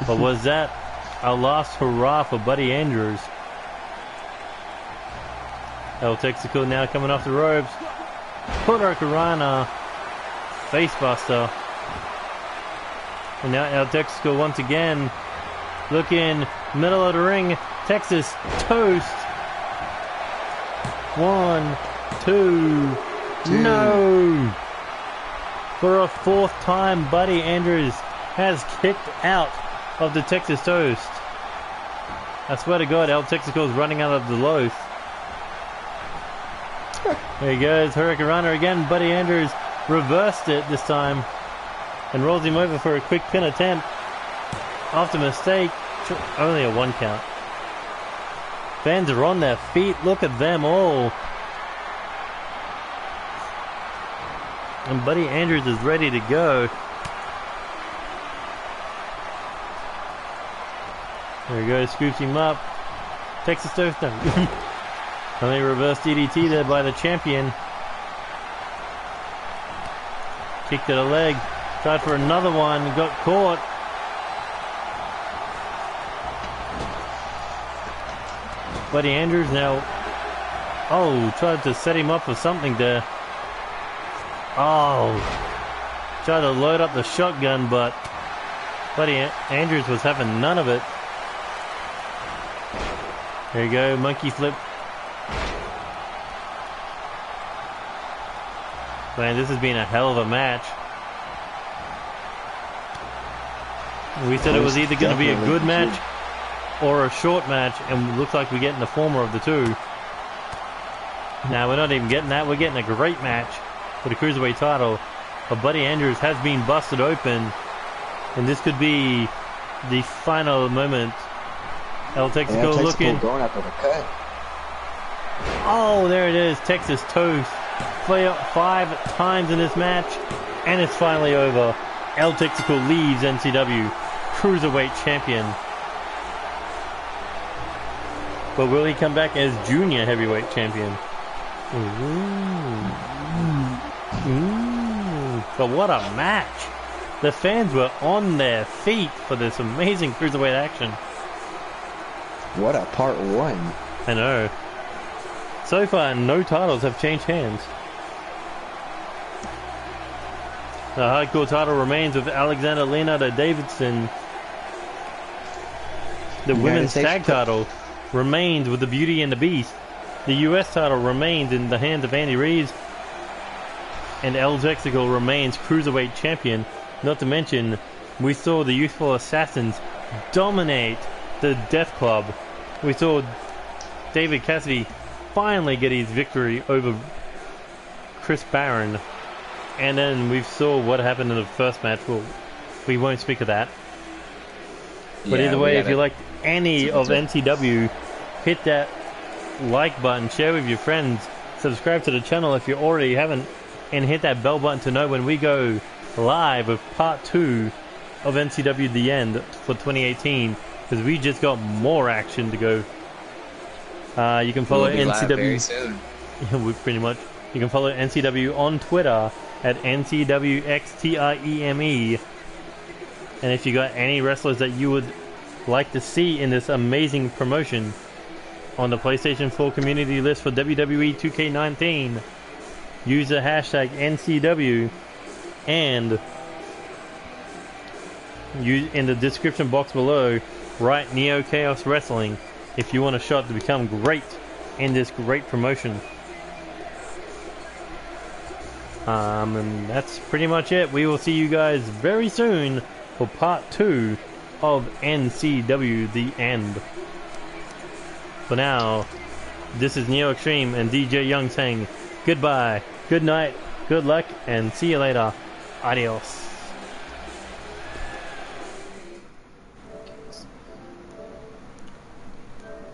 But was that a last hurrah for Buddy Andrews? El Texaco now coming off the ropes. Hurricanrana. Facebuster. And now El Texaco once again. Looking middle of the ring. Texas toast. 1, 2. No! For a fourth time, Buddy Andrews has kicked out of the Texas toast. I swear to God, El Texaco is running out of the loaf. There he goes, Hurricanrana again. Buddy Andrews reversed it this time and rolls him over for a quick pin attempt. After mistake, only a 1 count. Fans are on their feet. Look at them all. And Buddy Andrews is ready to go. There he goes, scoops him up. Texas toast him. Only reverse DDT there by the champion. Kick to the leg. Tried for another one. Got caught. Buddy Andrews now. Oh, tried to set him up for something there. Oh. Tried to load up the shotgun, but Buddy Andrews was having none of it. There you go, monkey flip. Man, this has been a hell of a match. We said it was either going to be a good match or a short match, and it looks like we're getting the former of the two. Now, we're not even getting that. We're getting a great match for the Cruiserweight title. But Buddy Andrews has been busted open, and this could be the final moment. El Texaco looking. Going after the cut. Oh, there it is. Texas toast. 5 times in this match, and it's finally over. El Texaco leaves NCW Cruiserweight Champion. But will he come back as Junior Heavyweight Champion? But what a match! The fans were on their feet for this amazing Cruiserweight action. What a part 1. I know. So far, no titles have changed hands. The hardcore title remains with Alexander Leonardo Davidson. The women's tag title remains with the Beauty and the Beast. The US title remains in the hands of Andy Reeves. And El Texaco remains Cruiserweight Champion. Not to mention, we saw the Youthful Assassins dominate the Death Club. We saw David Cassidy finally get his victory over Chris Barron. And then we saw what happened in the first match. Well, we won't speak of that. But either way, if you like any of NCW, hit that like button, share with your friends, subscribe to the channel if you already haven't, and hit that bell button to know when we go live with part 2 of NCW The End for 2018, because we just got more action to go. You can follow NCW very soon. we pretty much. You can follow NCW on Twitter at NCWXTIEME. And if you got any wrestlers that you would like to see in this amazing promotion on the PlayStation 4 community list for WWE 2K19, use the hashtag NCW, and use in the description box below, write Neo Chaos Wrestling if you want a shot to become great in this great promotion. And that's pretty much it. We will see you guys very soon for part 2 of NCW The End. For now, this is Neo Extreme and DJ Young saying goodbye, good night, good luck, and see you later. Adios.